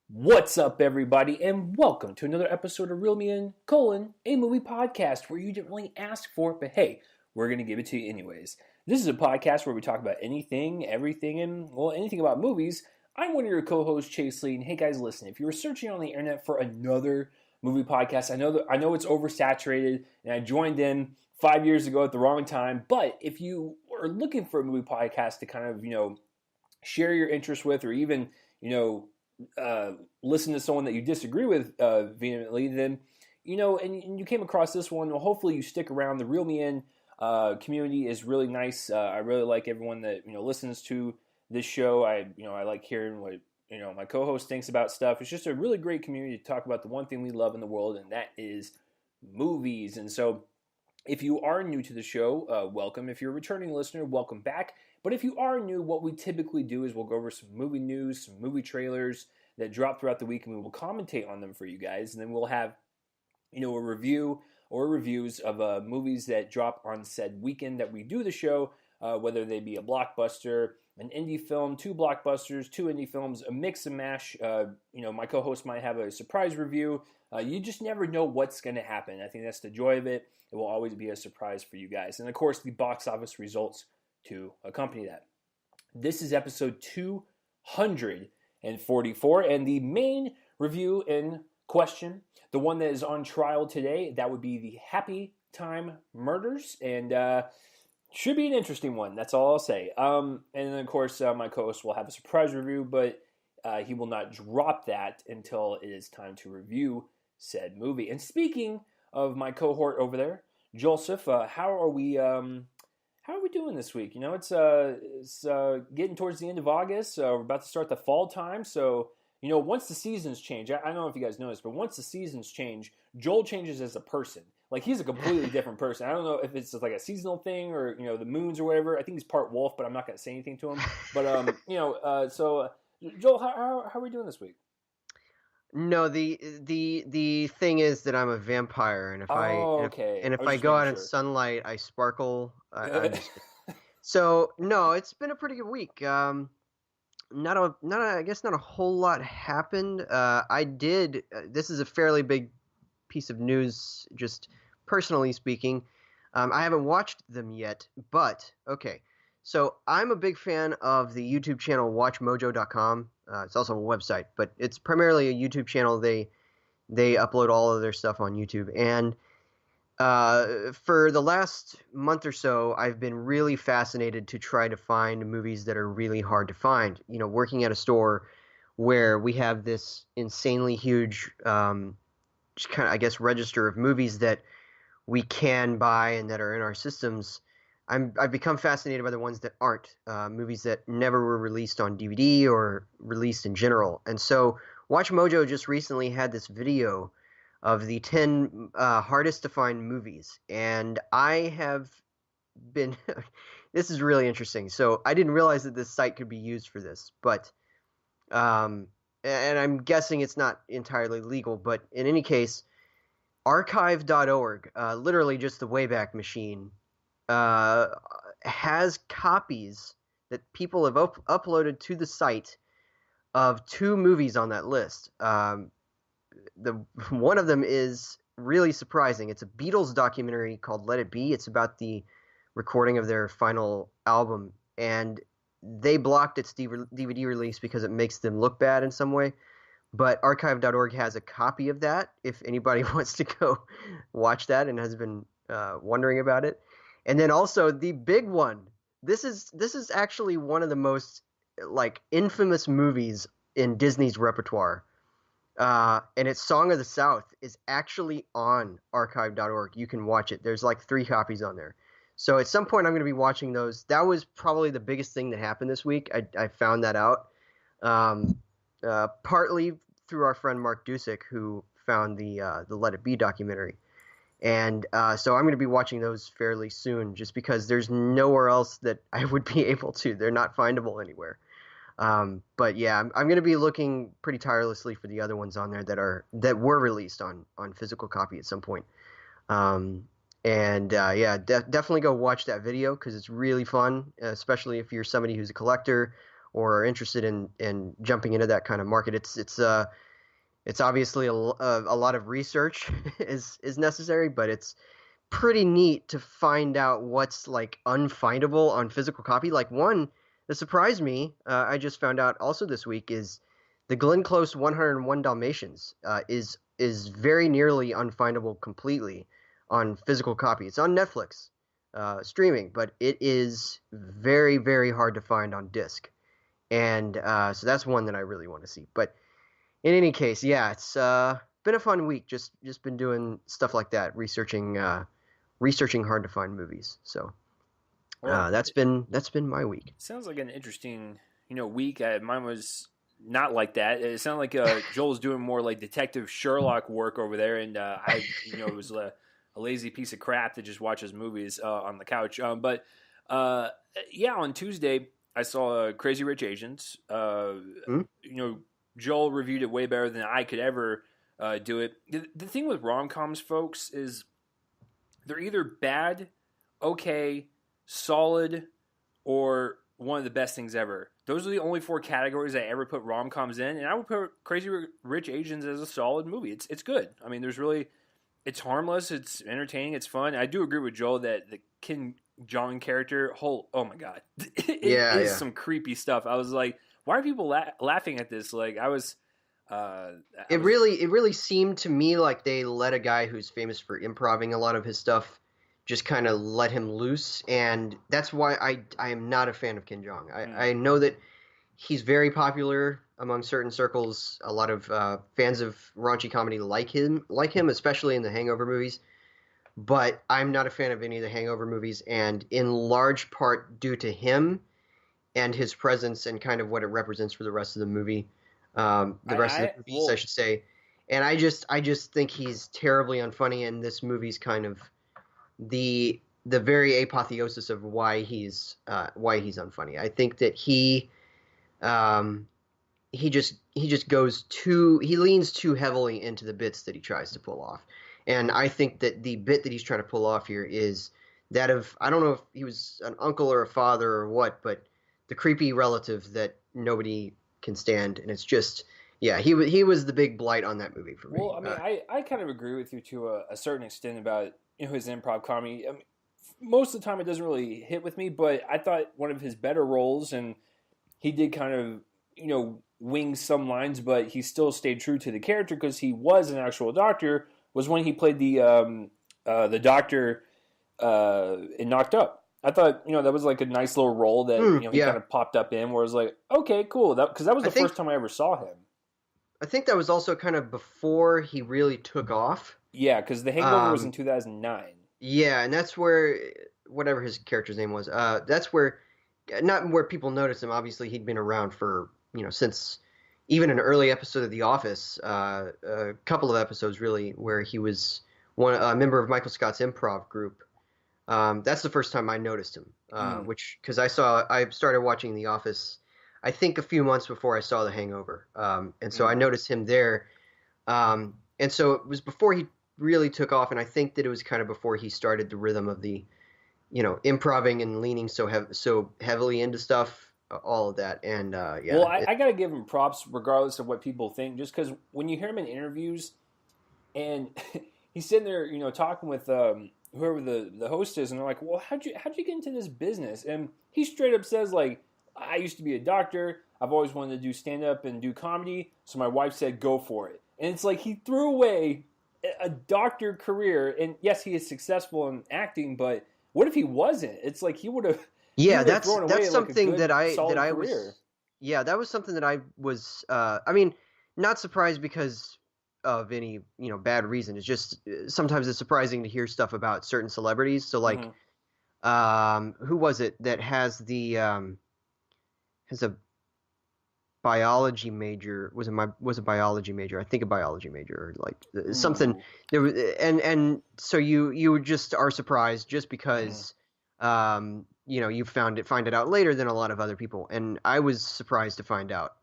What's up, everybody, and welcome to another episode of Real Me In, a movie podcast where you didn't really ask for it, but hey, we're going to give it to you anyways. This is a podcast where we talk about anything, everything, and, well, anything about movies. I'm one of your co-hosts, Chase Lee, and hey guys, listen, if you were searching on the internet for another movie podcast, I know it's oversaturated, and I joined in 5 years ago at the wrong time, but if you are looking for a movie podcast to kind of, share your interest with, or even, listen to someone that you disagree with vehemently, then and you came across this one. Well, hopefully you stick around. The Reel Me In community is really nice. I really like everyone that listens to this show. I like hearing what my co-host thinks about stuff. It's just a really great community to talk about the one thing we love in the world, and that is movies. And so, if you are new to the show, welcome. If you're a returning listener, welcome back. But if you are new, what we typically do is we'll go over some movie news, some movie trailers that drop throughout the week, and we will commentate on them for you guys. And then we'll have, a review or reviews of movies that drop on said weekend that we do the show, whether they be a blockbuster, an indie film, two blockbusters, two indie films, a mix and mash. My co-host might have a surprise review. You just never know what's going to happen. I think that's the joy of it. It will always be a surprise for you guys. And of course, the box office results to accompany that. This is episode 244, and the main review in question, the one that is on trial today, that would be the Happytime Murders, and should be an interesting one. That's all I'll say. And then, of course, my co-host will have a surprise review, but he will not drop that until it is time to review said movie. And speaking of my cohort over there, Joseph, how are we doing this week? It's getting towards the end of August. We're about to start the fall time. So, once the seasons change, I don't know if you guys know this, but once the seasons change, Joel changes as a person. Like, he's a completely different person. I don't know if it's just like a seasonal thing or, the moons or whatever. I think he's part wolf, but I'm not going to say anything to him. But, Joel, how are we doing this week? No, the thing is that I'm a vampire, and if okay. if I go out in sunlight, I sparkle. So no, it's been a pretty good week. I guess not a whole lot happened. I did. This is a fairly big piece of news, just personally speaking. I haven't watched them yet, but okay. So I'm a big fan of the YouTube channel WatchMojo.com. It's also a website, but it's primarily a YouTube channel. They upload all of their stuff on YouTube. And for the last month or so, I've been really fascinated to try to find movies that are really hard to find. Working at a store where we have this insanely huge kind of, I guess, register of movies that we can buy and that are in our systems. I've become fascinated by the ones that aren't, movies that never were released on DVD or released in general. And so Watch Mojo just recently had this video of the 10 hardest to find movies. And I have been – this is really interesting. So I didn't realize that this site could be used for this. But and I'm guessing it's not entirely legal. But in any case, archive.org, literally just the Wayback Machine – has copies that people have uploaded to the site of two movies on that list. The one of them is really surprising. It's a Beatles documentary called Let It Be. It's about the recording of their final album, and they blocked its DVD release because it makes them look bad in some way. But archive.org has a copy of that if anybody wants to go watch that and has been wondering about it. And then also the big one. This is actually one of the most infamous movies in Disney's repertoire. And it's Song of the South is actually on archive.org. You can watch it. There's 3 copies on there. So at some point I'm going to be watching those. That was probably the biggest thing that happened this week. I found that out. Partly through our friend Mark Dusick, who found the Let It Be documentary. And so I'm going to be watching those fairly soon just because there's nowhere else that I would be able to. They're not findable anywhere. But yeah, I'm going to be looking pretty tirelessly for the other ones on there that were released on physical copy at some point. Definitely go watch that video because it's really fun, especially if you're somebody who's a collector or are interested in jumping into that kind of market. It's obviously a lot of research is necessary, but it's pretty neat to find out what's like unfindable on physical copy. Like one that surprised me, I just found out also this week is the Glenn Close 101 Dalmatians is very nearly unfindable completely on physical copy. It's on Netflix streaming, but it is very, very hard to find on disc. And so that's one that I really want to see. But in any case, yeah, it's been a fun week. Just been doing stuff like that, researching hard to find movies. So Well, that's been my week. sounds like an interesting, week. Mine was not like that. It sounded like Joel's doing more like Detective Sherlock work over there, and it was a lazy piece of crap that just watches movies on the couch. But yeah, on Tuesday I saw Crazy Rich Asians. Hmm? Joel reviewed it way better than I could ever do it. The thing with rom-coms, folks, is they're either bad, okay, solid, or one of the best things ever. Those are the only 4 categories I ever put rom-coms in, and I would put Crazy Rich Asians as a solid movie. It's good. I mean, it's harmless, it's entertaining, it's fun. I do agree with Joel that the Kim Jong character, oh my god, it is some creepy stuff. I was like, why are people laughing at this? Like, It really seemed to me like they let a guy who's famous for improvising a lot of his stuff just kind of let him loose, and that's why I am not a fan of Kim Jong. I know that he's very popular among certain circles. A lot of fans of raunchy comedy like him, especially in the Hangover movies. But I'm not a fan of any of the Hangover movies, and in large part due to him and his presence and kind of what it represents for the rest of the movie. The rest of the movies, I should say. And I just think he's terribly unfunny, and this movie's kind of the very apotheosis of why he's unfunny. I think that he leans too heavily into the bits that he tries to pull off. And I think that the bit that he's trying to pull off here is that of, I don't know if he was an uncle or a father or what, but the creepy relative that nobody can stand. And it's just, yeah, he was the big blight on that movie for me. Well, I mean, I kind of agree with you to a certain extent about his improv comedy. I mean, most of the time it doesn't really hit with me, but I thought one of his better roles, and he did kind of, wing some lines, but he still stayed true to the character because he was an actual doctor, was when he played the doctor in Knocked Up. I thought, that was like a nice little role that, he kind of popped up in where it was like, okay, cool. Because that was the first time I ever saw him. I think that was also kind of before he really took off. Yeah, because The Hangover was in 2009. Yeah, and that's where, whatever his character's name was, that's where, not where people noticed him. Obviously, he'd been around for, since even an early episode of The Office, a couple of episodes really, where he was a member of Michael Scott's improv group. That's the first time I noticed him, because I started watching The Office, I think a few months before I saw The Hangover. And so I noticed him there. And so it was before he really took off, and I think that it was kind of before he started the rhythm of the, improvising and leaning so heavily into stuff, all of that. And yeah. Well, I got to give him props regardless of what people think, just because when you hear him in interviews and he's sitting there, talking with whoever the host is, and they're like, well, how'd you get into this business? And he straight up says, like, I used to be a doctor. I've always wanted to do stand-up and do comedy, so my wife said, go for it. And it's like he threw away a doctor career, and yes, he is successful in acting, but what if he wasn't? It's like he would have. Yeah, that's something that I was. Yeah, that was something that I was. I mean, not surprised because of any bad reason. It's just sometimes it's surprising to hear stuff about certain celebrities. So like, who was it that has a biology major? Was a biology major? I think a biology major, or like something. There was, and so you just are surprised just because you find it out later than a lot of other people, and I was surprised to find out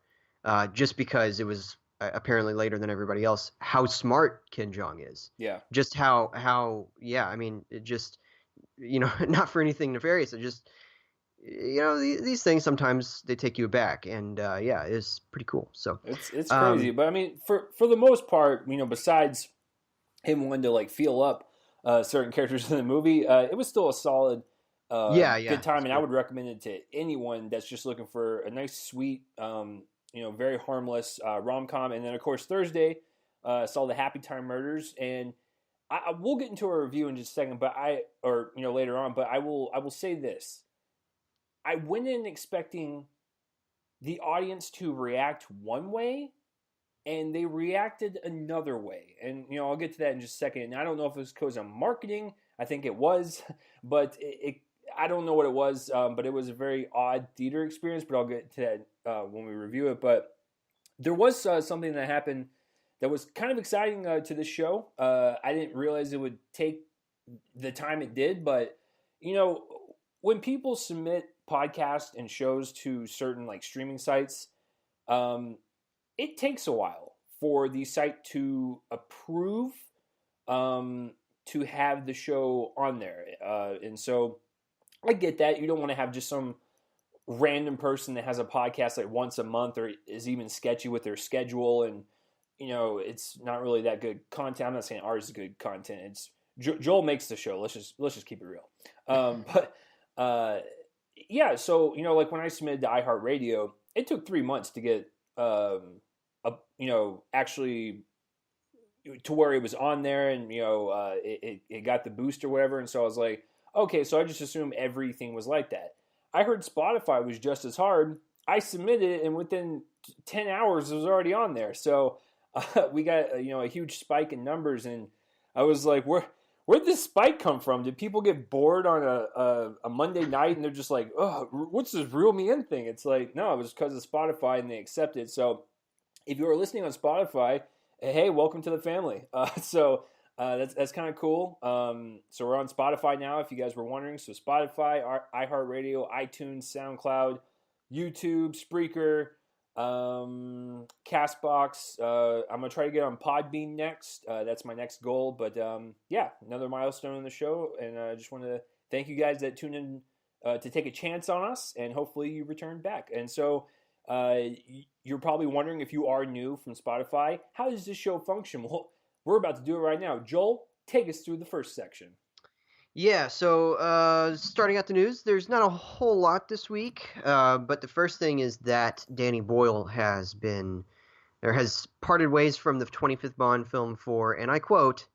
just because it was apparently later than everybody else how smart Kim Jong is. Yeah. Just how yeah, I mean, it just not for anything nefarious, it just these things sometimes they take you aback, and yeah, it's pretty cool. So, It's crazy, um, but I mean, for the most part, besides him wanting to like feel up certain characters in the movie, it was still a solid, yeah, yeah, good time, it's and I good. would recommend it to anyone that's just looking for a nice, sweet, very harmless rom com. And then of course Thursday, saw the Happytime Murders, and I will get into a review in just a second, but later on, but I will say this: I went in expecting the audience to react one way, and they reacted another way. And I'll get to that in just a second. And I don't know if it was because of marketing. I think it was, but I don't know what it was. But it was a very odd theater experience. But I'll get to that when we review it. But there was something that happened that was kind of exciting to this show. I didn't realize it would take the time it did, but you know, when people submit podcasts and shows to certain like streaming sites, um, it takes a while for the site to approve um, to have the show on there. And so I get that. You don't want to have just some random person that has a podcast like once a month or is even sketchy with their schedule. And, it's not really that good content. I'm not saying ours is good content. It's Joel makes the show. Let's just keep it real. But yeah, so, like when I submitted to iHeartRadio, it took 3 months to get actually to where it was on there, and it got the boost or whatever. And so I was like, okay, so I just assumed everything was like that. I heard Spotify was just as hard. I submitted it, and within 10 hours it was already on there. So we got a huge spike in numbers, and I was like, where'd this spike come from? Did people get bored on a Monday night and they're just like, oh, what's this Reel Me In thing? It's like, no, it was because of Spotify and they accepted. So if you are listening on Spotify, hey, welcome to the family. That's kind of cool. So we're on Spotify now, if you guys were wondering. So Spotify, iHeartRadio, iTunes, SoundCloud, YouTube, Spreaker, Castbox. I'm gonna try to get on Podbean next. That's my next goal. But yeah, another milestone in the show, and I just want to thank you guys that tuned in to take a chance on us, and hopefully you return back. And so you're probably wondering, if you are new from Spotify, how does this show function? Well, we're about to do it right now. Joel, take us through the first section. Yeah, so starting out the news, there's not a whole lot this week, but the first thing is that Danny Boyle has parted ways from the 25th Bond film for, and I quote,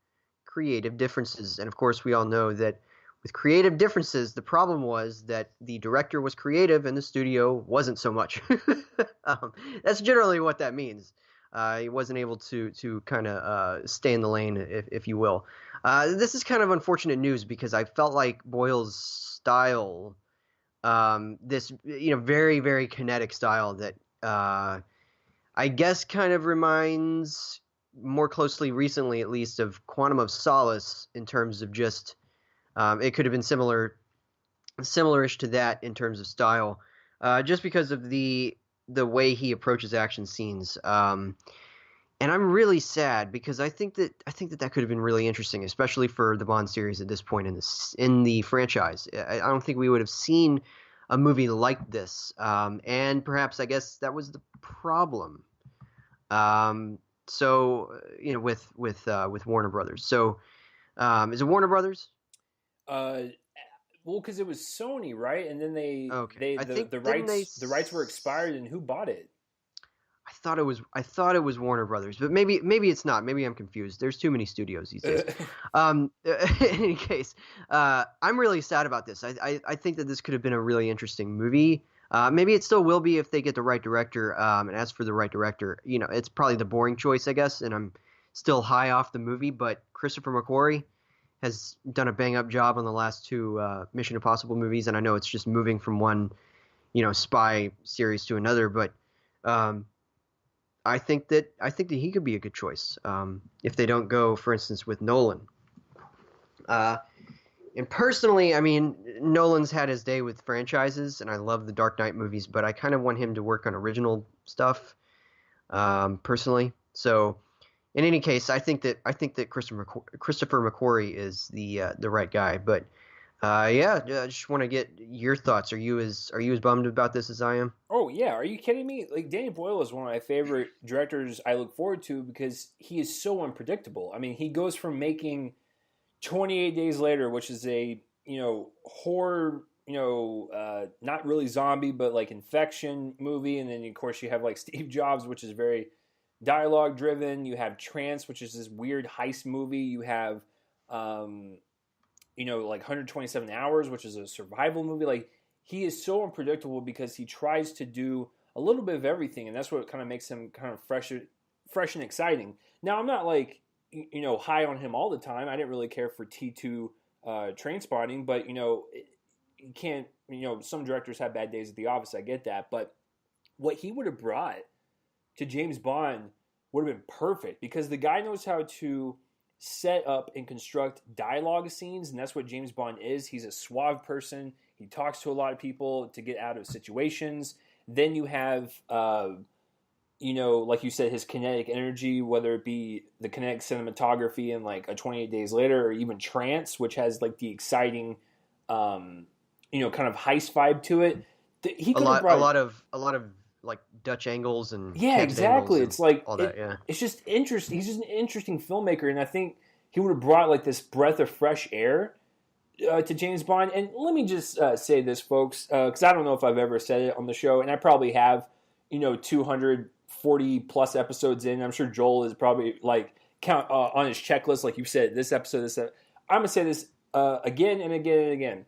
creative differences. And of course, we all know that with creative differences, the problem was that the director was creative and the studio wasn't so much. That's generally what that means. He wasn't able to kind of stay in the lane, if you will. This is kind of unfortunate news because I felt like Boyle's style, this very, very kinetic style that I guess kind of reminds more closely, recently at least, of Quantum of Solace in terms of just it could have been similarish to that in terms of style, just because of the way he approaches action scenes. And I'm really sad because I think that that could have been really interesting, especially for the Bond series at this point in the franchise. I don't think we would have seen a movie like this, and perhaps I guess that was the problem. With Warner Brothers. So, is it Warner Brothers? Uh, well, because it was Sony, right? And then Okay, they I think the didn't they? rights were expired, and who bought it? I thought it was Warner Brothers, but maybe it's not. Maybe I'm confused. There's too many studios these days. In any case, I'm really sad about this. I think that this could have been a really interesting movie. Maybe it still will be if they get the right director. And as for the right director, it's probably the boring choice, I guess. And I'm still high off the movie, but Christopher McQuarrie has done a bang up job on the last two Mission Impossible movies, and I know it's just moving from one, spy series to another, but I think that he could be a good choice if they don't go, for instance, with Nolan. And personally, I mean, Nolan's had his day with franchises, and I love the Dark Knight movies, but I kind of want him to work on original stuff, personally. So, in any case, I think that Christopher McQuarrie is the right guy. But Yeah, I just want to get your thoughts. Are you as bummed about this as I am? Oh yeah, are you kidding me? Like Danny Boyle is one of my favorite directors I look forward to because he is so unpredictable. I mean, he goes from making 28 Days Later, which is a horror, not really zombie but like infection movie, and then of course you have like Steve Jobs, which is very dialogue driven. You have Trance, which is this weird heist movie. You have um, like 127 Hours, which is a survival movie. Like he is so unpredictable because he tries to do a little bit of everything, and that's what kind of makes him kind of fresh and exciting. Now I'm not like high on him all the time. I didn't really care for T2 Train Spotting, but you can't. Some directors have bad days at the office. I get that, but what he would have brought to James Bond would have been perfect because the guy knows how to set up and construct dialogue scenes, and that's what James Bond is. He's a suave person. He talks to a lot of people to get out of situations. Then you have, like you said, his kinetic energy, whether it be the kinetic cinematography in like a 28 Days Later or even Trance, which has like the exciting, kind of heist vibe to it. He A could have lot, a brought lot of a lot of like Dutch angles and Yeah, candid angles exactly. and It's like all that. Yeah. it's just interesting. He's just an interesting filmmaker, and I think he would have brought like this breath of fresh air to James Bond. And let me just say this, folks, because I don't know if I've ever said it on the show, and I probably have. 240 plus episodes in. I'm sure Joel is probably like count on his checklist, like you said, this episode, this. I'm gonna say this again and again and again.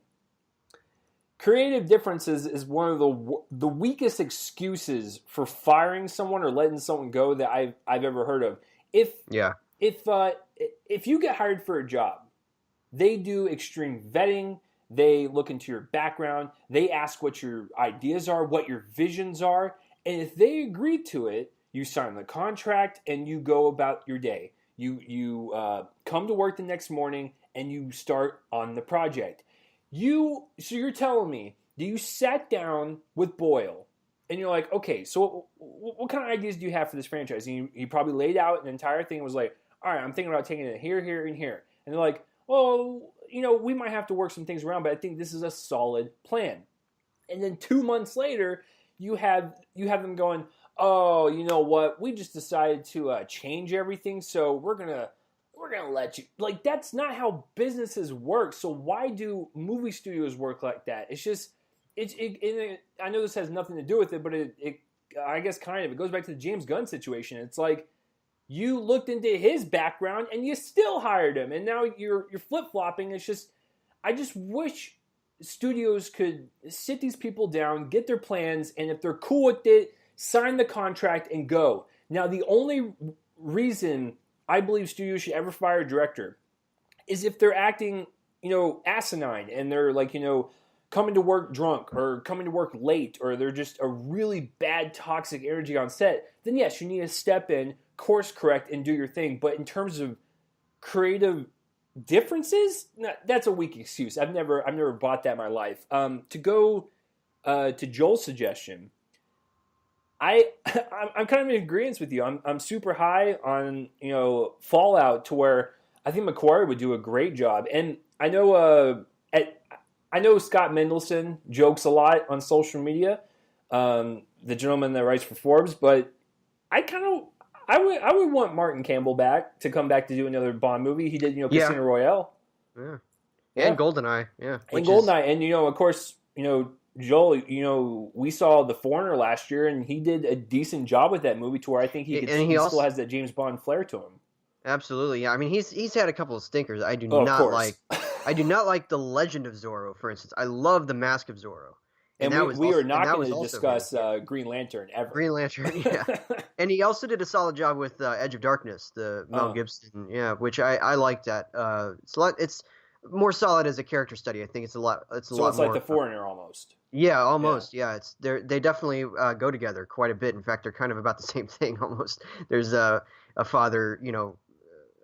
Creative differences is one of the weakest excuses for firing someone or letting someone go that I've ever heard of. If Yeah. if uh, if you get hired for a job, they do extreme vetting. They look into your background. They ask what your ideas are, what your visions are, and if they agree to it, you sign the contract and you go about your day. You come to work the next morning and you start on the project. So you're telling me that you sat down with Boyle and you're like, okay, so what kind of ideas do you have for this franchise? And you probably laid out an entire thing and was like, all right, I'm thinking about taking it here, here, and here. And they're like, well, we might have to work some things around, but I think this is a solid plan. And then 2 months later, you have them going, oh, you know what? We just decided to change everything, so we're gonna let you. Like that's not how businesses work. So why do movie studios work like that? It's just I know this has nothing to do with it, but it I guess kind of it goes back to the James Gunn situation. It's like you looked into his background and you still hired him, and now you're flip flopping. It's just I just wish studios could sit these people down, get their plans, and if they're cool with it, sign the contract and go. Now, the only reason I believe studios should ever fire a director is if they're acting, asinine and they're like, coming to work drunk or coming to work late or they're just a really bad toxic energy on set, then yes, you need to step in, course correct, and do your thing. But in terms of creative differences, that's a weak excuse. I've never bought that in my life. To go to Joel's suggestion, I'm kind of in agreement with you. I'm super high on Fallout to where I think McQuarrie would do a great job, and I know I know Scott Mendelson jokes a lot on social media, the gentleman that writes for Forbes, but I would want Martin Campbell back to come back to do another Bond movie. He did Casino Royale, Yeah. yeah, And GoldenEye. Yeah. and Goldeneye, and of course Joel, we saw The Foreigner last year, and he did a decent job with that movie to where I think he still has that James Bond flair to him. Absolutely. Yeah. I mean, he's had a couple of stinkers. I do Oh, of not course. like. I do not like The Legend of Zorro, for instance. I love The Mask of Zorro. And that was we also, are not and that going was to also discuss him. Green Lantern ever. Green Lantern, yeah. And he also did a solid job with Edge of Darkness, the Mel Uh, Gibson, yeah, which I liked that. It's more solid as a character study. I think it's a lot so it's like more. The Foreigner almost. Yeah, Yeah. almost. Yeah, they definitely go together quite a bit. In fact, they're kind of about the same thing almost. There's a father,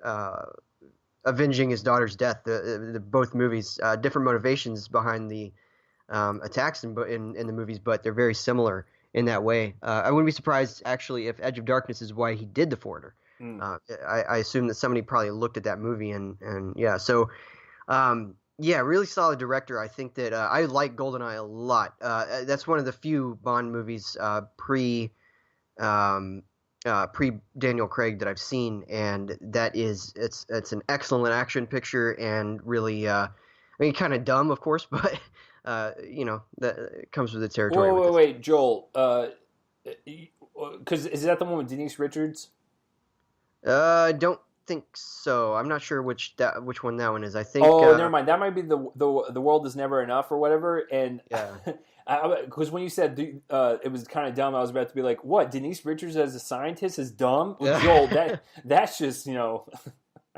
uh, avenging his daughter's death. The both movies, different motivations behind the attacks in the movies, but they're very similar in that way. I wouldn't be surprised actually if Edge of Darkness is why he did The Foreigner. Mm. I assume that somebody probably looked at that movie and yeah. So Yeah, really solid director. I think that I like GoldenEye a lot. That's one of the few Bond movies um, pre Daniel Craig that I've seen, and it's an excellent action picture and really, I mean, kind of dumb, of course, but that it comes with the territory Whoa, with wait, this. wait, Joel. Because is that the one with Denise Richards? Don't think so. I'm not sure which one that one is. I think Oh, never mind. That might be the world is never enough or whatever. And yeah. because when you said it was kind of dumb, I was about to be like, "What? Denise Richards as a scientist is dumb?" Well, Joel, that's just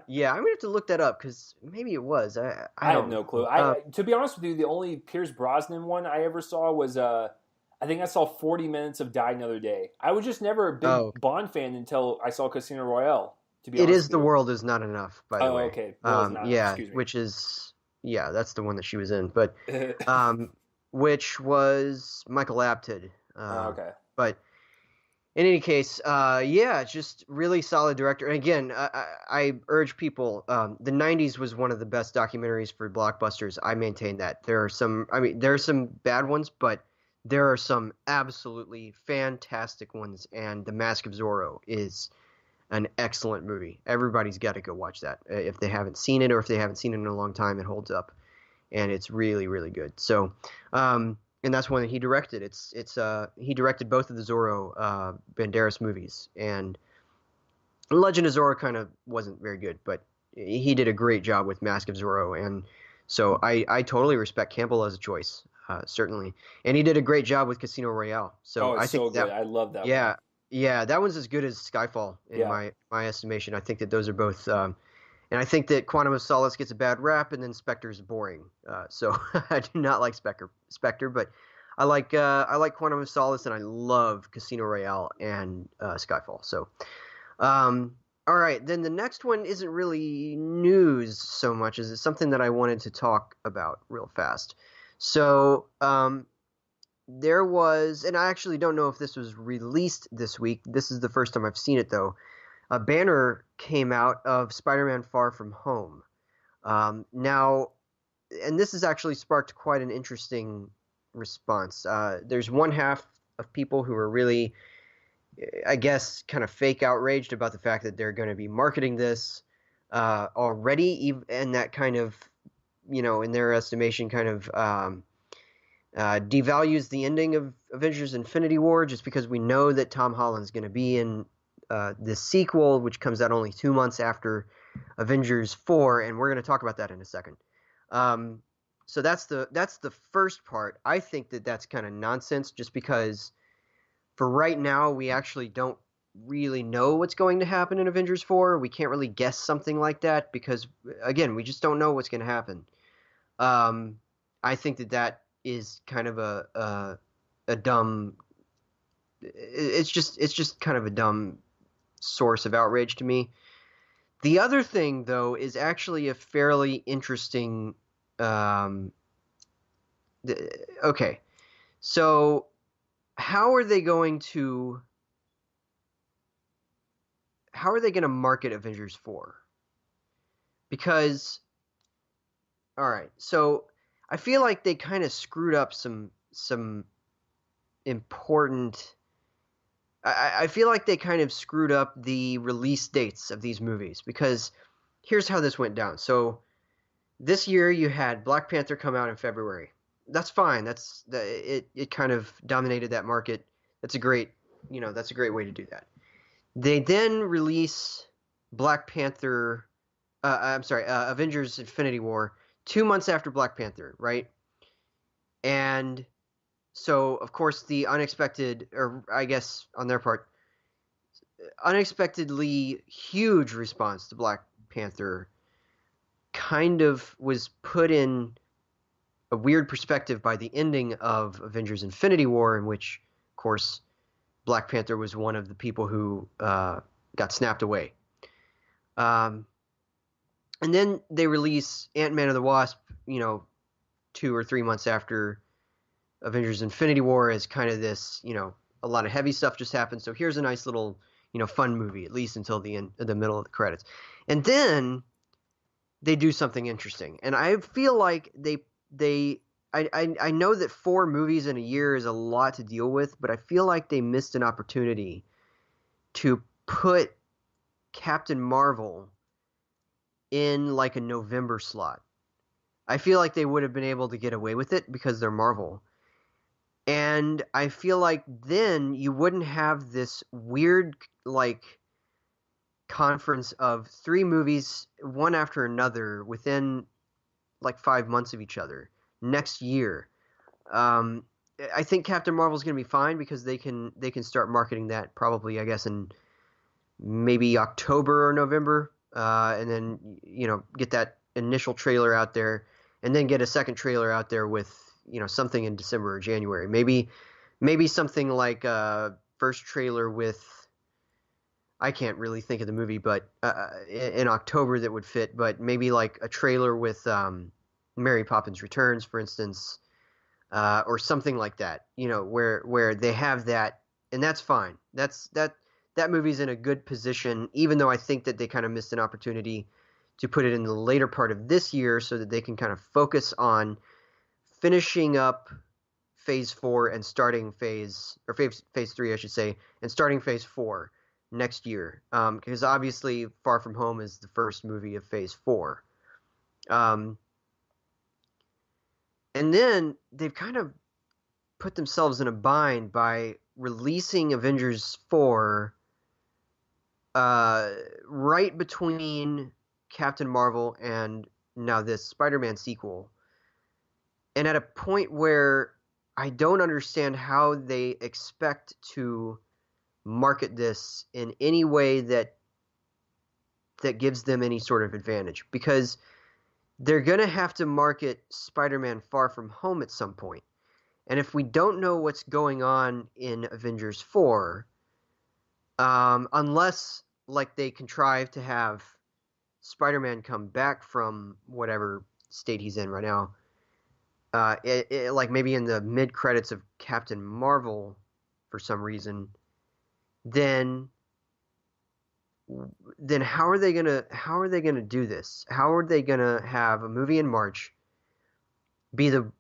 Yeah, I'm gonna have to look that up because maybe it was. I I have don't no clue. know. To be honest with you, the only Pierce Brosnan one I ever saw was I think I saw 40 minutes of Die Another Day. I was just never a big Oh, Bond fan until I saw Casino Royale. To be it honest is with The you. World Is Not Enough, by the Oh, way. okay. World is not enough. Yeah, Excuse me. which is yeah, that's the one that she was in, but um, which was Michael Apted. Okay. But in any case, yeah, just really solid director. And again, I urge people. The '90s was one of the best documentaries for blockbusters. I maintain that. There are some. I mean, there are some bad ones, but there are some absolutely fantastic ones. And The Mask of Zorro is an excellent movie. Everybody's got to go watch that if they haven't seen it, or if they haven't seen it in a long time. It holds up, and it's really really good. So, and that's one that he directed. It's he directed both of the Zorro Banderas movies, and Legend of Zorro kind of wasn't very good, but he did a great job with Mask of Zorro, and so I totally respect Campbell as a choice, certainly, and he did a great job with Casino Royale. So Oh, I it's think so that good. I love that one. yeah, yeah, that one's as good as Skyfall in Yeah. my estimation. I think that those are both, and I think that Quantum of Solace gets a bad rap, and then Spectre's boring. So I do not like Spectre, but I like Quantum of Solace, and I love Casino Royale and Skyfall. So, all right, then the next one isn't really news so much as it's something that I wanted to talk about real fast. So, there was, and I actually don't know if this was released this week. This is the first time I've seen it though. A banner came out of Spider-Man: Far From Home. Now, and this has actually sparked quite an interesting response. There's one half of people who are really, I guess, kind of fake outraged about the fact that they're going to be marketing this already, and that kind of, in their estimation, kind of devalues the ending of Avengers: Infinity War just because we know that Tom Holland's going to be in this sequel, which comes out only 2 months after Avengers 4, and we're going to talk about that in a second. So that's the first part. I think that that's kind of nonsense, just because for right now we actually don't really know what's going to happen in Avengers 4. We can't really guess something like that because again, we just don't know what's going to happen. I think that is kind of a dumb. It's just kind of a dumb source of outrage to me. The other thing, though, is actually a fairly interesting. Um, okay, so how are they going to market Avengers 4? Because all right, so I feel like they kind of screwed up some important. I feel like they kind of screwed up the release dates of these movies because here's how this went down. So this year you had Black Panther come out in February. That's fine. It kind of dominated that market. That's a great way to do that. They then release Black Panther. I'm sorry, Avengers: Infinity War 2 months after Black Panther, right? And so, of course, the unexpected, or I guess on their part, unexpectedly huge response to Black Panther kind of was put in a weird perspective by the ending of Avengers: Infinity War, in which, of course, Black Panther was one of the people who got snapped away. Um, and then they release Ant-Man and the Wasp, 2 or 3 months after Avengers: Infinity War as kind of this, a lot of heavy stuff just happened. So here's a nice little, fun movie, at least until the middle of the credits. And then they do something interesting. And I feel like they I know that 4 movies in a year is a lot to deal with, but I feel like they missed an opportunity to put Captain Marvel in like a November slot. I feel like they would have been able to get away with it because they're Marvel. And I feel like then you wouldn't have this weird like conference of 3 movies one after another within like 5 months of each other next year. Um, I think Captain Marvel's going to be fine because they can start marketing that probably I guess in maybe October or November, and then get that initial trailer out there, and then get a second trailer out there with something in December or January. Maybe something like first trailer with I can't really think of the movie, but in October that would fit. But maybe like a trailer with Mary Poppins Returns, for instance, or something like that. Where they have that, and that's fine. That movie's in a good position, even though I think that they kind of missed an opportunity to put it in the later part of this year so that they can kind of focus on finishing up phase 4 and starting phase 3, I should say, and starting phase 4 next year. Because obviously Far From Home is the first movie of phase 4. And then they've kind of put themselves in a bind by releasing Avengers 4 right between Captain Marvel and now this Spider-Man sequel. And at a point where I don't understand how they expect to market this in any way that gives them any sort of advantage, because they're going to have to market Spider-Man Far From Home at some point. And if we don't know what's going on in Avengers 4, unless like they contrive to have Spider-Man come back from whatever state he's in right now, like maybe in the mid-credits of Captain Marvel for some reason, then how are they gonna do this? How are they gonna have a movie in March be the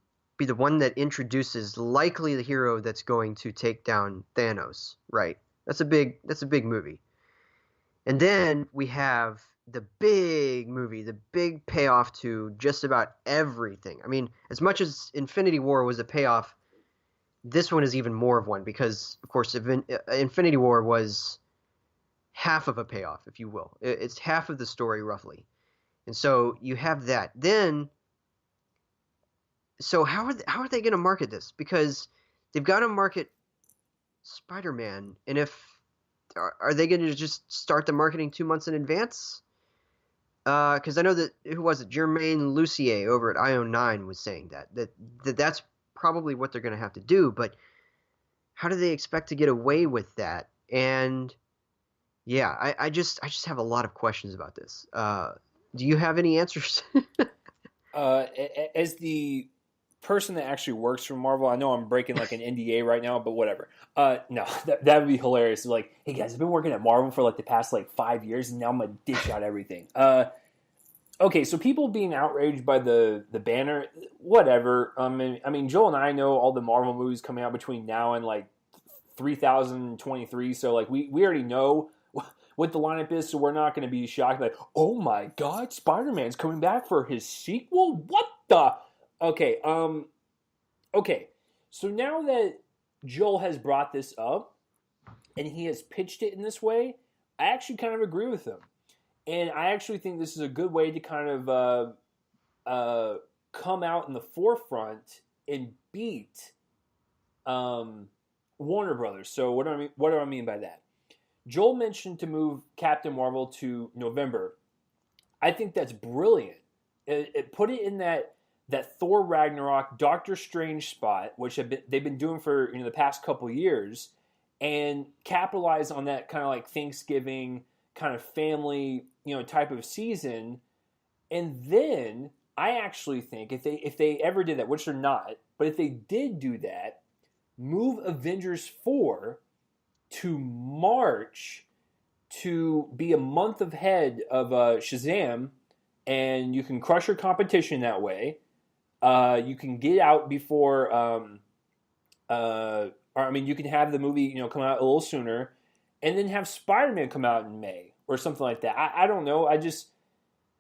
one that introduces likely the hero that's going to take down Thanos, right? That's a big movie. And then we have the big movie, the big payoff to just about everything. I mean, as much as Infinity War was a payoff, this one is even more of one because, of course, Infinity War was half of a payoff, if you will. It's half of the story, roughly. And so you have that. Then, so how are they going to market this? Because they've got to market Spider-Man, and are they going to just start the marketing 2 months in advance? Because I know that, who was it? Jermaine Lucier over at IO9 was saying that's probably what they're going to have to do. But how do they expect to get away with that? And yeah, I just have a lot of questions about this. Do you have any answers? As the person that actually works for Marvel, I know I'm breaking like an NDA right now, but whatever. No, that would be hilarious. Like, hey guys, I've been working at Marvel for like the past like 5 years, and now I'm gonna dish out everything. Okay, so people being outraged by the banner, whatever. I mean, Joel and I know all the Marvel movies coming out between now and like 3023, so like we already know what the lineup is, so we're not going to be shocked. Like, oh my God, Spider-Man's coming back for his sequel? What the? Okay, okay. So now that Joel has brought this up and he has pitched it in this way, I actually kind of agree with him, and I actually think this is a good way to kind of come out in the forefront and beat Warner Brothers. So what do I mean by that? Joel mentioned to move Captain Marvel to November. I think that's brilliant. It put it in that Thor Ragnarok, Doctor Strange spot, which they've been doing for the past couple years, and capitalize on that kind of like Thanksgiving kind of family type of season. And then I actually think if they ever did that, which they're not, but if they did do that, move Avengers 4 to March to be a month ahead of Shazam, and you can crush your competition that way. You can get out before, or I mean, you can have the movie, come out a little sooner, and then have Spider-Man come out in May or something like that. I don't know. I just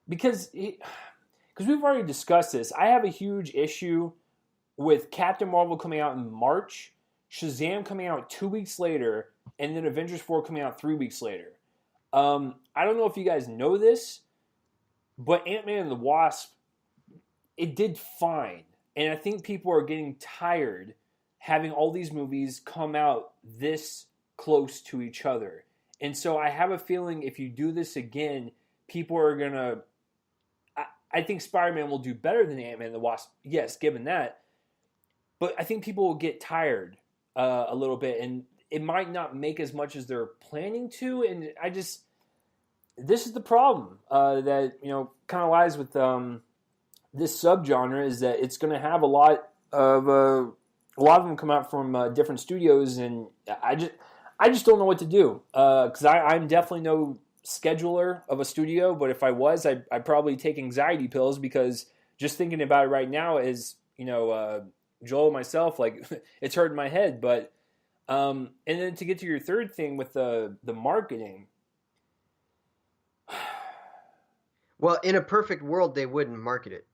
because we've already discussed this. I have a huge issue with Captain Marvel coming out in March, Shazam coming out 2 weeks later, and then Avengers 4 coming out 3 weeks later. I don't know if you guys know this, but Ant-Man and the Wasp, it did fine. And I think people are getting tired having all these movies come out this close to each other. And so I have a feeling if you do this again, people are going to... I think Spider-Man will do better than Ant-Man and the Wasp. Yes, given that. But I think people will get tired a little bit. And it might not make as much as they're planning to. And I just... This is the problem that, kind of lies with this subgenre, is that it's going to have a lot of them come out from different studios, and I just don't know what to do, because I'm definitely no scheduler of a studio, but if I was, I'd probably take anxiety pills, because just thinking about it right now is, Joel and myself, like, it's hurting my head. But and then to get to your third thing with the marketing. Well, in a perfect world, they wouldn't market it.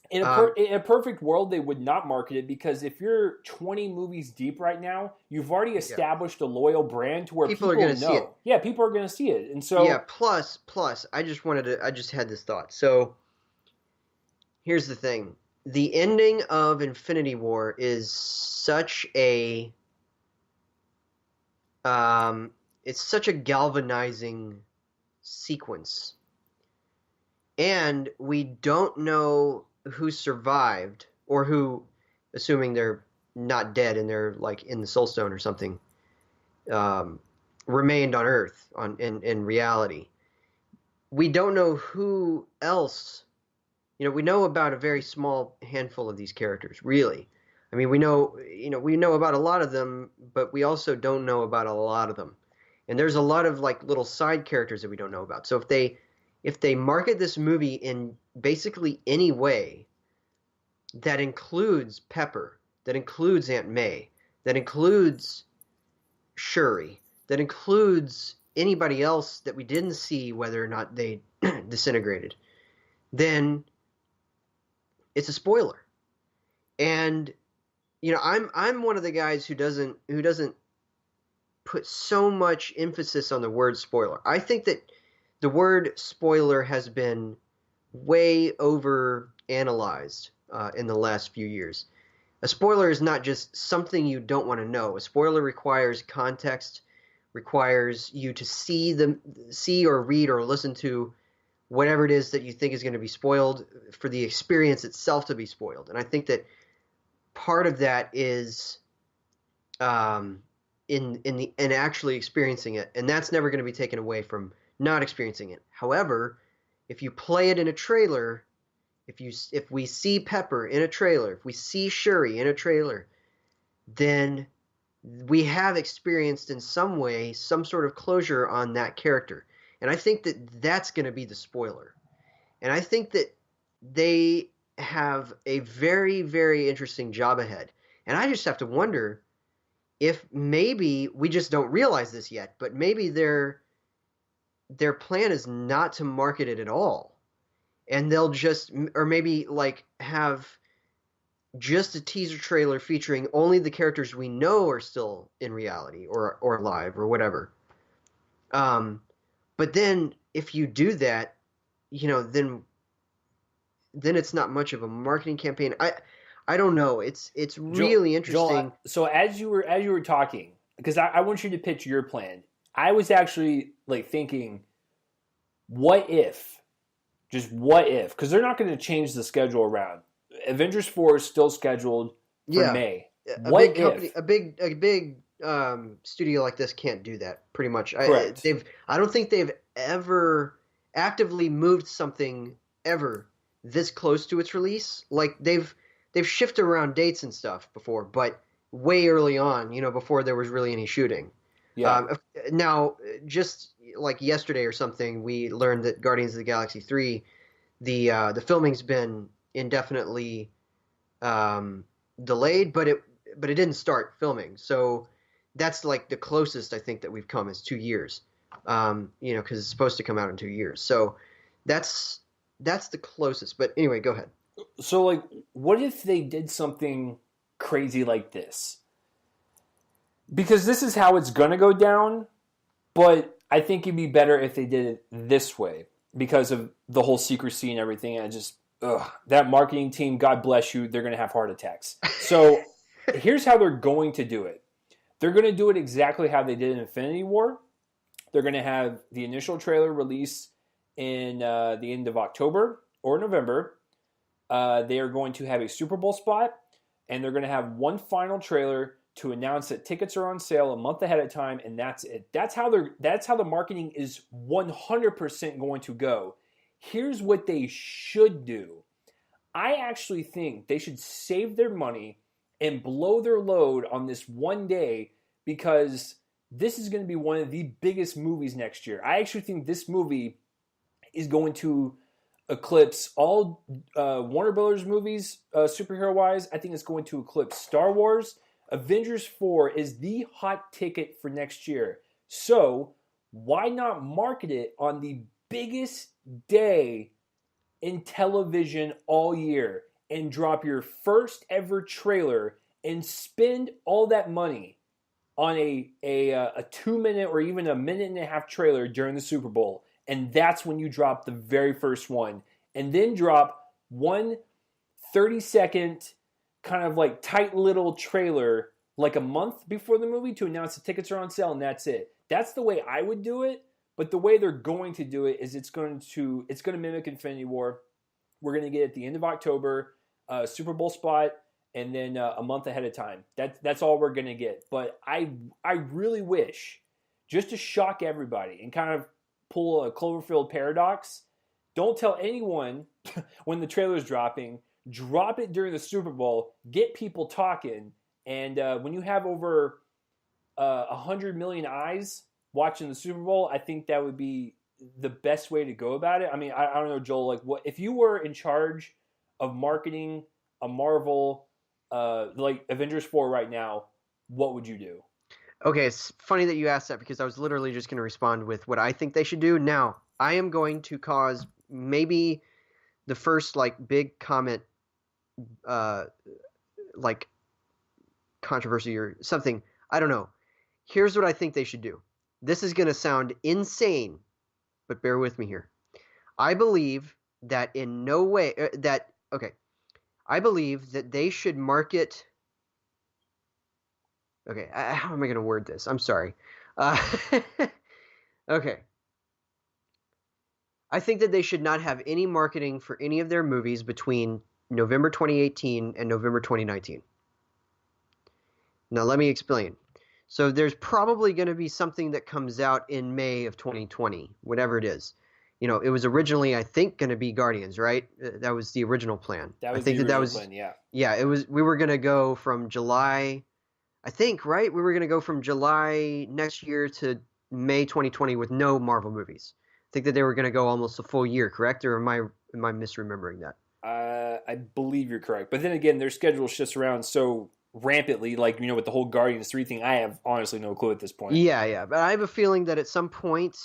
In a perfect world, they would not market it, because if you're 20 movies deep right now, you've already established a loyal brand to where people are going to know. see it. Yeah, people are going to see it, and so Plus, I just had this thought. So here's the thing: the ending of Infinity War is such a it's such a galvanizing sequence. And we don't know who survived, or who, assuming they're not dead and they're like in the Soul Stone or something, remained on Earth in reality. We don't know who else. We know about a very small handful of these characters, really. I mean, we know about a lot of them, but we also don't know about a lot of them. And there's a lot of like little side characters that we don't know about. So if they market this movie in basically any way that includes Pepper, that includes Aunt May, that includes Shuri, that includes anybody else that we didn't see whether or not they disintegrated, then it's a spoiler. And I'm one of the guys who doesn't put so much emphasis on the word spoiler. I think that the word spoiler has been way over analyzed in the last few years. A spoiler is not just something you don't want to know. A spoiler requires context, requires you to see or read or listen to whatever it is that you think is going to be spoiled, for the experience itself to be spoiled. And I think that part of that is in actually experiencing it, and that's never going to be taken away from not experiencing it. However, if you play it in a trailer, if we see Pepper in a trailer, if we see Shuri in a trailer, then we have experienced in some way some sort of closure on that character. And I think that that's going to be the spoiler. And I think that they have a very, very interesting job ahead. And I just have to wonder if maybe we just don't realize this yet, but maybe their plan is not to market it at all. And they'll just, or maybe like have just a teaser trailer featuring only the characters we know are still in reality or alive or whatever. But then if you do that, then it's not much of a marketing campaign. I don't know. It's really interesting. Joel, so as you were talking, because I want you to pitch your plan. I was actually like thinking, what if? Just what if? Because they're not going to change the schedule around. Avengers 4 is still scheduled for May. A big studio like this can't do that. Pretty much. Correct. I don't think they've ever actively moved something ever this close to its release. Like they've shifted around dates and stuff before, but way early on, before there was really any shooting. Yeah. Now, just like yesterday or something, we learned that Guardians of the Galaxy 3, The filming's been indefinitely delayed, but it didn't start filming. So that's like the closest I think that we've come is 2 years. Because it's supposed to come out in 2 years. So that's that's the closest. But anyway, go ahead. So, like, what if they did something crazy like this? Because this is how it's going to go down, but I think it'd be better if they did it this way because of the whole secrecy and everything. And that marketing team, God bless you, they're going to have heart attacks. So, here's how they're going to do it. They're going to do it exactly how they did in Infinity War. They're going to have the initial trailer release in the end of October or November. They are going to have a Super Bowl spot, and they're going to have one final trailer to announce that tickets are on sale a month ahead of time, and that's it. That's how the marketing is 100% going to go. Here's what they should do. I actually think they should save their money and blow their load on this one day because this is going to be one of the biggest movies next year. I actually think this movie is going to eclipse all Warner Brothers movies, superhero-wise. I think it's going to eclipse Star Wars. Avengers 4 is the hot ticket for next year. So why not market it on the biggest day in television all year and drop your first ever trailer and spend all that money on a 2-minute or even a minute and a half trailer during the Super Bowl? And that's when you drop the very first one. And then drop one 30-second kind of like tight little trailer like a month before the movie to announce the tickets are on sale, and that's it. That's the way I would do it. But the way they're going to do it is it's going to mimic Infinity War. We're going to get at the end of October, Super Bowl spot, and then a month ahead of time. That's all we're going to get. But I really wish, just to shock everybody and kind of pull a Cloverfield paradox, don't tell anyone when the trailer's dropping. Drop it during the Super Bowl. Get people talking. And when you have over 100 million eyes watching the Super Bowl, I think that would be the best way to go about it. I mean, I don't know, Joel. Like, what if you were in charge of marketing a Marvel like Avengers 4 right now? What would you do? Okay, it's funny that you asked that because I was literally just going to respond with what I think they should do. Now, I am going to cause maybe the first like big comment like controversy or something. I don't know. Here's what I think they should do. This is going to sound insane, but bear with me here. I believe that in no way I believe that they should market. Okay, how am I going to word this? I'm sorry. Okay. I think that they should not have any marketing for any of their movies between November 2018 and November 2019. Now, let me explain. So there's probably going to be something that comes out in May of 2020, whatever it is. It was originally, I think, going to be Guardians, right? That was the original plan. That was I think the that original was plan, yeah. Yeah, it was. We were going to go from July, I think, right? We were going to go from July next year to May 2020 with no Marvel movies. I think that they were going to go almost a full year, correct? Or am I misremembering that? I believe you're correct. But then again, their schedule shifts around so rampantly, like, with the whole Guardians 3 thing. I have honestly no clue at this point. Yeah. But I have a feeling that at some point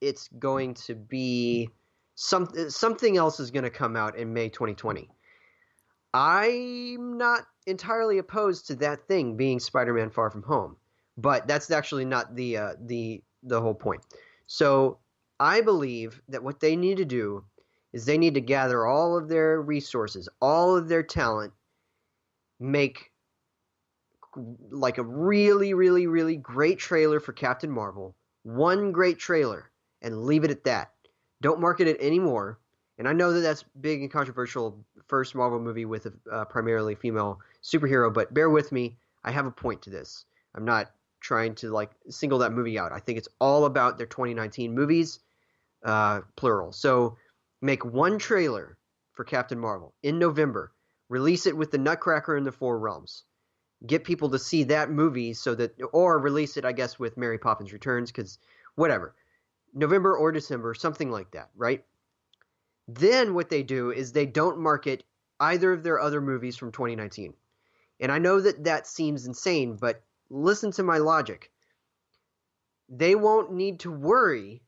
it's going to be something else is going to come out in May 2020. I'm not entirely opposed to that thing being Spider-Man Far From Home, but that's actually not the whole point. So I believe that what they need to do is they need to gather all of their resources, all of their talent, make like a really, really, really great trailer for Captain Marvel, one great trailer, and leave it at that. Don't market it anymore. And I know that that's big and controversial, first Marvel movie with a primarily female superhero, but bear with me. I have a point to this. I'm not trying to like single that movie out. I think it's all about their 2019 movies, plural. So make one trailer for Captain Marvel in November. Release it with the Nutcracker in the Four Realms. Get people to see that movie or release it, I guess, with Mary Poppins Returns, because whatever. November or December, something like that, right? Then what they do is they don't market either of their other movies from 2019. And I know that seems insane, but listen to my logic. They won't need to worry.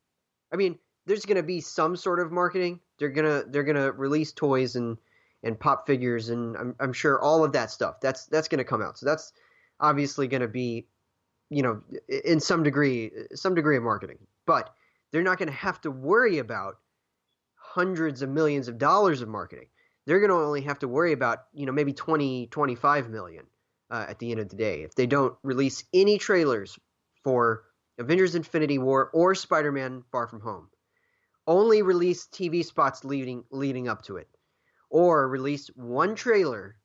I mean, there's going to be some sort of marketing. They're gonna release toys and pop figures, and I'm sure all of that stuff. That's going to come out. So that's obviously going to be, in some degree of marketing. But they're not going to have to worry about hundreds of millions of dollars of marketing. They're going to only have to worry about, maybe 20, 25 million at the end of the day. If they don't release any trailers for Avengers Infinity War or Spider-Man Far From Home, only release TV spots leading up to it, or release one trailer,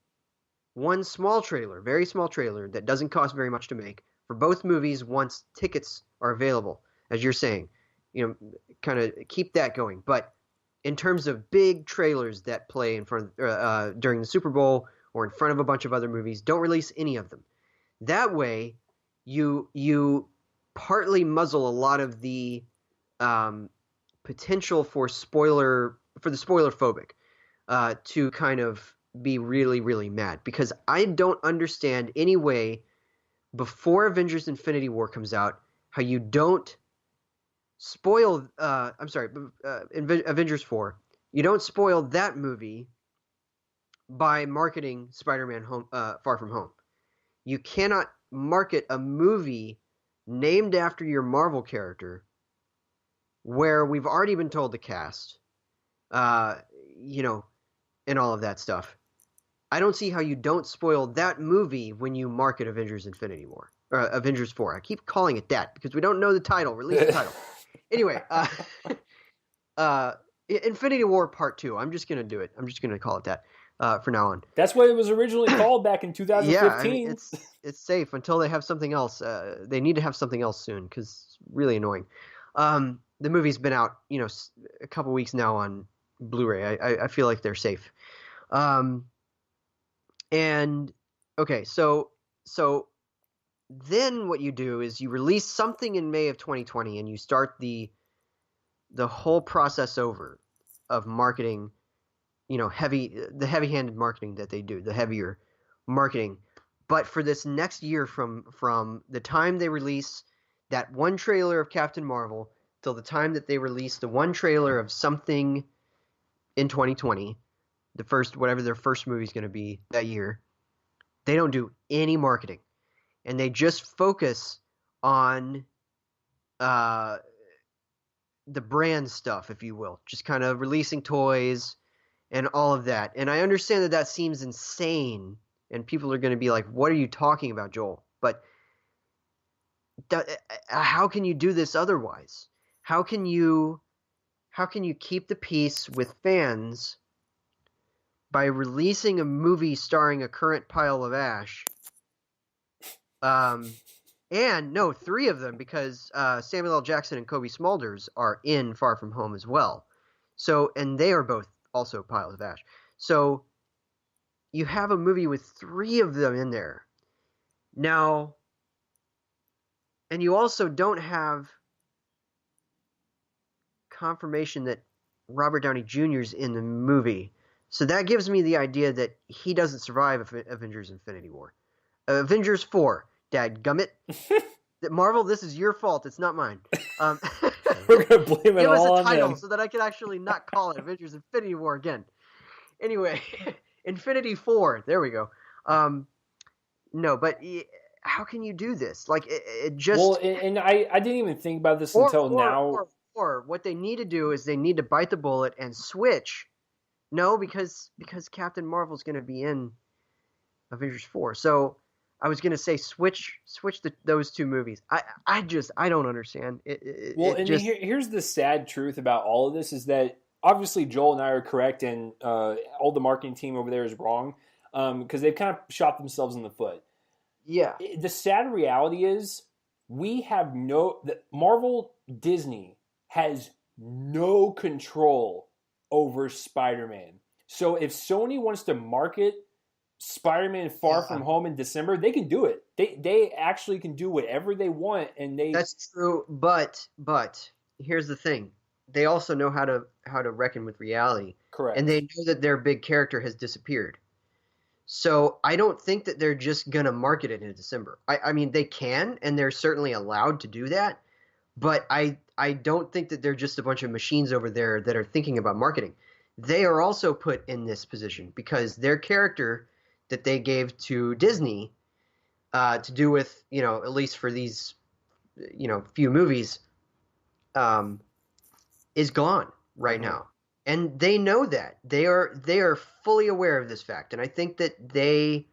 one small trailer, very small trailer that doesn't cost very much to make for both movies once tickets are available, as you're saying. Kind of keep that going. But in terms of big trailers that play in front during the Super Bowl or in front of a bunch of other movies, don't release any of them. That way, you partly muzzle a lot of the potential for the spoiler phobic to kind of be really, really mad. Because I don't understand any way before Avengers Infinity War comes out how you don't spoil Avengers 4. You don't spoil that movie by marketing Spider-Man Far From Home. You cannot market a movie named after your Marvel character where we've already been told the cast, and all of that stuff. I don't see how you don't spoil that movie when you market Avengers Infinity War, or Avengers 4. I keep calling it that because we don't know the title. Release the title. Anyway, Infinity War Part 2. I'm just going to do it. I'm just going to call it that for now on. That's what it was originally called back in 2015. Yeah, I mean, it's safe until they have something else. They need to have something else soon because it's really annoying. The movie's been out, a couple weeks now on Blu-ray. I feel like they're safe. And okay, so then what you do is you release something in May of 2020 and you start the whole process over of marketing, the heavy-handed marketing that they do, the heavier marketing. But for this next year from the time they release that one trailer of Captain Marvel till the time that they release the one trailer of something in 2020, whatever their first movie is going to be that year, they don't do any marketing. And they just focus on the brand stuff, if you will. Just kind of releasing toys and all of that. And I understand that seems insane. And people are going to be like, what are you talking about, Joel? But how can you do this otherwise? How can you keep the peace with fans by releasing a movie starring a current pile of ash? And no, 3 of them, because Samuel L. Jackson and Kobe Smulders are in Far From Home as well. So, and they are both also piles of ash. So you have a movie with 3 of them in there. Now, and you also don't have confirmation that Robert Downey Jr. is in the movie. So that gives me the idea that he doesn't survive Avengers Infinity War. Avengers 4, dadgummit. Marvel, this is your fault. It's not mine. We're going to blame it give all us a on title them. so that I can actually not call it Avengers Infinity War again. Anyway, Infinity 4. There we go. No, but how can you do this? Like, it just... Well, and I didn't even think about this until now. Or what they need to do is they need to bite the bullet and switch. No, because Captain Marvel's going to be in Avengers 4. So I was going to say switch those 2 movies. I don't understand. Here's the sad truth about all of this is that obviously Joel and I are correct and all the marketing team over there is wrong because they've kind of shot themselves in the foot. Yeah. The sad reality is Marvel Disney has no control over Spider-Man. So if Sony wants to market Spider-Man Far From Home in December, they can do it. They actually can do whatever they want, and That's true, but here's the thing. they also know how to reckon with reality, and they Correct. know that their big character has disappeared. So I don't think that they're just gonna market it in December. I mean, they can, and they're certainly allowed to do that, but I don't think that they're just a bunch of machines over there that are thinking about marketing. They are also put in this position because their character that they gave to Disney to do with, at least for these, few movies, um, is gone right Hmm. now. And they know that. They are fully aware of this fact. And I think that they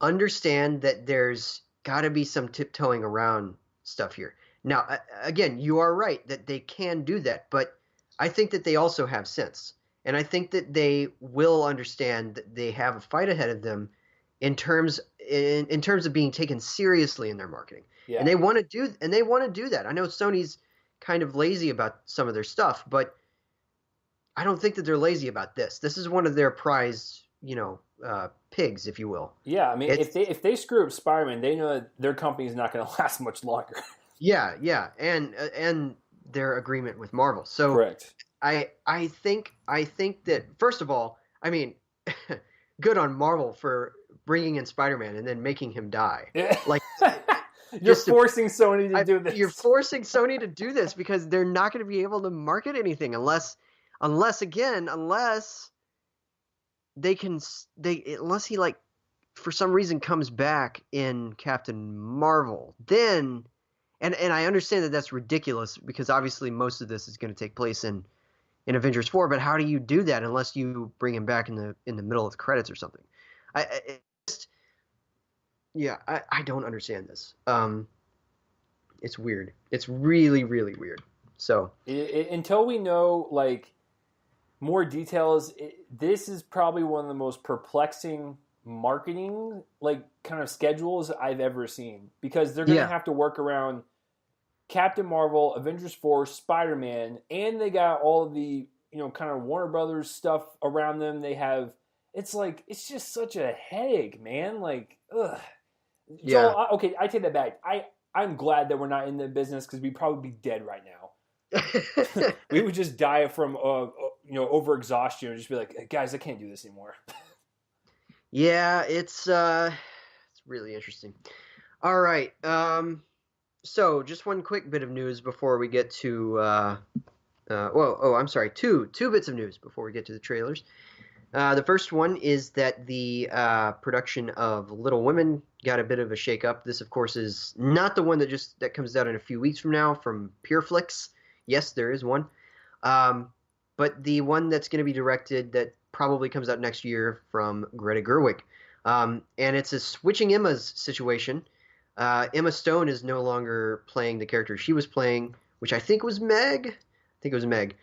understand that there's got to be some tiptoeing around stuff here. Now, again, you are right that they can do that, but I think that they also have sense. And I think that they will understand that they have a fight ahead of them in terms of being taken seriously in their marketing. And Yeah. they want to do that. I know Sony's kind of lazy about some of their stuff, but I don't think that they're lazy about this. This is one of their prize, pigs, if you will. Yeah, I mean, It's if they screw up Spider-Man, they know that their company is not going to last much longer. yeah, and their agreement with Marvel. So Correct. I think that first of all, I mean, good on Marvel for bringing in Spider-Man and then making him die. Yeah. Like You're just to, forcing Sony to do you're this. forcing Sony to do this because they're not going to be able to market anything unless they can unless he like for some reason comes back in Captain Marvel. Then and I understand that that's ridiculous because obviously most of this is going to take place in Avengers 4, but how do you do that unless you bring him back in the middle of the credits or something? I just yeah, I don't understand this. It's weird. It's really really weird. So, Until we know like more details, this is probably one of the most perplexing marketing like kind of schedules I've ever seen because they're going to yeah. have to work around Captain Marvel, Avengers 4, Spider-Man, and they got all of the, kind of Warner Brothers stuff around them. They have it's just such a headache, man. Like, ugh. Yeah. Joel, okay, I take that back. I'm glad that we're not in the business because we'd probably be dead right now. We would just die from over exhaustion and just be like, guys, I can't do this anymore. Yeah, it's really interesting. All right. So just one quick bit of news before we get to I'm sorry, two bits of news before we get to the trailers. The first one is that the production of Little Women got a bit of a shakeup. This, of course, is not the one that comes out in a few weeks from now from PureFlix. Yes, there is one, but the one that's going to be directed that probably comes out next year from Greta Gerwig, and it's a switching Emma's situation. Emma Stone is no longer playing the character she was playing, which I think was Meg. I think it was Meg.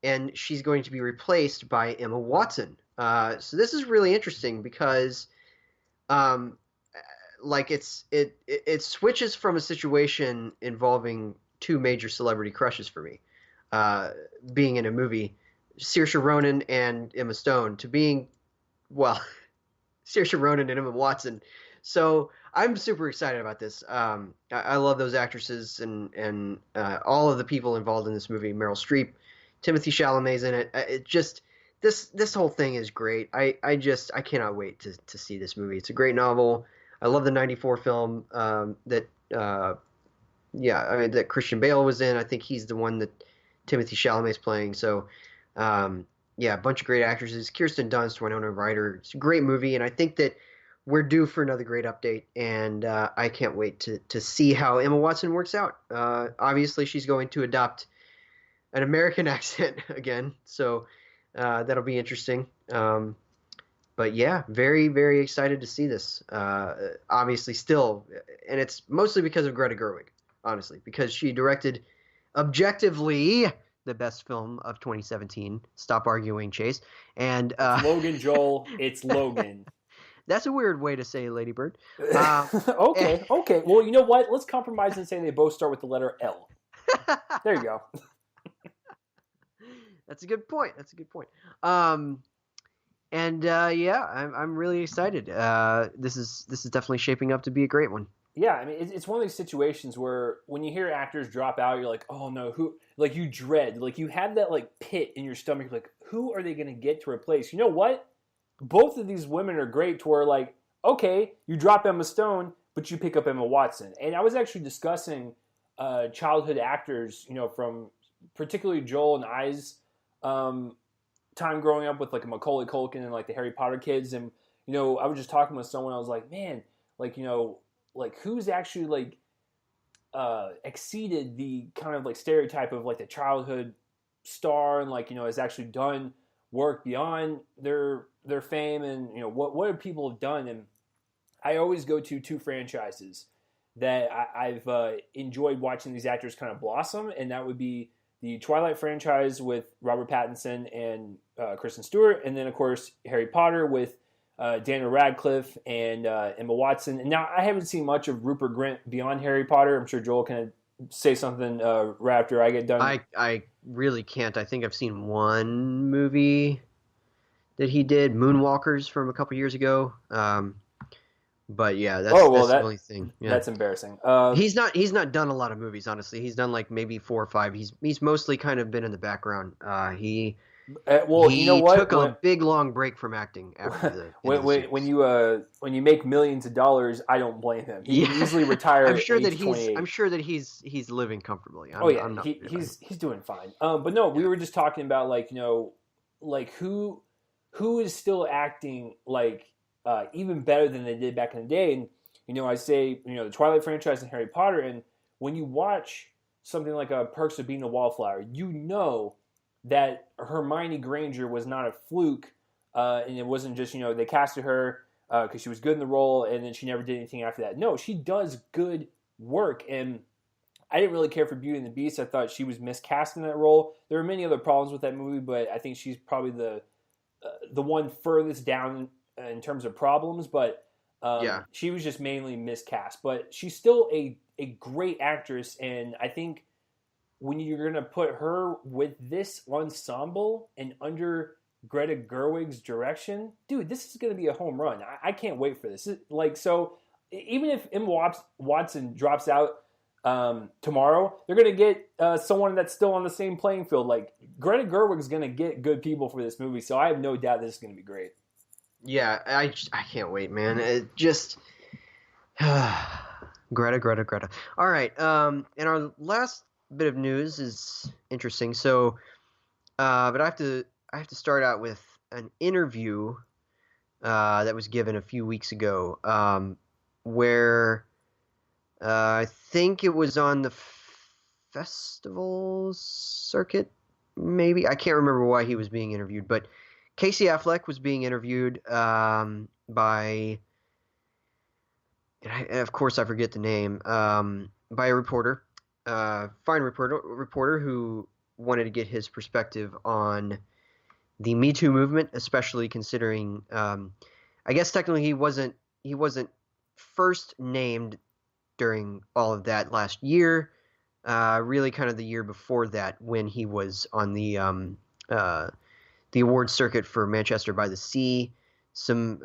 And she's going to be replaced by Emma Watson. So this is really interesting because, like it switches from a situation involving two major celebrity crushes for me, being in a movie, Saoirse Ronan and Emma Stone, to being, well, Saoirse Ronan and Emma Watson. So I'm super excited about this. I love those actresses and all of the people involved in this movie. Meryl Streep, Timothy Chalamet's in it. It just this whole thing is great. I cannot wait to see this movie. It's a great novel. I love the '94 film that that Christian Bale was in. I think he's the one that Timothy Chalamet's playing. So a bunch of great actresses. Kirsten Dunst, Winona Ryder. It's a great movie, and I think that we're due for another great update, and I can't wait to see how Emma Watson works out. Obviously, she's going to adopt an American accent again, so that'll be interesting. But yeah, very, very excited to see this. Obviously, still, and it's mostly because of Greta Gerwig, honestly, because she directed objectively the best film of 2017. Stop arguing, Chase. And It's Logan, Joel. It's Logan. that's a weird way to say Lady Bird. Okay. Well, you know what? Let's compromise and say they both start with the letter L. There you go. That's a good point. I'm really excited. This is definitely shaping up to be a great one. Yeah, I mean, it's one of those situations where when you hear actors drop out, you're like, oh no, who? Like you dread, like you have that like pit in your stomach, like who are they going to get to replace? You know what? Both of these women are great. To where like, okay, you drop Emma Stone, but you pick up Emma Watson. And I was actually discussing childhood actors, from particularly Joel and I's um, time growing up with like Macaulay Culkin and like the Harry Potter kids, and I was just talking with someone. I was like, man, like like who's actually like exceeded the kind of like stereotype of like the childhood star, and like has actually done work beyond their fame, and what have people have done. And I always go to two franchises that I've enjoyed watching these actors kind of blossom, and that would be the Twilight franchise with Robert Pattinson and Kristen Stewart, and then of course Harry Potter with Daniel Radcliffe and Emma Watson. And now I haven't seen much of Rupert Grint beyond Harry Potter. I'm sure Joel can say something right after I get done. I really can't. I think I've seen one movie that he did, Moonwalkers, from a couple years ago. But yeah, that's the only thing. Yeah. That's embarrassing. He's not done a lot of movies, honestly. He's done like maybe 4 or 5. He's mostly kind of been in the background. He took a big long break from acting after the when you make millions of dollars, I don't blame him. He can easily retire. I'm sure that he's living comfortably. He's doing fine. But no, we were just talking about like who is still acting like even better than they did back in the day. And I say the Twilight franchise and Harry Potter, and when you watch something like Perks of Being a Wallflower, that Hermione Granger was not a fluke, and it wasn't just they casted her because she was good in the role, and then she never did anything after that. No, she does good work, and I didn't really care for Beauty and the Beast. I thought she was miscast in that role. There were many other problems with that movie, but I think she's probably the one furthest down in terms of problems. But she was just mainly miscast. But she's still a great actress, and I think when you're going to put her with this ensemble and under Greta Gerwig's direction, dude, this is going to be a home run. I can't wait for this. So even if Emma Watson drops out tomorrow, they're going to get someone that's still on the same playing field. Like Greta Gerwig's going to get good people for this movie, so I have no doubt this is going to be great. Yeah, I can't wait, man. It just Greta. All right, and our last bit of news is interesting. So, but I have to start out with an interview that was given a few weeks ago, where I think it was on the festival circuit. Maybe I can't remember why he was being interviewed, but Casey Affleck was being interviewed by, of course I forget the name, by a reporter. Fine reporter who wanted to get his perspective on the Me Too movement, especially considering, I guess technically he wasn't first named during all of that last year. Really, kind of the year before that, when he was on the awards circuit for Manchester by the Sea. Some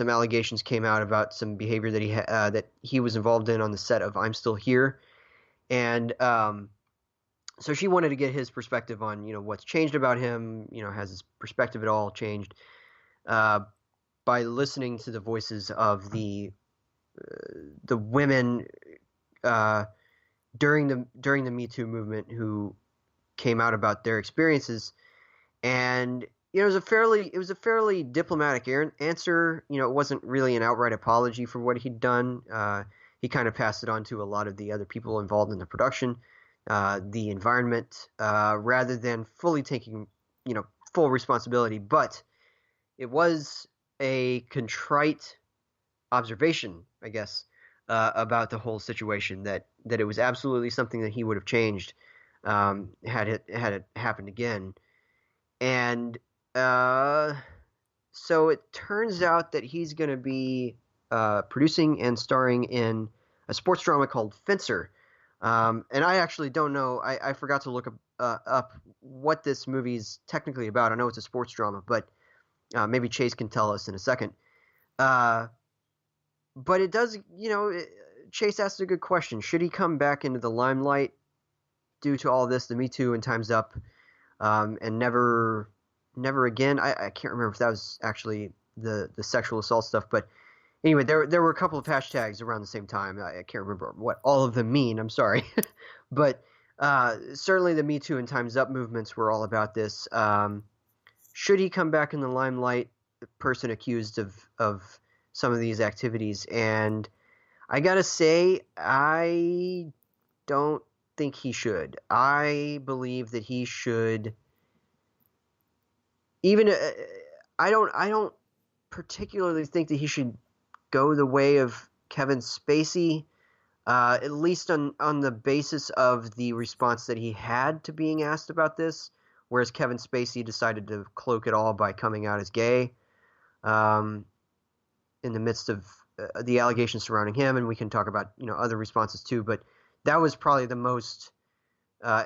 allegations came out about some behavior that he was involved in on the set of I'm Still Here. And so she wanted to get his perspective on, what's changed about him, has his perspective at all changed, by listening to the voices of the women during the Me Too movement who came out about their experiences. And it was a fairly diplomatic answer. It wasn't really an outright apology for what he'd done. He kind of passed it on to a lot of the other people involved in the production, the environment, rather than fully taking, full responsibility. But it was a contrite observation, I guess, about the whole situation, that it was absolutely something that he would have changed had it happened again. And so it turns out that he's going to be producing and starring in a sports drama called Fencer. And I actually don't know. I forgot to look up what this movie's technically about. I know it's a sports drama, but maybe Chase can tell us in a second. but it does, Chase asked a good question. Should he come back into the limelight due to all this, the Me Too and Time's Up, and never again? I can't remember if that was actually the sexual assault stuff, but anyway, there were a couple of hashtags around the same time. I can't remember what all of them mean. I'm sorry, but certainly the Me Too and Time's Up movements were all about this. Should he come back in the limelight, the person accused of some of these activities? And I gotta say, I don't think he should. I believe that he should. Even I don't particularly think that he should go the way of Kevin Spacey, at least on the basis of the response that he had to being asked about this, whereas Kevin Spacey decided to cloak it all by coming out as gay in the midst of the allegations surrounding him, and we can talk about other responses too, but that was probably the most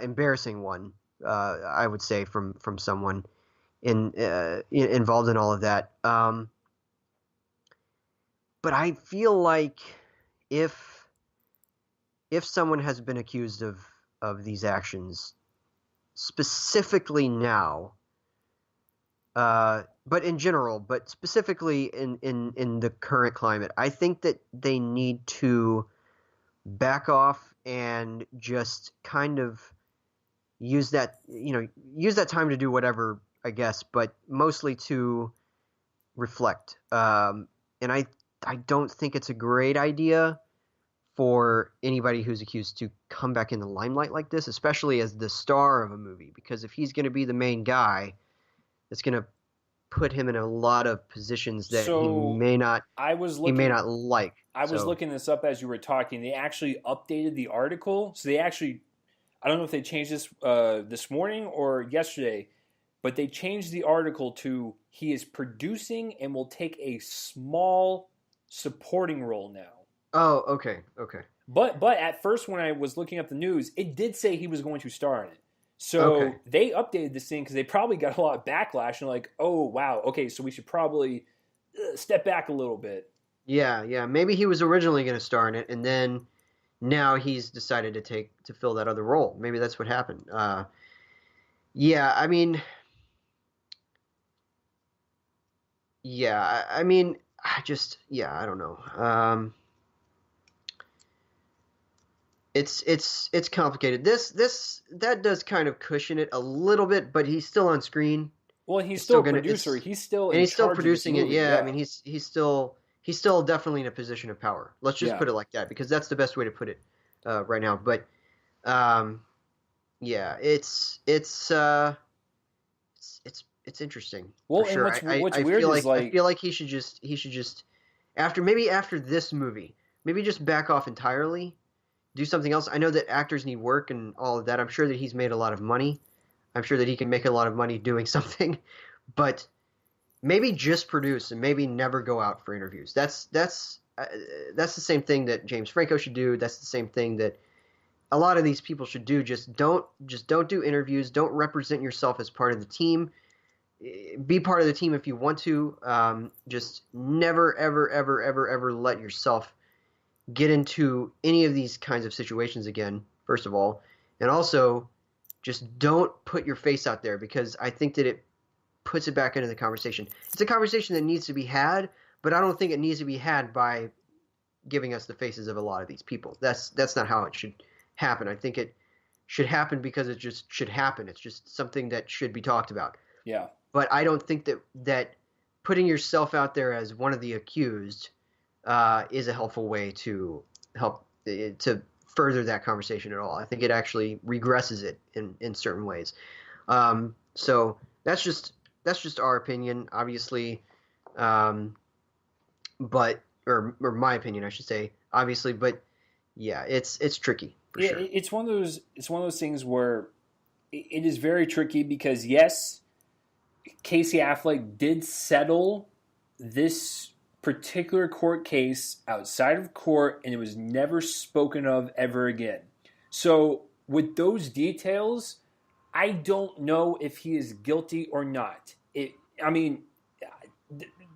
embarrassing one, I would say, from someone involved in all of that. But I feel like if someone has been accused of these actions, specifically now, but in general, but specifically in the current climate, I think that they need to back off and just kind of use that time to do whatever, I guess, but mostly to reflect. And I don't think it's a great idea for anybody who's accused to come back in the limelight like this, especially as the star of a movie, because if he's going to be the main guy, it's going to put him in a lot of positions that he may not like. I was looking this up as you were talking. They actually updated the article. So they actually, I don't know if they changed this morning or yesterday, but they changed the article to he is producing and will take a small supporting role now. Oh, okay. But at first when I was looking up the news, it did say he was going to star in it. So they updated this thing because they probably got a lot of backlash and like, oh, wow, okay, so we should probably step back a little bit. Yeah. Maybe he was originally going to star in it, and then now he's decided to fill that other role. Maybe that's what happened. Yeah, I mean, I don't know. It's complicated. That does kind of cushion it a little bit, but he's still on screen. Well, he's still a producer. He's still producing it. Movie. Yeah, I mean, he's still definitely in a position of power. Let's just put it like that, because that's the best way to put it right now. But yeah, it's interesting. Well, for sure. And what's weird is I feel like he should just after this movie, maybe just back off entirely. Do something else. I know that actors need work and all of that. I'm sure that he's made a lot of money. I'm sure that he can make a lot of money doing something, but maybe just produce and maybe never go out for interviews. That's the same thing that James Franco should do. That's the same thing that a lot of these people should do. Just don't do interviews. Don't represent yourself as part of the team. Be part of the team if you want to. Just never, ever, ever, ever, ever let yourself get into any of these kinds of situations again, first of all. And also, just don't put your face out there, because I think that it puts it back into the conversation. It's a conversation that needs to be had, but I don't think it needs to be had by giving us the faces of a lot of these people. That's not how it should happen. I think it should happen because it just should happen. It's just something that should be talked about. Yeah. But I don't think that putting yourself out there as one of the accused is a helpful way to help to further that conversation at all. I think it actually regresses it in certain ways. So that's just our opinion, obviously, but or my opinion, I should say, obviously. But yeah, it's tricky. For sure. It's one of those things where it is very tricky, because yes, Casey Affleck did settle this particular court case outside of court, and it was never spoken of ever again. So with those details, I don't know if he is guilty or not.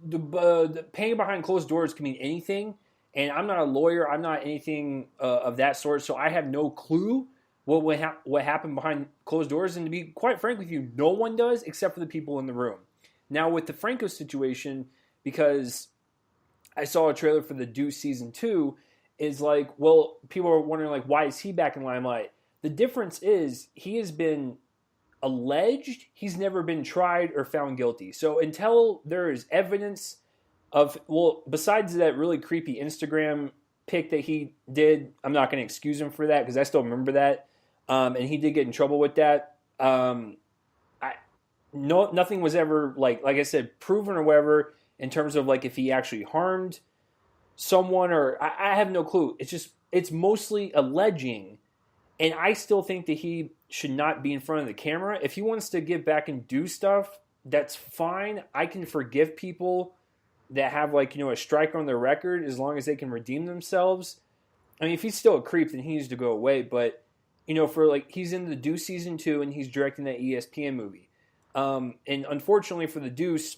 The paying behind closed doors can mean anything, And I'm not a lawyer. I'm not anything of that sort. So I have no clue what happened behind closed doors. And to be quite frank with you, no one does except for the people in the room. Now with the Franco situation, because I saw a trailer for The Deuce season 2, is like, well, people are wondering like, why is he back in limelight? The difference is he has been alleged. He's never been tried or found guilty. So until there is evidence of, well, besides that really creepy Instagram pic that he did, I'm not going to excuse him for that because I still remember that, and he did get in trouble with that. Nothing was ever like I said, proven or whatever in terms of like if he actually harmed someone or I have no clue. It's mostly alleging, and I still think that he should not be in front of the camera. If he wants to get back and do stuff, that's fine. I can forgive people that have like, a strike on their record as long as they can redeem themselves. I mean, if he's still a creep, then he needs to go away. But, for like, he's in The Deuce season 2 and he's directing that ESPN movie. And unfortunately for The Deuce,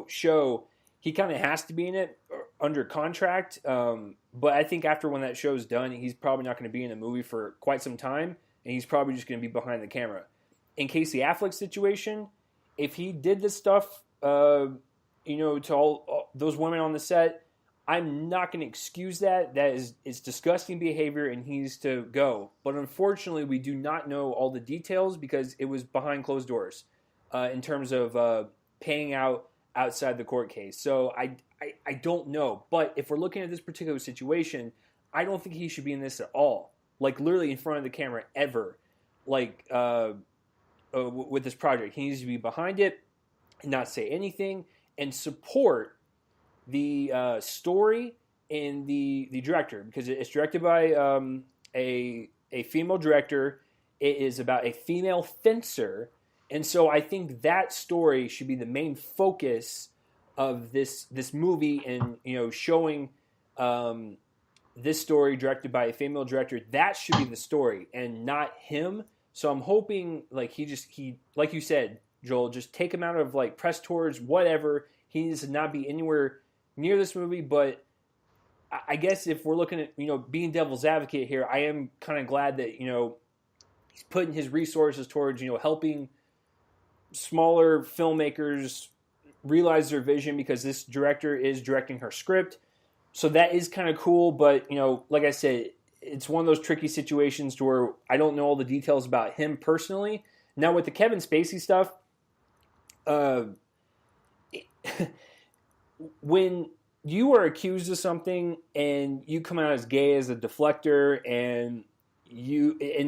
show, he kind of has to be in it under contract. But I think after when that show's done, he's probably not going to be in the movie for quite some time. And he's probably just going to be behind the camera. In Casey Affleck's situation, if he did this stuff, to all those women on the set, I'm not going to excuse that. That is disgusting behavior, and he needs to go. But unfortunately, we do not know all the details because it was behind closed doors in terms of paying out outside the court case. So I don't know. But if we're looking at this particular situation, I don't think he should be in this at all. Like literally in front of the camera ever. Like with this project, he needs to be behind it and not say anything and support the story and the director, because it's directed by a female director. It is about a female fencer, and so I think that story should be the main focus of this movie, and showing this story directed by a female director. That should be the story and not him. So I'm hoping like he like you said, Joel, just take him out of like press tours, whatever. He needs to not be anywhere near this movie. But I guess if we're looking at, being devil's advocate here, I am kind of glad that, he's putting his resources towards, helping smaller filmmakers realize their vision, because this director is directing her script. So that is kind of cool. But, like I said, it's one of those tricky situations to where I don't know all the details about him personally. Now with the Kevin Spacey stuff, when you are accused of something and you come out as gay as a deflector, and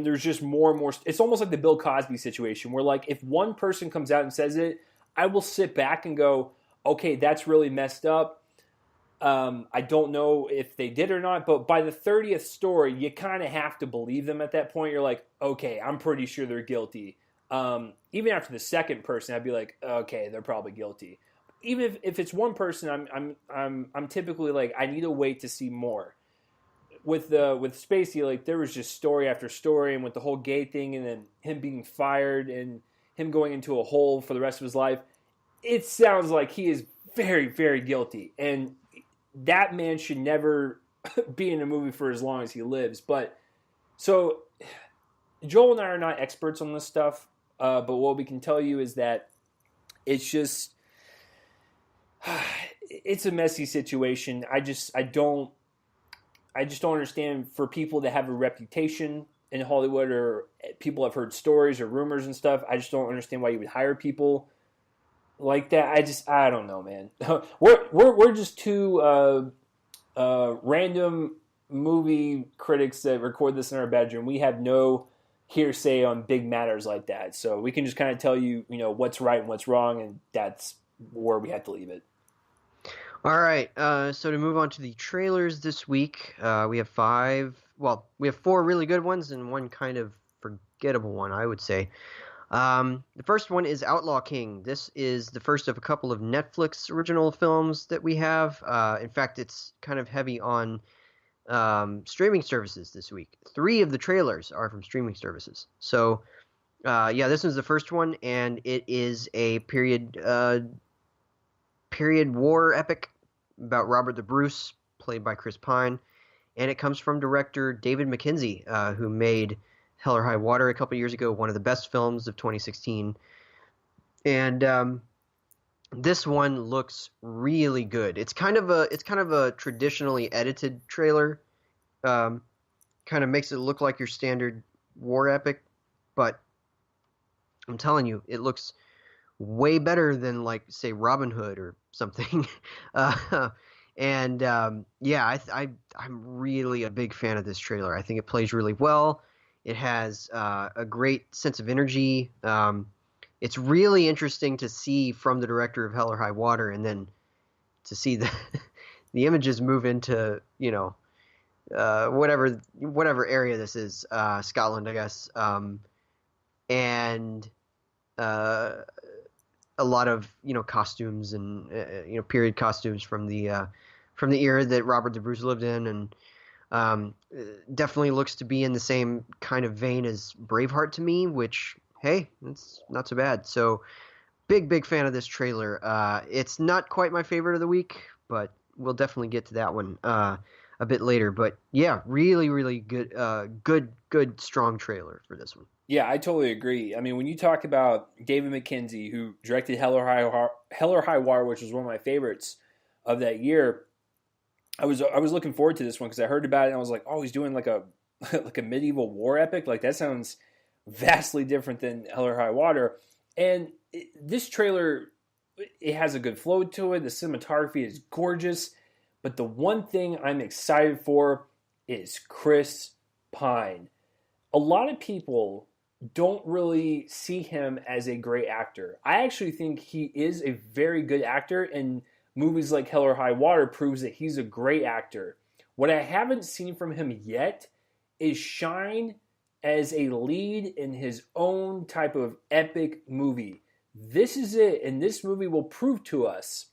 there's just more and more, it's almost like the Bill Cosby situation where like if one person comes out and says it, I will sit back and go, okay, that's really messed up. I don't know if they did or not, but by the 30th story, you kind of have to believe them at that point. You're like, okay, I'm pretty sure they're guilty. Even after the second person, I'd be like, okay, they're probably guilty. Even if it's one person, I'm typically like, I need to wait to see more. With Spacey, like there was just story after story, and with the whole gay thing, and then him being fired and him going into a hole for the rest of his life, it sounds like he is very, very guilty, and that man should never be in a movie for as long as he lives. But so Joel and I are not experts on this stuff, but what we can tell you is that it's just it's a messy situation. I don't understand, for people that have a reputation in Hollywood, or people have heard stories or rumors and stuff. I just don't understand why you would hire people like that. I don't know, man. We're just two random movie critics that record this in our bedroom. We have no hearsay on big matters like that, so we can just kind of tell you, what's right and what's wrong, and that's where we have to leave it. All right, so to move on to the trailers this week, we have four really good ones and one kind of forgettable one, I would say. The first one is Outlaw King. This is the first of a couple of Netflix original films that we have. In fact, it's kind of heavy on streaming services this week. 3 of the trailers are from streaming services. So, this is the first one, and it is a period war epic about Robert the Bruce, played by Chris Pine, and it comes from director David Mackenzie, who made Hell or High Water a couple years ago, one of the best films of 2016. And this one looks really good. It's kind of a traditionally edited trailer. Kind of makes it look like your standard war epic, but I'm telling you, it looks way better than, like, say, Robin Hood or something. uh, I'm really a big fan of this trailer. I think it plays really well. It has a great sense of energy. It's really interesting to see from the director of Hell or High Water, and then to see the the images move into, whatever area this is, Scotland, I guess, and a lot of costumes and period costumes from the era that Robert the Bruce lived in, and definitely looks to be in the same kind of vein as Braveheart to me, which, hey, it's not so bad. So big fan of this trailer. It's not quite my favorite of the week, but we'll definitely get to that one a bit later. But yeah, really good, good strong trailer for this one. Yeah, I totally agree. I mean, when you talk about David Mackenzie, who directed Hell or High Water, which was one of my favorites of that year, I was looking forward to this one because I heard about it and I was like, oh, he's doing like a like a medieval war epic. Like, that sounds vastly different than Hell or High Water. And this trailer, it has a good flow to it. The cinematography is gorgeous. But the one thing I'm excited for is Chris Pine. A lot of people don't really see him as a great actor. I actually think he is a very good actor, and movies like Hell or High Water proves that he's a great actor. What I haven't seen from him yet is shine as a lead in his own type of epic movie. This is it, and this movie will prove to us,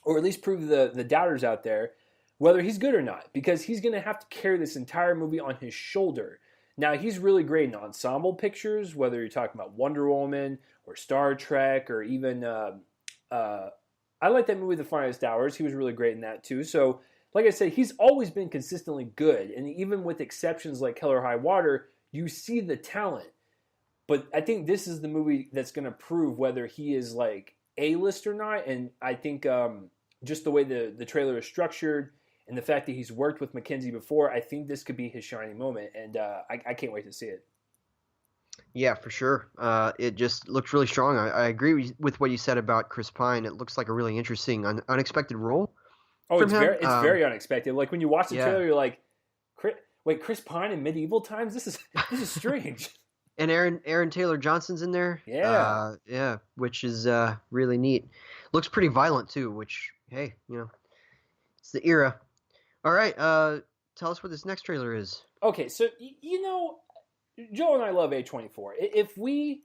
or at least prove the doubters out there, whether he's good or not, because he's going to have to carry this entire movie on his shoulder. Now, he's really great in ensemble pictures, whether you're talking about Wonder Woman or Star Trek, or even, I like that movie, The Finest Hours. He was really great in that too. So, like I said, he's always been consistently good. And even with exceptions like Hell or High Water, you see the talent. But I think this is the movie that's going to prove whether he is like A-list or not. And I think just the way the trailer is structured, and the fact that he's worked with Mackenzie before, I think this could be his shining moment, and I can't wait to see it. Yeah, for sure. It just looks really strong. I agree with what you said about Chris Pine. It looks like a really interesting, unexpected role. Oh, it's very unexpected. Like, when you watch the trailer, you're like, wait, Chris Pine in medieval times? This is strange. And Aaron Taylor Johnson's in there. Yeah, which is really neat. Looks pretty violent too. Which, hey, it's the era. All right, tell us what this next trailer is. Okay, so Joe and I love A24. If we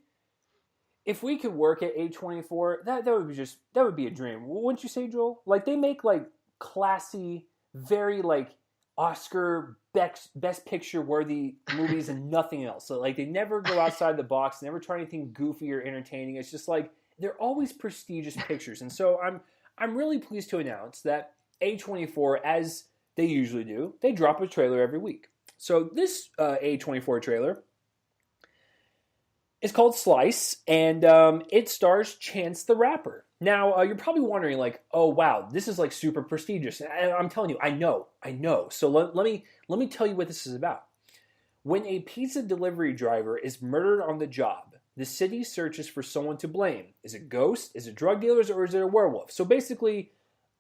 could work at A24, that would be a dream. Wouldn't you say, Joel? Like, they make like classy, very like Oscar best picture worthy movies and nothing else. So, like, they never go outside the box, never try anything goofy or entertaining. It's just like they're always prestigious pictures. And so I'm really pleased to announce that A24, as they usually do, they drop a trailer every week. So this A24 trailer is called Slice, and it stars Chance the Rapper. Now, you're probably wondering, like, oh, wow, this is like super prestigious. And I'm telling you, I know. So let me tell you what this is about. When a pizza delivery driver is murdered on the job, the city searches for someone to blame. Is it ghosts? Is it drug dealers? Or is it a werewolf? So basically,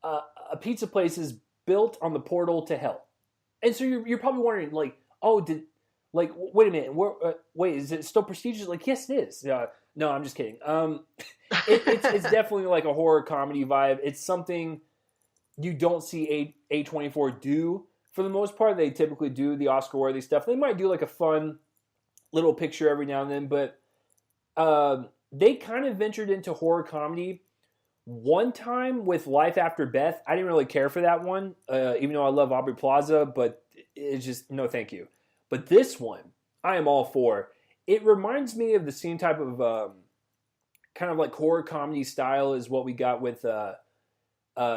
a pizza place is built on the portal to hell. And so you're probably wondering, like, oh, wait a minute, wait, is it still prestigious? Like, yes, it is. No, I'm just kidding. It's definitely like a horror comedy vibe. It's something you don't see A24 do for the most part. They typically do the Oscar-worthy stuff. They might do like a fun little picture every now and then, but they kind of ventured into horror comedy one time with Life After Beth. I didn't really care for that one, even though I love Aubrey Plaza, but it's just, no thank you. But this one, I am all for. It reminds me of the same type of kind of like horror comedy style as what we got with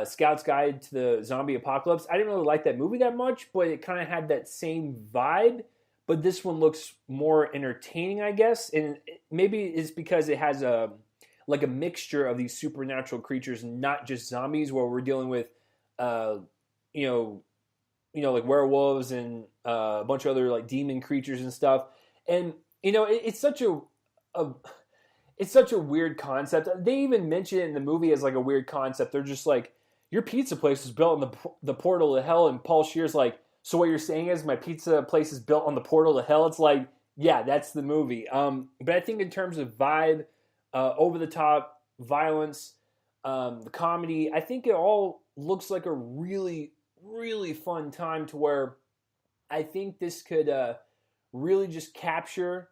Scout's Guide to the Zombie Apocalypse. I didn't really like that movie that much, but it kind of had that same vibe. But this one looks more entertaining, I guess, and maybe it's because it has a like a mixture of these supernatural creatures, not just zombies, where we're dealing with, uh, you know, like werewolves and a bunch of other like demon creatures and stuff. And it's such a it's such a weird concept. They even mention it in the movie as like a weird concept. They're just like, your pizza place was built on the portal to hell, and Paul Scheer's like, so what you're saying is my pizza place is built on the portal to hell? It's like, yeah, that's the movie. But I think in terms of vibe, over the top violence, the comedy, I think it all looks like a really, really fun time to where I think this could really just capture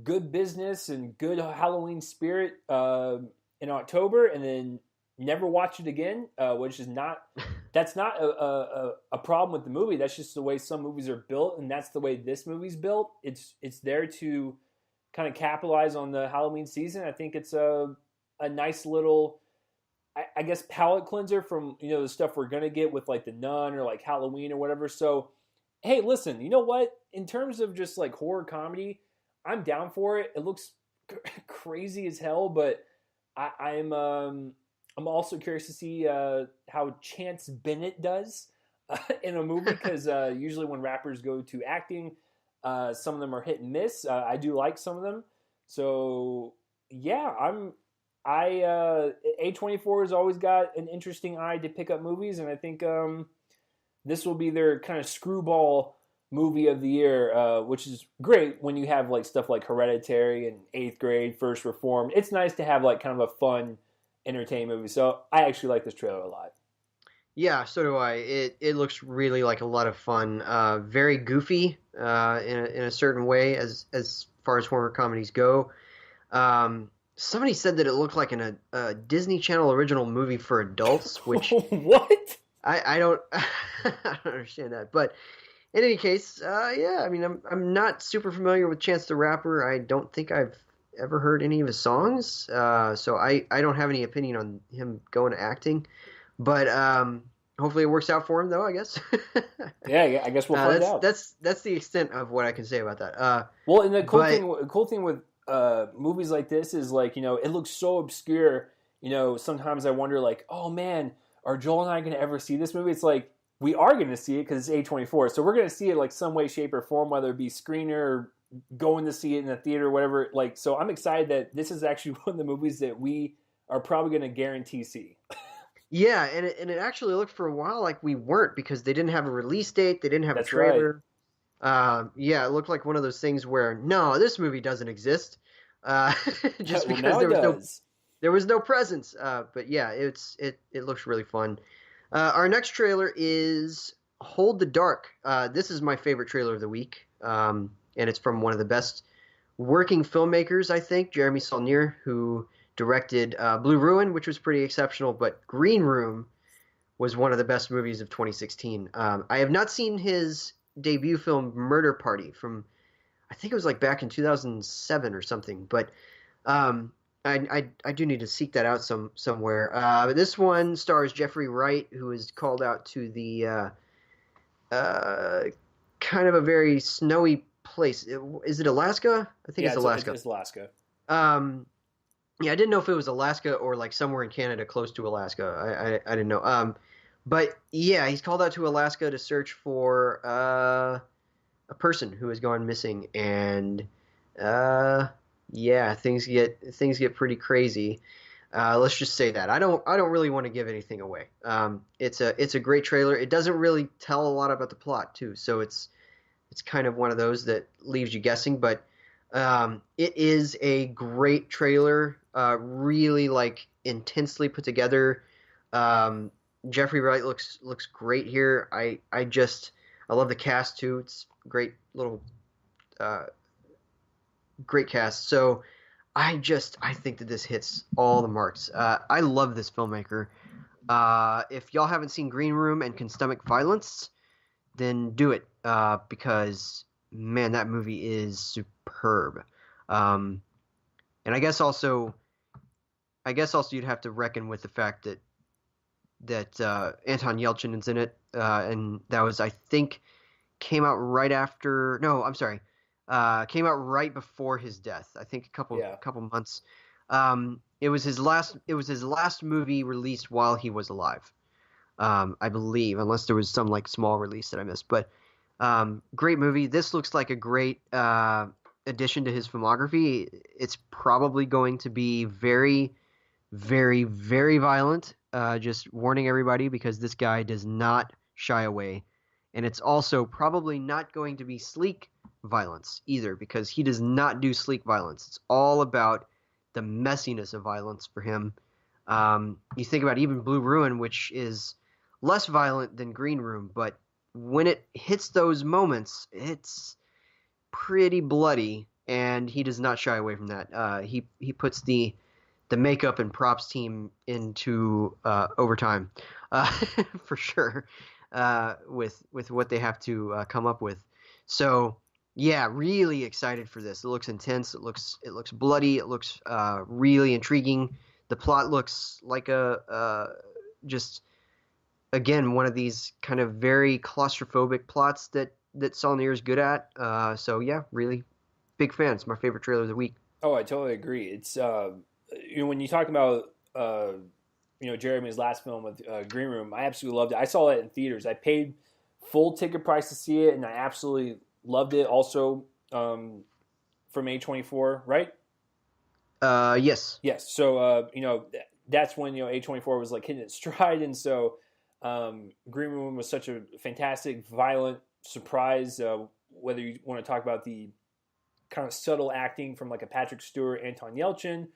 good business and good Halloween spirit in October, and then never watch it again, which is not that's not a problem with the movie. That's just the way some movies are built, and that's the way this movie's built. It's there to kind of capitalize on the Halloween season. I think it's a nice little, I guess, palate cleanser from the stuff we're gonna get with like The Nun or like Halloween or whatever. So, hey, listen, you know what? In terms of just like horror comedy, I'm down for it. It looks crazy as hell, but I'm also curious to see how Chance Bennett does in a movie, because usually when rappers go to acting, some of them are hit and miss. I do like some of them, so yeah, A24 has always got an interesting eye to pick up movies, and I think this will be their kind of screwball movie of the year, which is great when you have like stuff like Hereditary and Eighth Grade, First Reformed. It's nice to have like kind of a fun, entertaining movie. So I actually like this trailer a lot. Yeah, so do I. It looks really like a lot of fun. Very goofy in a certain way as far as horror comedies go. Somebody said that it looked like a Disney Channel original movie for adults, which what? I don't I don't understand that. But in any case, yeah, I mean, I'm not super familiar with Chance the Rapper. I don't think I've ever heard any of his songs, so I don't have any opinion on him going to acting. But hopefully it works out for him, though, I guess. Yeah, I guess we'll find out. That's the extent of what I can say about that. Well, and the cool thing with movies like this is like, it looks so obscure. Sometimes I wonder like, oh man, are Joel and I going to ever see this movie? It's like, we are going to see it because it's A24. So we're going to see it like some way, shape, or form, whether it be screener or going to see it in the theater or whatever. Like, so I'm excited that this is actually one of the movies that we are probably going to guarantee see. Yeah, and it actually looked for a while like we weren't, because they didn't have a release date. They didn't have That's a trailer. Right. Yeah, it looked like one of those things where, no, this movie doesn't exist. Just well, because there was no presence. But yeah, it looks really fun. Our next trailer is Hold the Dark. This is my favorite trailer of the week, and it's from one of the best working filmmakers, I think, Jeremy Saulnier, who directed Blue Ruin, which was pretty exceptional, but Green Room was one of the best movies of 2016. I have not seen his debut film Murder Party from, I think it was like back in 2007 or something, but I do need to seek that out somewhere. But this one stars Jeffrey Wright, who is called out to the kind of a very snowy place. Is it Alaska? I think it's Alaska. It's Alaska. Yeah, I didn't know if it was Alaska or like somewhere in Canada close to Alaska. I didn't know. But yeah, he's called out to Alaska to search for a person who has gone missing, and yeah, things get pretty crazy. Let's just say that I don't really want to give anything away. It's a great trailer. It doesn't really tell a lot about the plot too, so it's kind of one of those that leaves you guessing. But it is a great trailer. Really like intensely put together. Jeffrey Wright looks great here. I love the cast too. It's great little great cast. So I think that this hits all the marks. I love this filmmaker. If y'all haven't seen Green Room and can stomach violence, then do it, because man, that movie is superb. And I guess also you'd have to reckon with the fact that that Anton Yelchin is in it, and that was, I think, came out right after. No, I'm sorry, came out right before his death. I think a Yeah. couple months. It was his last. It was his last movie released while he was alive. I believe, unless there was some like small release that I missed. But great movie. This looks like a great addition to his filmography. It's probably going to be very, very, very violent. Just warning everybody because this guy does not shy away. And it's also probably not going to be sleek violence either because he does not do sleek violence. It's all about the messiness of violence for him. You think about even Blue Ruin, which is less violent than Green Room, but when it hits those moments, it's pretty bloody, and he does not shy away from that. He puts the makeup and props team into overtime, for sure, with what they have to come up with. So yeah, really excited for this. It looks intense. It looks bloody. It looks really intriguing. The plot looks like just again one of these kind of very claustrophobic plots that Saulnier is good at. So yeah, really big fan. It's my favorite trailer of the week. Oh, I totally agree. It's when you talk about Jeremy's last film with Green Room, I absolutely loved it. I saw it in theaters. I paid full ticket price to see it, and I absolutely loved it. Also, from A24, right? Yes. Yes. So that's when A24 was like hitting its stride, and so Green Room was such a fantastic, violent surprise. Whether you want to talk about the kind of subtle acting from like a Patrick Stewart, Anton Yelchin,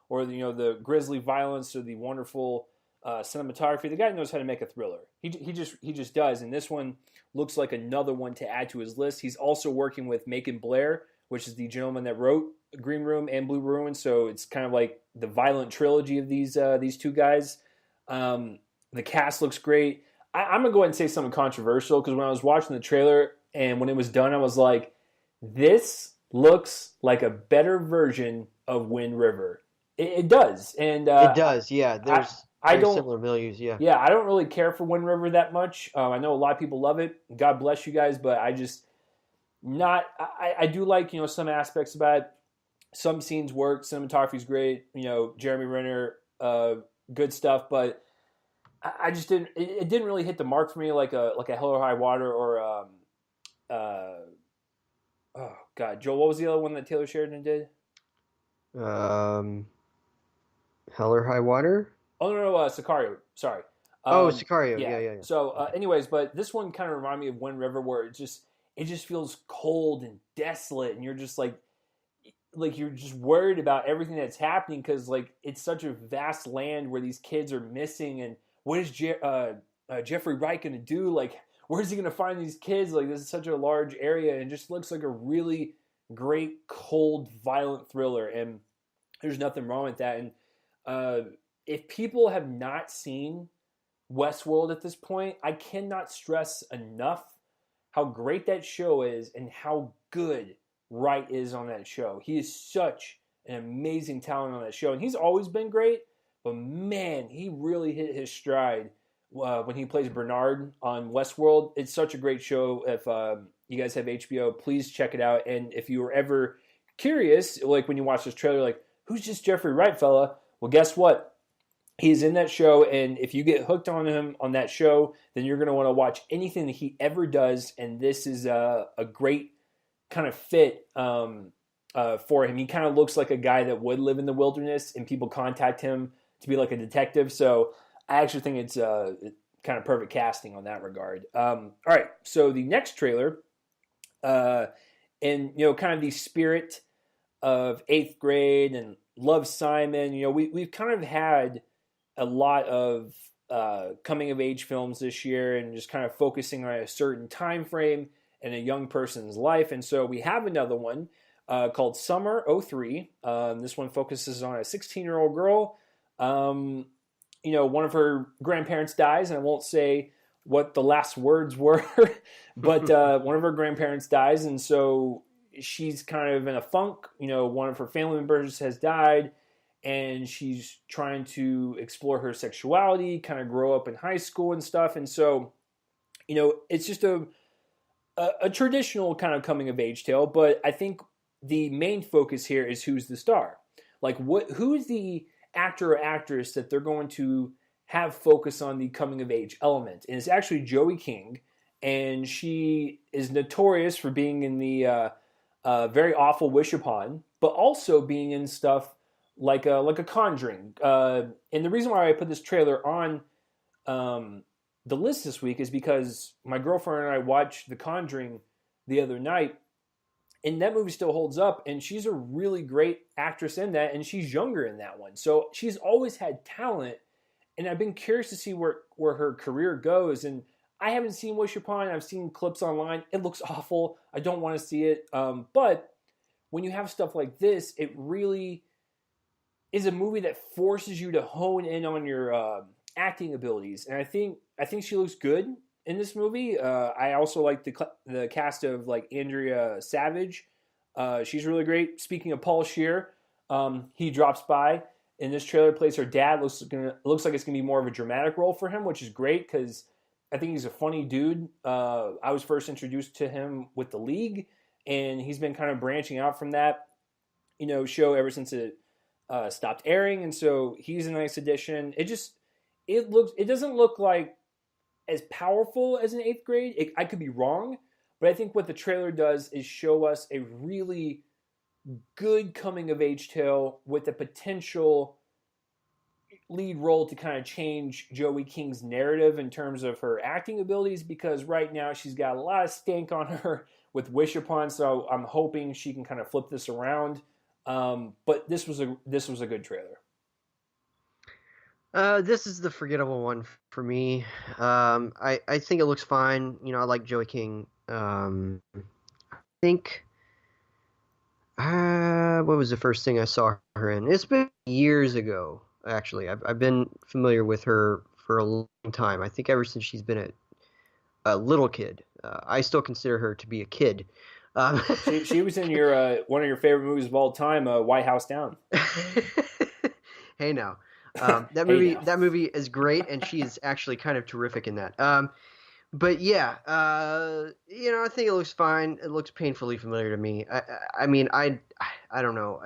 or the grisly violence or the wonderful cinematography. The guy knows how to make a thriller. He just does. And this one looks like another one to add to his list. He's also working with Macon Blair, which is the gentleman that wrote Green Room and Blue Ruin. So it's kind of like the violent trilogy of these two guys. The cast looks great. I'm gonna go ahead and say something controversial because when I was watching the trailer and when it was done, I was like, this looks like a better version of Wind River. It does, and It does. Yeah, there's I very don't. similar milieux. Yeah. Yeah, I don't really care for Wind River that much. I know a lot of people love it. God bless you guys, but I just not. I do like some aspects about it. Some scenes work. Cinematography's great. Jeremy Renner, good stuff. But I just didn't. It didn't really hit the mark for me like a Hell or High Water or oh God, Joel. What was the other one that Taylor Sheridan did? Um, Hell or High Water. Oh no, Sicario. Sorry. Oh, Sicario. Yeah. Yeah. So, anyways, but this one kind of reminded me of Wind River, where it just feels cold and desolate, and you're just like you're just worried about everything that's happening because like it's such a vast land where these kids are missing, and what is Jeffrey Wright going to do? Like, where's he going to find these kids? Like, this is such a large area, and it just looks like a really great, cold, violent thriller, and there's nothing wrong with that. And if people have not seen Westworld at this point, I cannot stress enough how great that show is and how good Wright is on that show. He is such an amazing talent on that show, and he's always been great, but man, he really hit his stride when he plays Bernard on Westworld. It's such a great show. If you guys have HBO, please check it out. And if you were ever curious, like when you watch this trailer, like, who's this Jeffrey Wright fella? Well, guess what? He's in that show, and if you get hooked on him on that show, then you're going to want to watch anything that he ever does, and this is a great kind of fit for him. He kind of looks like a guy that would live in the wilderness, and people contact him to be like a detective, so I actually think it's kind of perfect casting on that regard. All right, so the next trailer, and kind of the spirit of Eighth Grade and Love, Simon. We've kind of had a lot of coming of age films this year and just kind of focusing on a certain time frame in a young person's life. And so we have another one called Summer '03. This one focuses on a 16-year-old girl. One of her grandparents dies, and I won't say what the last words were, but one of her grandparents dies, and so she's kind of in a funk. One of her family members has died, and she's trying to explore her sexuality, kind of grow up in high school and stuff. And so, it's just a traditional kind of coming of age tale, but I think the main focus here is who's the star. Like, who's the actor or actress that they're going to have focus on the coming of age element? And it's actually Joey King, and she is notorious for being in the very awful Wish Upon, but also being in stuff like a Conjuring. And the reason why I put this trailer on the list this week is because my girlfriend and I watched The Conjuring the other night, and that movie still holds up, and she's a really great actress in that, and she's younger in that one. So she's always had talent, and I've been curious to see where her career goes. And I haven't seen Wish Upon. I've seen clips online. It looks awful. I don't want to see it. But when you have stuff like this, it really is a movie that forces you to hone in on your acting abilities. And I think she looks good in this movie. I also like the cast of like Andrea Savage. She's really great. Speaking of Paul Scheer, he drops by in this trailer, plays her dad. Looks like it's gonna be more of a dramatic role for him, which is great because I think he's a funny dude. I was first introduced to him with The League, and he's been kind of branching out from that, show ever since it stopped airing. And so he's a nice addition. It doesn't look like as powerful as an eighth grade. I could be wrong, but I think what the trailer does is show us a really good coming of age tale with a potential lead role to kind of change Joey King's narrative in terms of her acting abilities, because right now she's got a lot of stank on her with Wish Upon, so I'm hoping she can kind of flip this around. But this was a good trailer. This is the forgettable one for me. I think it looks fine. I like Joey King. I think what was the first thing I saw her in? It's been years ago, actually. I've been familiar with her for a long time. I think ever since she's been a little kid. I still consider her to be a kid. She was in your one of your favorite movies of all time, White House Down. Hey now. That movie is great, and she's actually kind of terrific in that. But yeah, I think it looks fine. It looks painfully familiar to me. I don't know.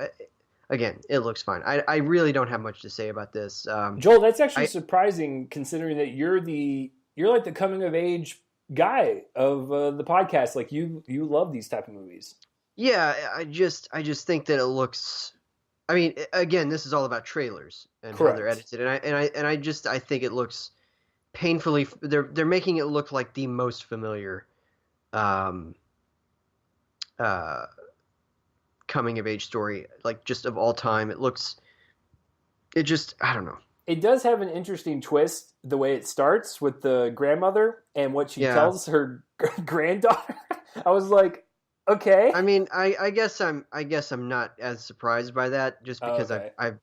Again, it looks fine. I really don't have much to say about this. Joel, that's actually surprising considering that you're like the coming of age guy of the podcast. Like you love these type of movies. Yeah, I just think that it looks. I mean, again, this is all about trailers and Correct. How they're edited, and I think it looks painfully. They're making it look like the most familiar, coming of age story, like just of all time. I don't know. It does have an interesting twist the way it starts with the grandmother and what she tells her granddaughter. I was like, okay. I mean, I guess I'm not as surprised by that, just because I've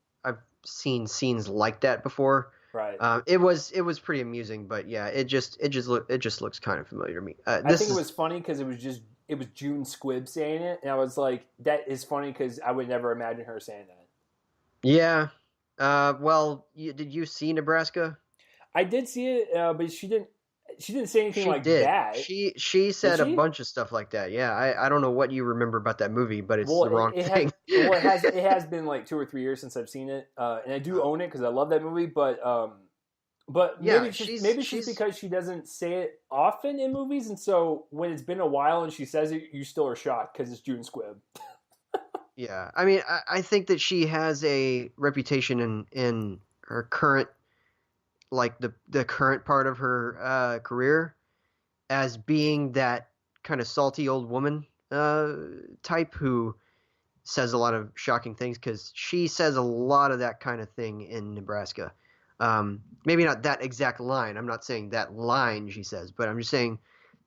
seen scenes like that before. Right. It was pretty amusing, but yeah, it just looks kind of familiar to me. I think it was funny because it was June Squibb saying it, and I was like, that is funny because I would never imagine her saying that. Yeah. Well, did you see Nebraska? I did see it, but she didn't say anything that. She said a bunch of stuff like that. Yeah, I don't know what you remember about that movie, but it's the wrong thing. It has been like 2 or 3 years since I've seen it, and I do own it because I love that movie. But yeah, maybe she's because she doesn't say it often in movies, and so when it's been a while and she says it, you still are shocked because it's June Squibb. Yeah, I mean, I think that she has a reputation in her current, like the current part of her career, as being that kind of salty old woman type who says a lot of shocking things, because she says a lot of that kind of thing in Nebraska. Maybe not that exact line. I'm not saying that line she says, but I'm just saying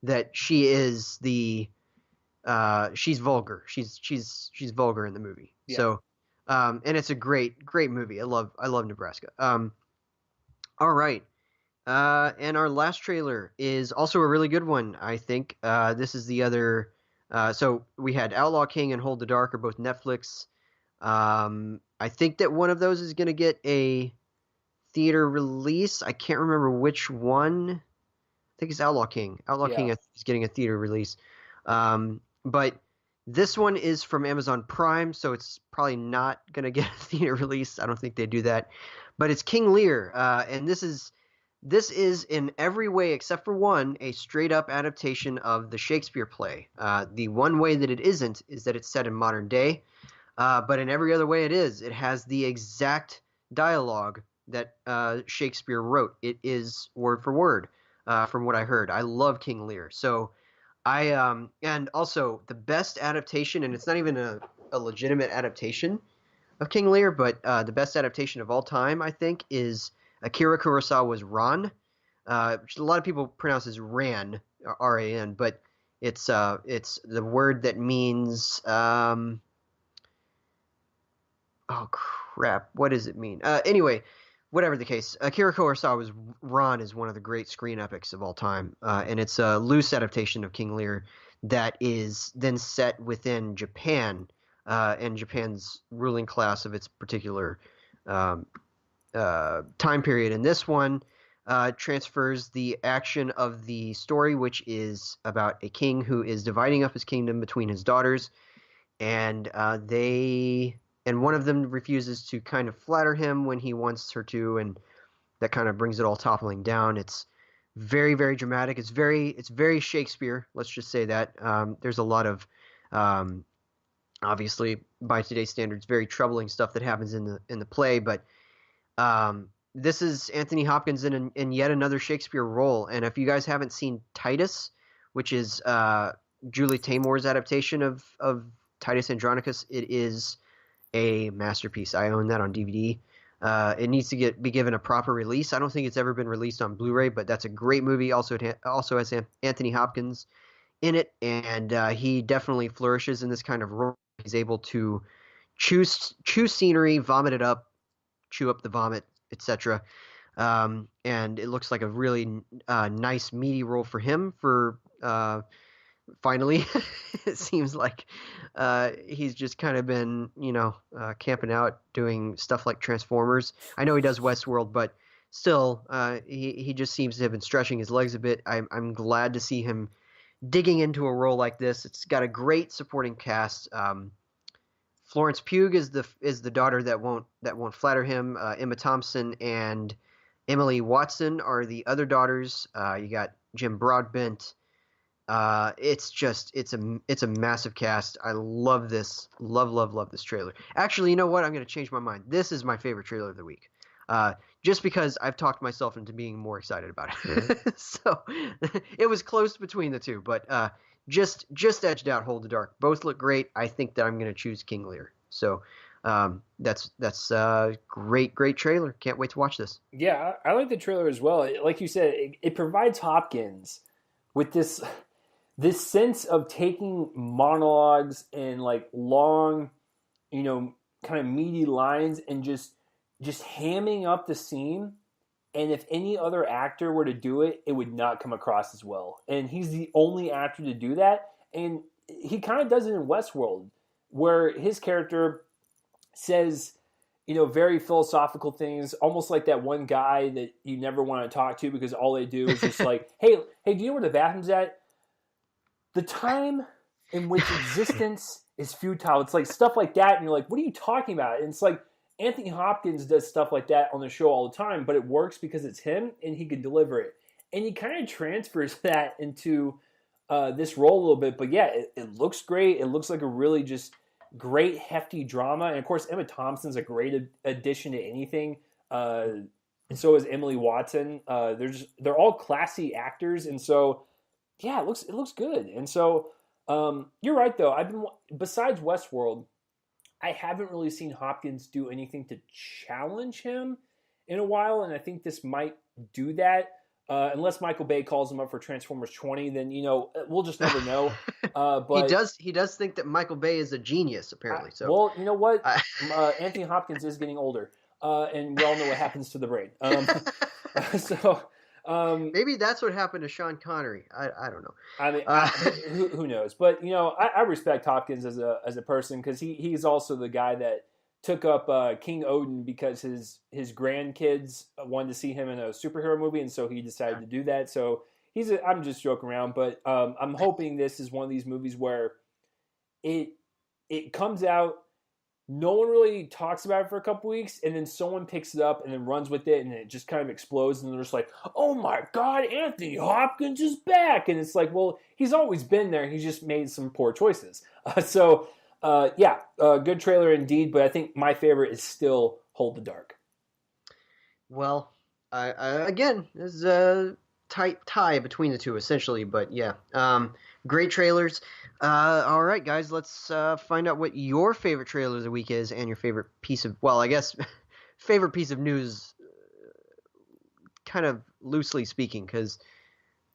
that she is she's vulgar. She's vulgar in the movie. Yeah. So, and it's a great movie. I love Nebraska. All right. And our last trailer is also a really good one, I think. This is the other. So we had Outlaw King and Hold the Dark are both Netflix. I think that one of those is going to get a theater release. I can't remember which one. I think it's Outlaw King. Outlaw King Yeah. is getting a theater release. But this one is from Amazon Prime, so it's probably not going to get a theater release. I don't think they do that. But it's King Lear, and this is in every way except for one a straight up adaptation of the Shakespeare play. The one way that it isn't is that it's set in modern day. But in every other way it is. It has the exact dialogue that Shakespeare wrote. It is word for word from what I heard. I love King Lear. So and also the best adaptation, and it's not even a legitimate adaptation of King Lear, but the best adaptation of all time, I think, is Akira Kurosawa's Ran, which a lot of people pronounce as Ran, R-A-N, but it's the word that means oh crap, what does it mean? Anyway, whatever the case, Akira Kurosawa's Ran is one of the great screen epics of all time, and it's a loose adaptation of King Lear that is then set within Japan and Japan's ruling class of its particular um, time period. And this one transfers the action of the story, which is about a king who is dividing up his kingdom between his daughters, and one of them refuses to kind of flatter him when he wants her to, and that kind of brings it all toppling down. It's very, very dramatic. It's very Shakespeare. Let's just say that. There's a lot of um, obviously by today's standards very troubling stuff that happens in the play, but this is Anthony Hopkins in yet another Shakespeare role. And if you guys haven't seen Titus, which is Julie Taymor's adaptation of Titus Andronicus, it is a masterpiece. I own that on DVD. It needs to be given a proper release. I don't think it's ever been released on Blu-ray, but that's a great movie. Also has Anthony Hopkins in it, and he definitely flourishes in this kind of role. He's able to chew scenery, vomit it up, chew up the vomit, etc. And it looks like a really nice, meaty role for him for finally. It seems like he's just kind of been, camping out doing stuff like Transformers. I know he does Westworld, but still, he just seems to have been stretching his legs a bit. I'm glad to see him digging into a role like this. It's got a great supporting cast. Florence Pugh is the daughter that won't flatter him. Emma Thompson and Emily Watson are the other daughters. You got Jim Broadbent. It's a massive cast. I love this. Love this trailer. Actually, you know what? I'm going to change my mind. This is my favorite trailer of the week. Just because I've talked myself into being more excited about it. So it was close between the two, but just edged out Hold the Dark. Both look great. I think that I'm going to choose King Lear. So that's great trailer. Can't wait to watch this. Yeah, I like the trailer as well. Like you said, it provides Hopkins with this sense of taking monologues and like long, kind of meaty lines and just hamming up the scene. And if any other actor were to do it, it would not come across as well. And he's the only actor to do that. And he kind of does it in Westworld, where his character says, very philosophical things, almost like that one guy that you never want to talk to because all they do is just like, hey, do you know where the bathroom's at? The time in which existence is futile. It's like stuff like that. And you're like, what are you talking about? And it's like, Anthony Hopkins does stuff like that on the show all the time, but it works because it's him and he can deliver it. And he kind of transfers that into this role a little bit. But yeah, it looks great. It looks like a really just great, hefty drama. And of course, Emma Thompson's a great addition to anything. And so is Emily Watson. They're all classy actors. And so, yeah, it looks good. And so you're right, though. Besides Westworld, I haven't really seen Hopkins do anything to challenge him in a while, and I think this might do that. Unless Michael Bay calls him up for Transformers 20, then we'll just never know. But he does think that Michael Bay is a genius, apparently. So well, you know what? Anthony Hopkins is getting older, and we all know what happens to the brain. So. Maybe that's what happened to Sean Connery. I don't know. I mean, who knows? But I respect Hopkins as a person because he's also the guy that took up King Odin because his grandkids wanted to see him in a superhero movie, and so he decided to do that. So I'm just joking around, but I'm hoping this is one of these movies where it it comes out, no one really talks about it for a couple weeks, and then someone picks it up and then runs with it, and it just kind of explodes, and they're just like, "Oh my God, Anthony Hopkins is back!" And it's like, well, he's always been there. He just made some poor choices. Good trailer indeed. But I think my favorite is still Hold the Dark. Well, again, there's a tight tie between the two, essentially. But yeah, great trailers. All right, guys, let's find out what your favorite trailer of the week is and your favorite piece of, well, I guess, favorite piece of news, kind of loosely speaking, because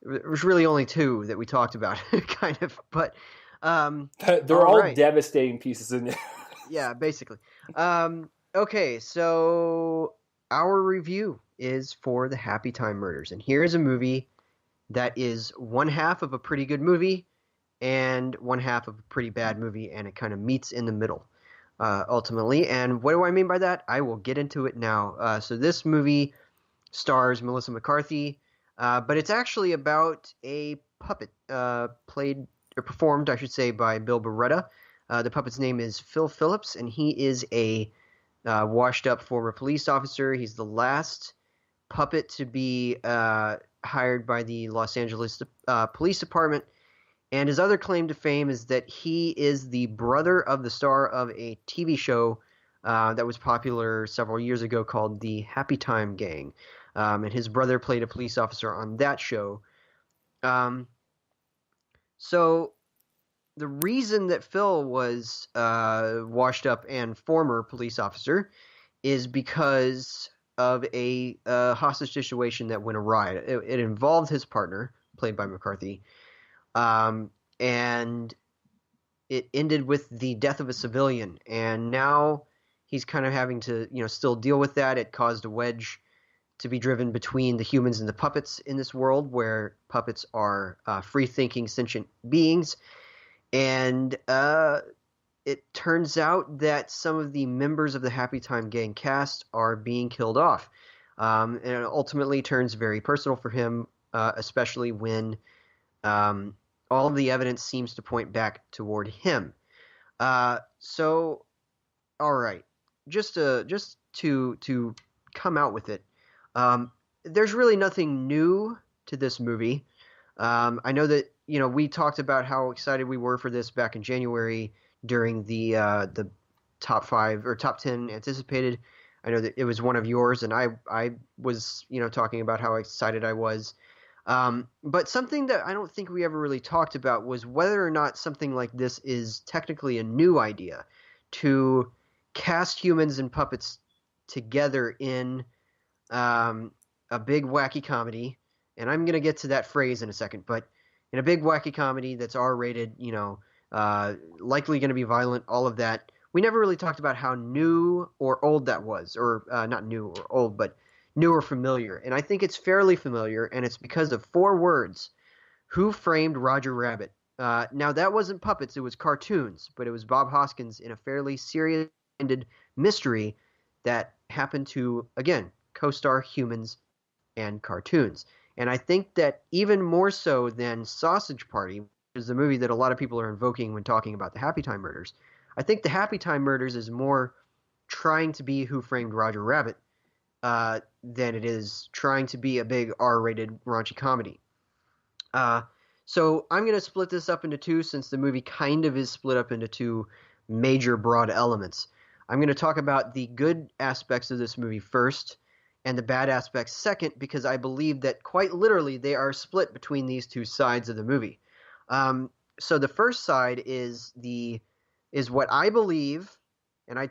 there's really only two that we talked about, kind of. But they're all right. Devastating pieces in there. Yeah, basically. Okay, so our review is for the Happytime Murders, and here's a movie that is one half of a pretty good movie and one half of a pretty bad movie, and it kind of meets in the middle, ultimately. And what do I mean by that? I will get into it now. So this movie stars Melissa McCarthy, but it's actually about a puppet played or performed, I should say, by Bill Beretta. The puppet's name is Phil Phillips, and he is a washed-up former police officer. He's the last puppet to be hired by the Los Angeles Police Department. And his other claim to fame is that he is the brother of the star of a TV show that was popular several years ago called the Happytime Gang. And his brother played a police officer on that show. So the reason that Phil was washed up and former police officer is because of a hostage situation that went awry. It involved his partner, played by McCarthy, and it ended with the death of a civilian. And now he's kind of having to, still deal with that. It caused a wedge to be driven between the humans and the puppets in this world, where puppets are free-thinking, sentient beings. And it turns out that some of the members of the Happytime Gang cast are being killed off. And it ultimately turns very personal for him, especially when all of the evidence seems to point back toward him. So, all right, just to come out with it, there's really nothing new to this movie. I know that we talked about how excited we were for this back in January during the top 5 or top 10 anticipated. I know that it was one of yours, and I was talking about how excited I was. But something that I don't think we ever really talked about was whether or not something like this is technically a new idea, to cast humans and puppets together in a big wacky comedy. And I'm going to get to that phrase in a second, but in a big wacky comedy that's R-rated, likely going to be violent, all of that. We never really talked about how new or old that was, or not new or old, but new or familiar. And I think it's fairly familiar, and it's because of 4 words. Who Framed Roger Rabbit? Now, that wasn't puppets, it was cartoons, but it was Bob Hoskins in a fairly serious-ended mystery that happened to, again, co-star humans and cartoons. And I think that even more so than Sausage Party, which is the movie that a lot of people are invoking when talking about the Happytime Murders, I think the Happytime Murders is more trying to be Who Framed Roger Rabbit than it is trying to be a big R-rated raunchy comedy. So I'm going to split this up into 2, since the movie kind of is split up into 2 major broad elements. I'm going to talk about the good aspects of this movie first, and the bad aspects second, because I believe that quite literally they are split between these 2 sides of the movie. So the first side is what I believe, and I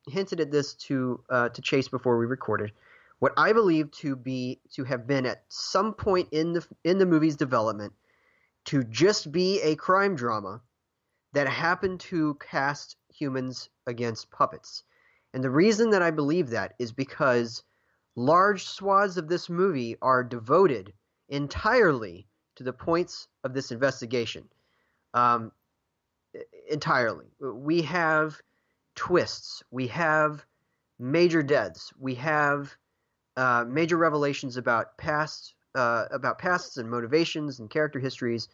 hinted at this to Chase before we recorded, what I believe to have been at some point in the movie's development to just be a crime drama that happened to cast humans against puppets. And the reason that I believe that is because large swaths of this movie are devoted entirely to the points of this investigation. Entirely. We have twists. We have major deaths. We have major revelations about pasts and motivations and character histories.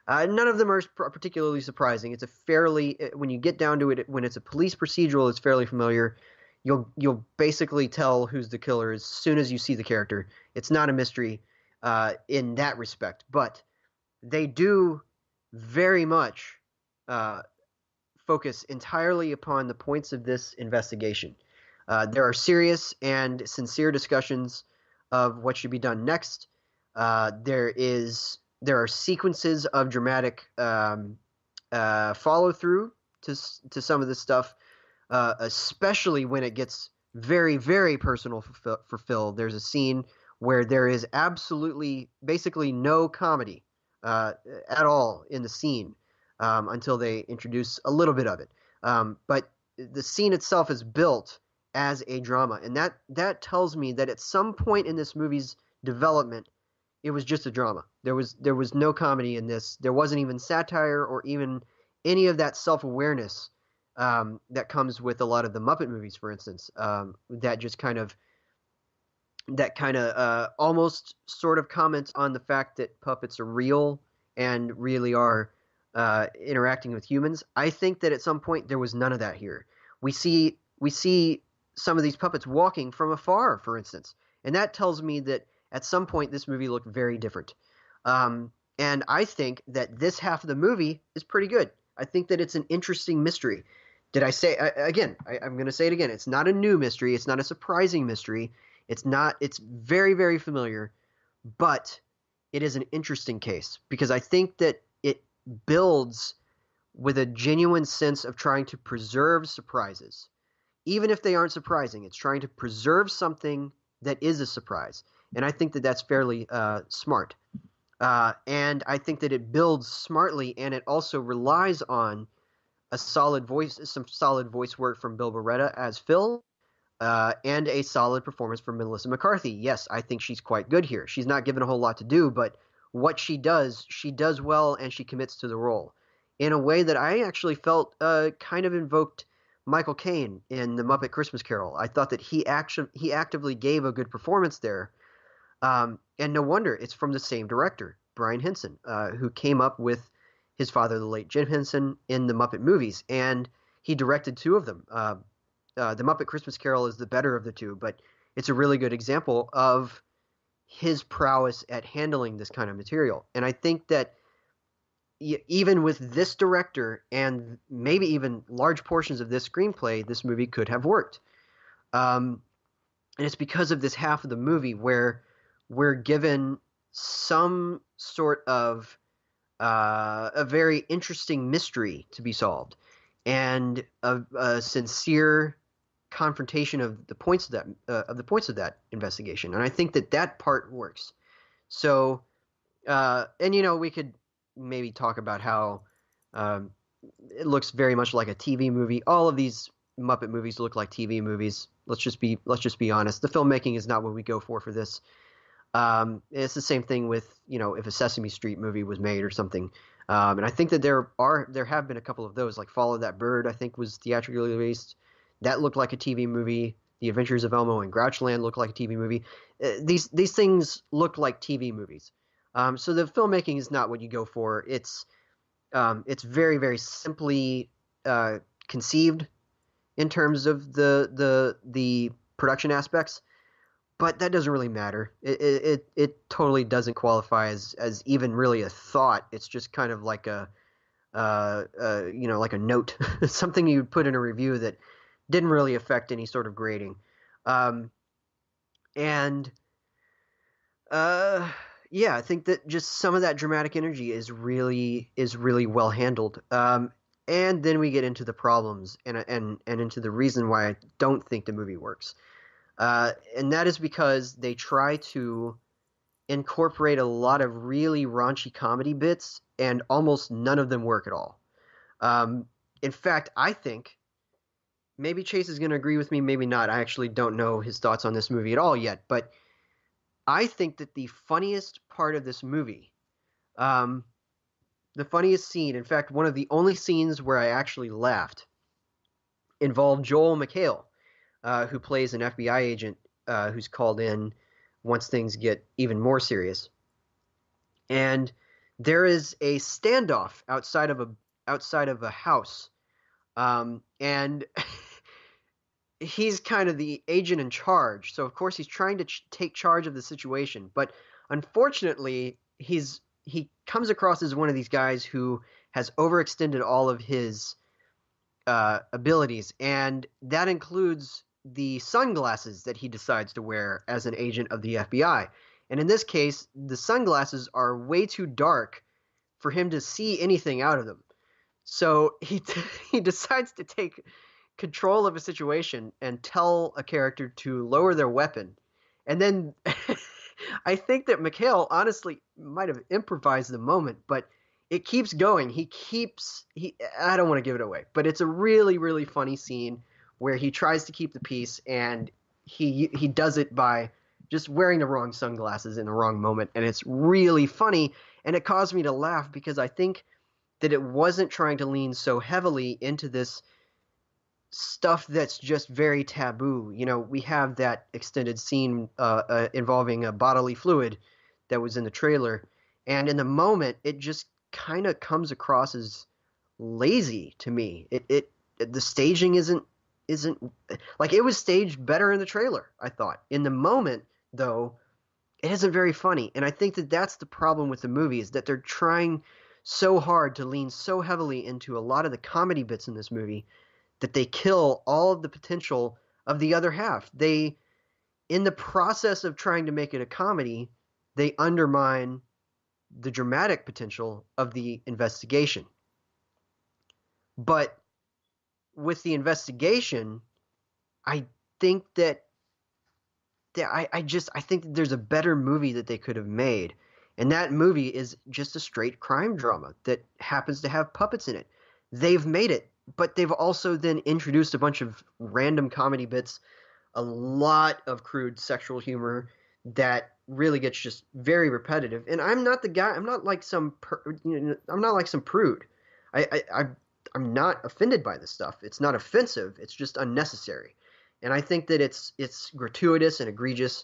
None of them are particularly surprising. It's a fairly, when you get down to it, when it's a police procedural, it's fairly familiar. You'll basically tell who's the killer as soon as you see the character. It's not a mystery in that respect, but they do very much uh, focus entirely upon the points of this investigation. There are serious and sincere discussions of what should be done next. There are sequences of dramatic follow through to some of this stuff, especially when it gets very, very personal for Phil. There's a scene where there is absolutely, basically no comedy at all in the scene until they introduce a little bit of it. But the scene itself is built as a drama, and that tells me that at some point in this movie's development, it was just a drama. There was no comedy in this. There wasn't even satire or even any of that self-awareness that comes with a lot of the Muppet movies, for instance. That almost sort of comments on the fact that puppets are real and really are interacting with humans. I think that at some point there was none of that here. We see some of these puppets walking from afar, for instance, and that tells me that at some point this movie looked very different. And I think that this half of the movie is pretty good. I think that it's an interesting mystery. Did I say again? I'm going to say it again. It's not a new mystery. It's not a surprising mystery. It's not. It's very, very familiar, but it is an interesting case because I think that it builds with a genuine sense of trying to preserve surprises. Even if they aren't surprising, it's trying to preserve something that is a surprise. And I think that that's fairly smart. And I think that it builds smartly, and it also relies on some solid voice work from Bill Beretta as Phil, and a solid performance from Melissa McCarthy. Yes, I think she's quite good here. She's not given a whole lot to do, but what she does well, and she commits to the role in a way that I actually felt kind of invoked Michael Caine in The Muppet Christmas Carol. I thought that he actively gave a good performance there, and no wonder it's from the same director, Brian Henson, who came up with his father, the late Jim Henson, in the Muppet movies, and he directed two of them. The Muppet Christmas Carol is the better of the two, but it's a really good example of his prowess at handling this kind of material. And I think that even with this director and maybe even large portions of this screenplay, this movie could have worked. And it's because of this half of the movie where we're given some sort of a very interesting mystery to be solved and a sincere confrontation of the points of that investigation, and I think that part works. So, and we could maybe talk about how it looks very much like a TV movie. All of these Muppet movies look like TV movies. Let's just be honest. The filmmaking is not what we go for this. It's the same thing with if a Sesame Street movie was made or something. And I think that there have been a couple of those, like Follow That Bird, I think was theatrically released. That looked like a TV movie. The Adventures of Elmo and Grouchland looked like a TV movie. These things look like TV movies. So the filmmaking is not what you go for. It's very, very simply conceived in terms of the production aspects, but that doesn't really matter. It totally doesn't qualify as even really a thought. It's just kind of like like a note, something you put in a review that didn't really affect any sort of grading. Yeah, I think that just some of that dramatic energy is really well handled. And then we get into the problems and into the reason why I don't think the movie works. And that is because they try to incorporate a lot of really raunchy comedy bits, and almost none of them work at all. In fact, I think maybe Chase is going to agree with me, maybe not. I actually don't know his thoughts on this movie at all yet, but I think that the funniest part of this movie, the funniest scene, in fact, one of the only scenes where I actually laughed, involve Joel McHale, who plays an FBI agent who's called in once things get even more serious. And there is a standoff outside of a house, and he's kind of the agent in charge. So of course he's trying to take charge of the situation, but unfortunately he comes across as one of these guys who has overextended all of his abilities, and that includes the sunglasses that he decides to wear as an agent of the FBI. And in this case, the sunglasses are way too dark for him to see anything out of them. So he decides to take control of a situation and tell a character to lower their weapon. And then I think that McHale honestly might have improvised the moment, but it keeps going. I don't want to give it away, but it's a really, really funny scene where he tries to keep the peace, and he does it by just wearing the wrong sunglasses in the wrong moment. And it's really funny, and it caused me to laugh because I think that it wasn't trying to lean so heavily into this stuff that's just very taboo. You know, we have that extended scene involving a bodily fluid that was in the trailer, and in the moment, it just kind of comes across as lazy to me. The staging isn't like, it was staged better in the trailer, I thought. In the moment, though, it isn't very funny, and I think that that's the problem with the movie, is that they're trying so hard to lean so heavily into a lot of the comedy bits in this movie that they kill all of the potential of the other half. In the process of trying to make it a comedy, they undermine the dramatic potential of the investigation. But with the investigation, I think that I think that there's a better movie that they could have made. And that movie is just a straight crime drama that happens to have puppets in it. They've made it, but they've also then introduced a bunch of random comedy bits, a lot of crude sexual humor that really gets just very repetitive. And I'm not the guy. I'm not like some. I'm not like some prude. I'm not offended by this stuff. It's not offensive. It's just unnecessary. And I think that it's gratuitous and egregious,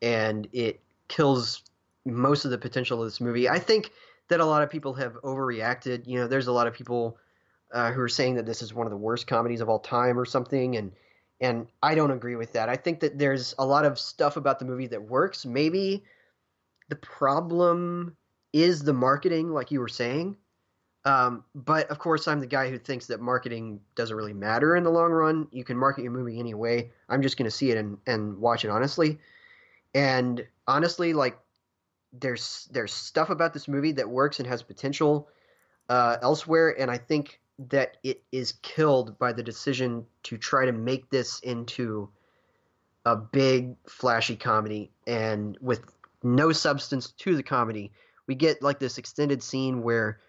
and it kills most of the potential of this movie. I think that a lot of people have overreacted. You know, there's a lot of people who are saying that this is one of the worst comedies of all time or something, and I don't agree with that. I think that there's a lot of stuff about the movie that works. Maybe the problem is the marketing, like you were saying. But of course, I'm the guy who thinks that marketing doesn't really matter in the long run. You can market your movie anyway. I'm just going to see it and watch it honestly. And honestly, like, there's stuff about this movie that works and has potential elsewhere, and I think that it is killed by the decision to try to make this into a big, flashy comedy, and with no substance to the comedy. We get like this extended scene where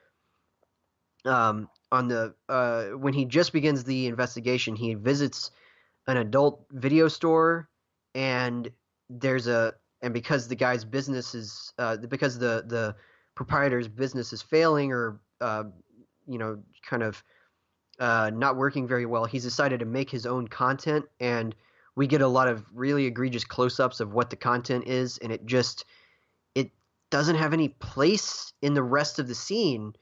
on the when he just begins the investigation, he visits an adult video store, and because the guy's business is because the proprietor's business is failing, or kind of not working very well, he's decided to make his own content, and we get a lot of really egregious close-ups of what the content is, and it doesn't have any place in the rest of the scene,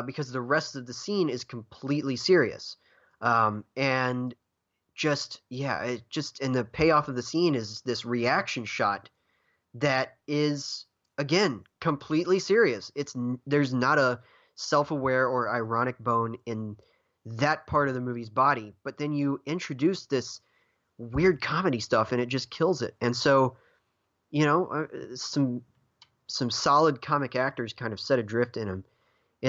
because the rest of the scene is completely serious. And and the payoff of the scene is this reaction shot that is, again, completely serious. There's not a self-aware or ironic bone in that part of the movie's body, but then you introduce this weird comedy stuff and it just kills it. And so, some solid comic actors kind of set adrift in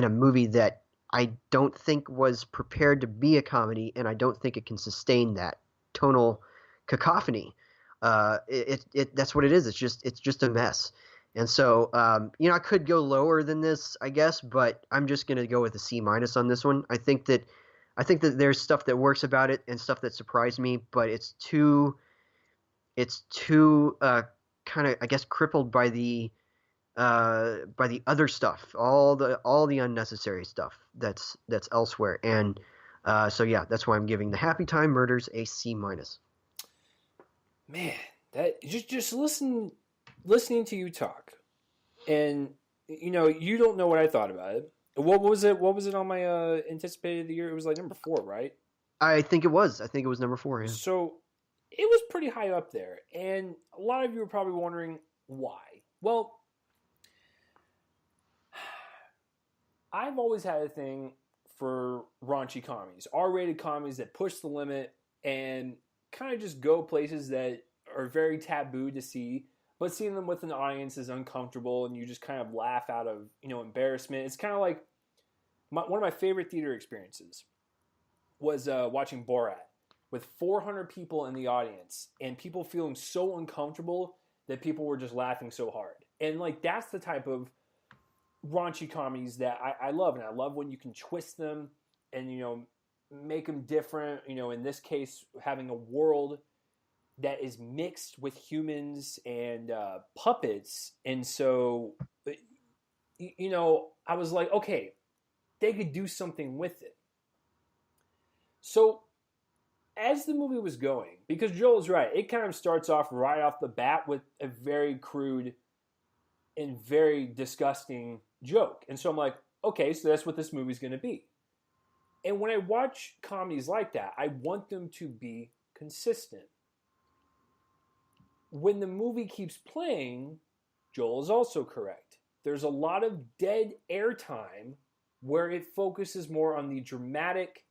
a movie that I don't think was prepared to be a comedy, and I don't think it can sustain that tonal cacophony. That's what it is. It's just a mess. And so, I could go lower than this, I guess, but I'm just going to go with a C- on this one. I think that there's stuff that works about it and stuff that surprised me, but it's too kind of, I guess, crippled by the other stuff, all the unnecessary stuff that's elsewhere. And So yeah, that's why I'm giving the Happytime Murders a C minus. Man, that just listening to you talk, and you don't know what I thought about it. What was it? What was it on my anticipated of the year? It was like number 4, right? I think it was. I think it was number 4. Yeah. So it was pretty high up there, and a lot of you are probably wondering why. Well, I've always had a thing for raunchy comedies, R-rated comedies that push the limit and kind of just go places that are very taboo to see, but seeing them with an audience is uncomfortable, and you just kind of laugh out of embarrassment. It's kind of like one of my favorite theater experiences was watching Borat with 400 people in the audience and people feeling so uncomfortable that people were just laughing so hard. And like that's the type of raunchy comedies that I love, and I love when you can twist them and make them different. In this case, having a world that is mixed with humans and puppets, and so I was like, okay, they could do something with it. So as the movie was going, because Joel's right, it kind of starts off right off the bat with a very crude and very disgusting joke. And so I'm like, okay, so that's what this movie's going to be. And when I watch comedies like that, I want them to be consistent. When the movie keeps playing, Joel is also correct. There's a lot of dead air time where it focuses more on the dramatic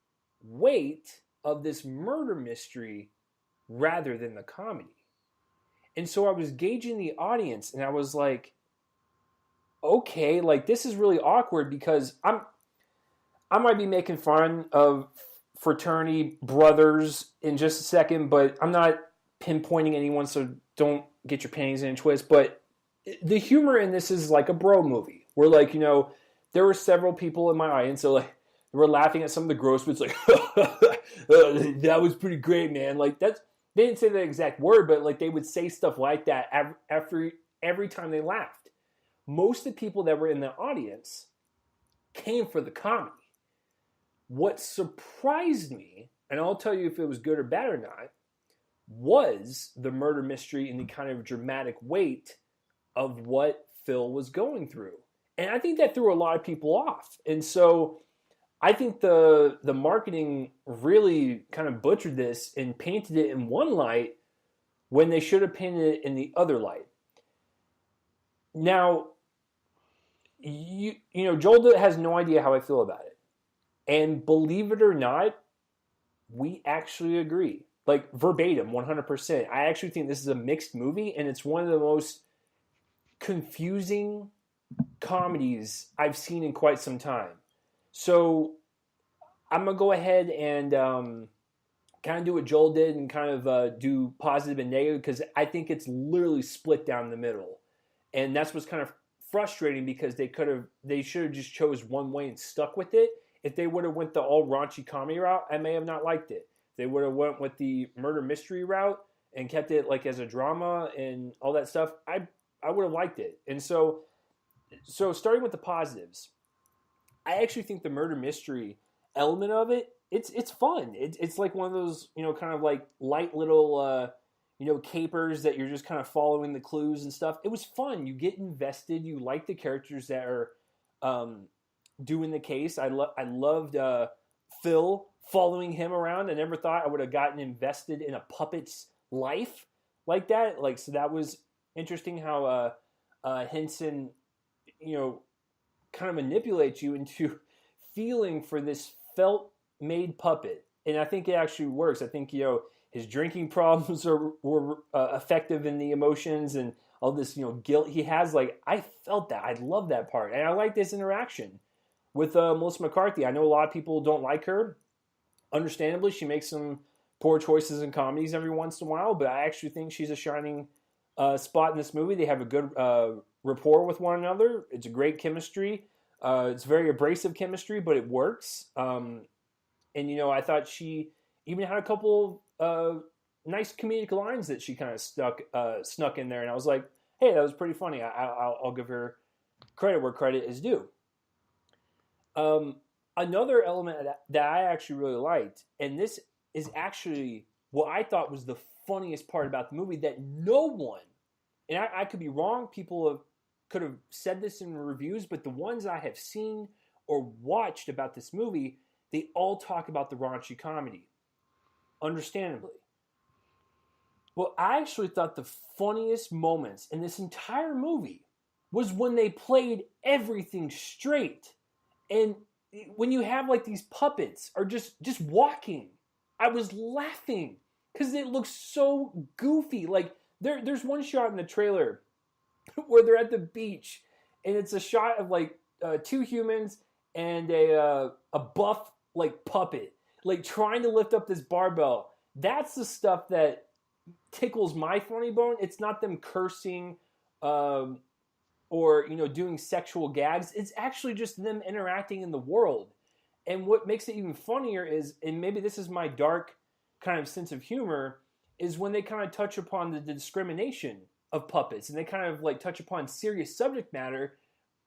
weight of this murder mystery rather than the comedy. And so I was gauging the audience, and I was like, okay, like this is really awkward because I might be making fun of fraternity brothers in just a second, but I'm not pinpointing anyone, so don't get your panties in a twist. But the humor in this is like a bro movie, where like there were several people in my audience, so like we're laughing at some of the gross bits, like that was pretty great, man. Like they didn't say the exact word, but like they would say stuff like that every time they laughed. Most of the people that were in the audience came for the comedy. What surprised me, and I'll tell you if it was good or bad or not, was the murder mystery and the kind of dramatic weight of what Phil was going through. And I think that threw a lot of people off. And so I think the marketing really kind of butchered this and painted it in one light when they should have painted it in the other light. Now, Joel has no idea how I feel about it. And believe it or not, we actually agree. Like verbatim, 100%. I actually think this is a mixed movie, and it's one of the most confusing comedies I've seen in quite some time. So I'm going to go ahead and kind of do what Joel did and kind of do positive and negative, because I think it's literally split down the middle. And that's what's kind of frustrating, because they should have just chose one way and stuck with it. If they would have went the all raunchy comedy route, I may have not liked it. If they would have went with the murder mystery route and kept it like as a drama and all that stuff, I would have liked it. And so starting with the positives, I actually think the murder mystery element of it, it's fun. It's like one of those, kind of like light little, capers that you're just kind of following the clues and stuff. It was fun. You get invested. You like the characters that are doing the case. I loved Phil following him around. I never thought I would have gotten invested in a puppet's life like that. Like, so that was interesting how Henson, kind of manipulates you into feeling for this felt-made puppet. And I think it actually works. I think, his drinking problems were effective in the emotions and all this, guilt he has. Like, I felt that. I love that part. And I like this interaction with Melissa McCarthy. I know a lot of people don't like her. Understandably, she makes some poor choices in comedies every once in a while, but I actually think she's a shining spot in this movie. They have a good rapport with one another. It's a great chemistry. It's very abrasive chemistry, but it works. And, I thought she even had a couple nice comedic lines that she kind of snuck in there. And I was like, hey, that was pretty funny. I'll give her credit where credit is due. Another element that I actually really liked, and this is actually what I thought was the funniest part about the movie that no one, and I could be wrong, could have said this in reviews, but the ones I have seen or watched about this movie, they all talk about the raunchy comedy, understandably. Well, I actually thought the funniest moments in this entire movie was when they played everything straight. And when you have like these puppets are just walking, I was laughing because it looks so goofy. Like there's one shot in the trailer where they're at the beach, and it's a shot of like two humans and a buff like puppet, like trying to lift up this barbell. That's the stuff that tickles my funny bone. It's not them cursing or doing sexual gags. It's actually just them interacting in the world. And what makes it even funnier is, and maybe this is my dark kind of sense of humor, is when they kind of touch upon the discrimination of puppets, and they kind of like touch upon serious subject matter,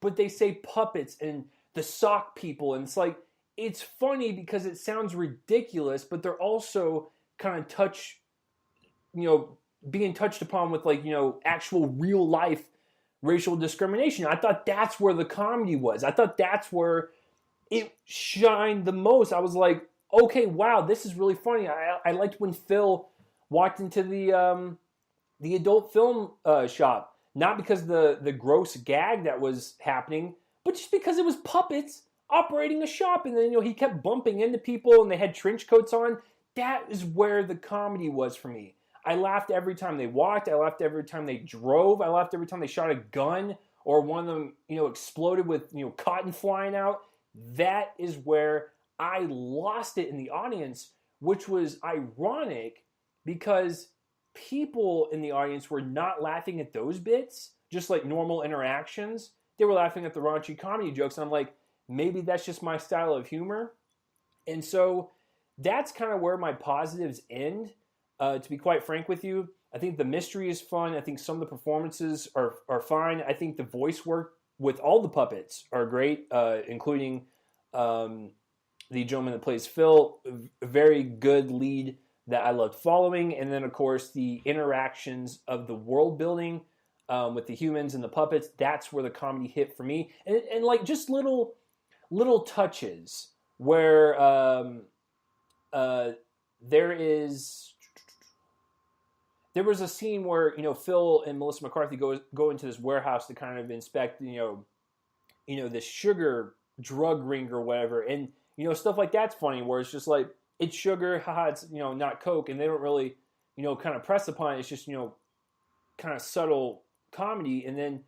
but they say puppets and the sock people, and it's like, it's funny because it sounds ridiculous, but they're also kind of being touched upon with like, actual real life racial discrimination. I thought that's where the comedy was. I thought that's where it shined the most. I was like, okay, wow, this is really funny. I liked when Phil walked into the adult film shop, not because the gross gag that was happening, but just because it was puppets operating a shop, and then he kept bumping into people, and they had trench coats on. That is where the comedy was for me. I laughed every time they walked. I laughed every time they drove. I laughed every time they shot a gun or one of them, exploded with, cotton flying out. That is where I lost it in the audience, which was ironic because people in the audience were not laughing at those bits, just like normal interactions. They were laughing at the raunchy comedy jokes. And I'm like, maybe that's just my style of humor. And so that's kind of where my positives end. To be quite frank with you, I think the mystery is fun. I think some of the performances are fine. I think the voice work with all the puppets are great, including the gentleman that plays Phil. A very good lead that I loved following. And then, of course, the interactions of the world building with the humans and the puppets. That's where the comedy hit for me. And like just little touches where there was a scene where Phil and Melissa McCarthy go into this warehouse to kind of inspect this sugar drug ring or whatever, and stuff like that's funny where it's just like, it's sugar, haha, it's not Coke, and they don't really kind of press upon it. It's just kind of subtle comedy. And then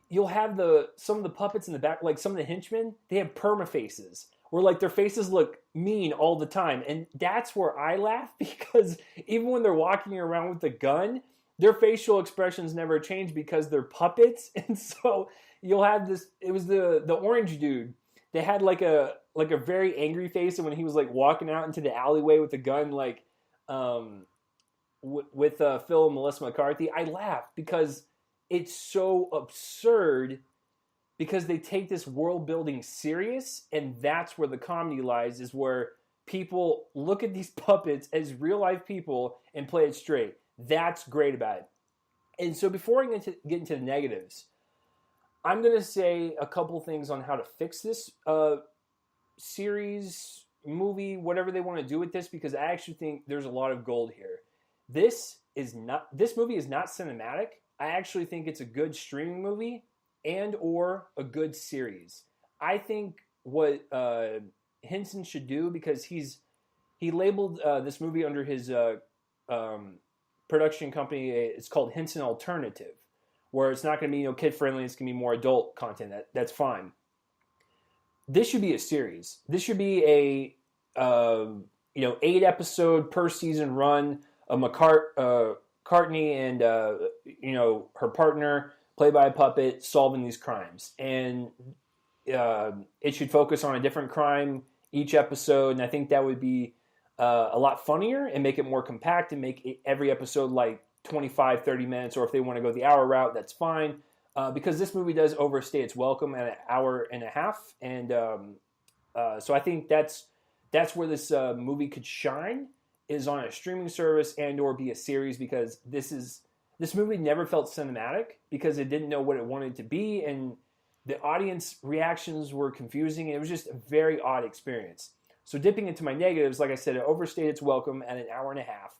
you'll have some of the puppets in the back, like some of the henchmen, they have perma faces where like their faces look mean all the time. And that's where I laugh, because even when they're walking around with the gun, their facial expressions never change because they're puppets. And so you'll have this, it was the orange dude. They had like a very angry face, and when he was like walking out into the alleyway with the gun, like with Phil and Melissa McCarthy, I laughed because it's so absurd, because they take this world building serious, and that's where the comedy lies, is where people look at these puppets as real life people and play it straight. That's great about it. And so before I get into the negatives, I'm going to say a couple things on how to fix this series, movie, whatever they want to do with this, because I actually think there's a lot of gold here. This movie is not cinematic. I actually think it's a good streaming movie and or a good series. I think what Henson should do, because he labeled this movie under his production company, it's called Henson Alternative, where it's not going to be kid friendly, it's going to be more adult content. That's fine. This should be a series. This should be a 8 episode per season run of McCartney and her partner, played by a puppet, solving these crimes. And it should focus on a different crime each episode, and I think that would be a lot funnier and make it more compact and make every episode like 25, 30 minutes, or if they want to go the hour route, that's fine. Because this movie does overstay its welcome at an hour and a half, and So I think that's where this movie could shine, is on a streaming service and or be a series, because this movie never felt cinematic because it didn't know what it wanted to be, and the audience reactions were confusing. It was just a very odd experience. So dipping into my negatives, like I said, it overstayed its welcome at an hour and a half.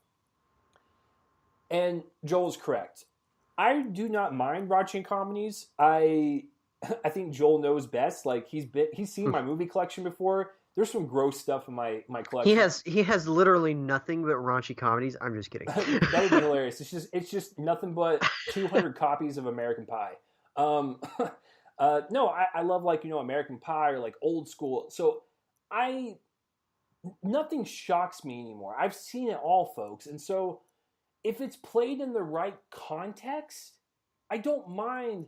And Joel's correct. I do not mind watching comedies. I think Joel knows best. Like he's seen my movie collection before. There's some gross stuff in my collection. He has literally nothing but raunchy comedies. I'm just kidding. That would be hilarious. It's just nothing but 200 copies of American Pie. No, I love, like, American Pie or like old school. So nothing shocks me anymore. I've seen it all, folks. And so if it's played in the right context, I don't mind,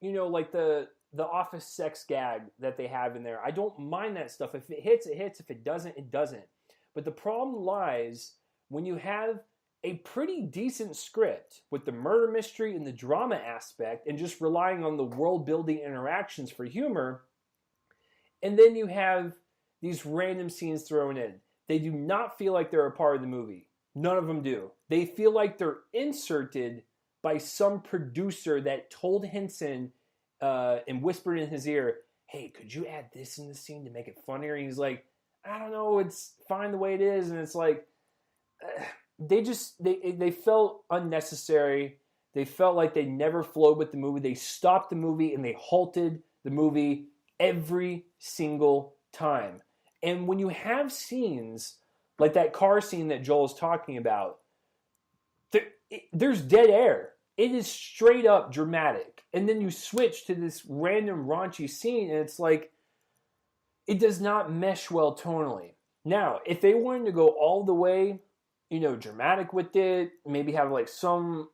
like the office sex gag that they have in there. I don't mind that stuff. If it hits, it hits. If it doesn't, it doesn't. But the problem lies when you have a pretty decent script with the murder mystery and the drama aspect and just relying on the world-building interactions for humor, and then you have these random scenes thrown in. They do not feel like they're a part of the movie. None of them do. They feel like they're inserted by some producer that told Henson and whispered in his ear, hey, could you add this in the scene to make it funnier? And he's like, I don't know, it's fine the way it is. And it's like, they felt unnecessary. They felt like they never flowed with the movie. They stopped the movie and they halted the movie every single time. And when you have scenes like that car scene that Joel is talking about, there's dead air. It is straight up dramatic. And then you switch to this random raunchy scene and it's like, it does not mesh well tonally. Now, if they wanted to go all the way, dramatic with it, maybe have like some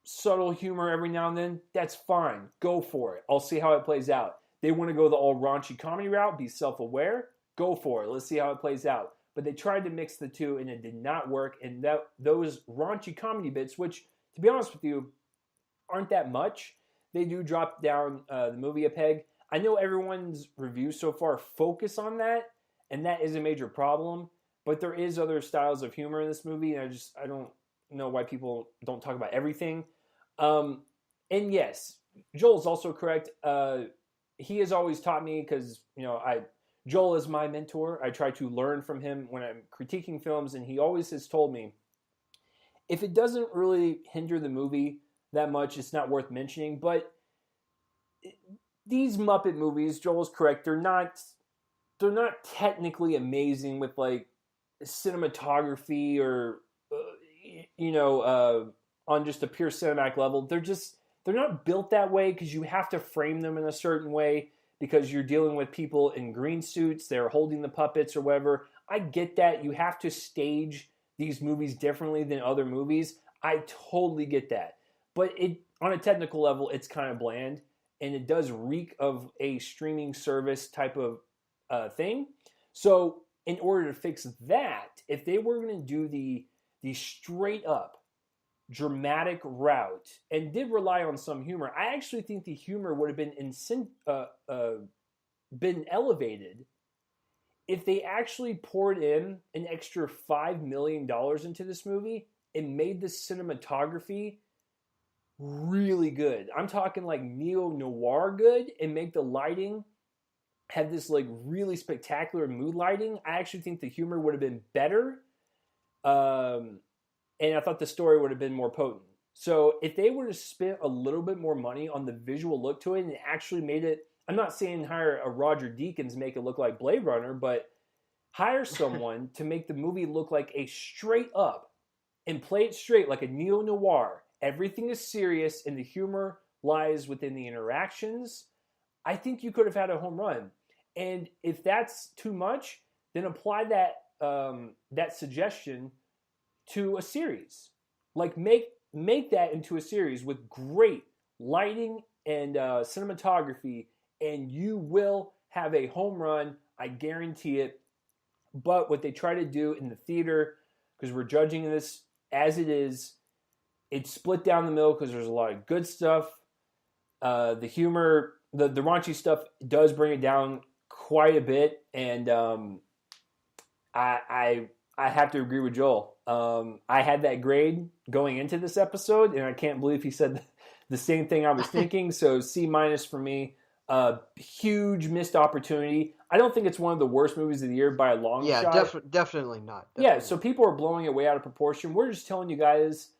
subtle humor every now and then, that's fine. Go for it. I'll see how it plays out. They want to go the all raunchy comedy route, be self-aware, go for it. Let's see how it plays out. But they tried to mix the two and it did not work. And those raunchy comedy bits, which, to be honest with you, aren't that much, they do drop down the movie a peg. I know everyone's reviews so far focus on that, and that is a major problem. But there is other styles of humor in this movie, and I don't know why people don't talk about everything. And yes, Joel's also correct. He has always taught me, because Joel is my mentor. I try to learn from him when I'm critiquing films, and he always has told me, if it doesn't really hinder the movie that much, it's not worth mentioning. But these Muppet movies, Joel's correct, they're not technically amazing with like cinematography or on just a pure cinematic level. They're not built that way because you have to frame them in a certain way because you're dealing with people in green suits, they're holding the puppets or whatever. I get that. You have to stage these movies differently than other movies. I totally get that. But on a technical level, it's kind of bland, and it does reek of a streaming service type of thing. So in order to fix that, if they were going to do the straight up dramatic route and did rely on some humor, I actually think the humor would have been elevated if they actually poured in an extra $5 million into this movie and made the cinematography really good. I'm talking like neo-noir good, and make the lighting have this like really spectacular mood lighting. I actually think the humor would have been better. And I thought the story would have been more potent. So if they were to spend a little bit more money on the visual look to it and actually made it, I'm not saying hire a Roger Deakins, make it look like Blade Runner, but hire someone to make the movie look like a straight up and play it straight like a neo-noir. Everything is serious and the humor lies within the interactions. I think you could have had a home run. And if that's too much, then apply that suggestion to a series. Like make that into a series with great lighting and cinematography, and you will have a home run. I guarantee it. But what they try to do in the theater, because we're judging this as it is, it's split down the middle because there's a lot of good stuff. The humor, the raunchy stuff does bring it down quite a bit, and I have to agree with Joel. I had that grade going into this episode, and I can't believe he said the same thing I was thinking. So C minus for me. Huge missed opportunity. I don't think it's one of the worst movies of the year by a long Yeah, shot. definitely not. Yeah, Definitely so not. people are blowing it way out of proportion. We're just telling you guys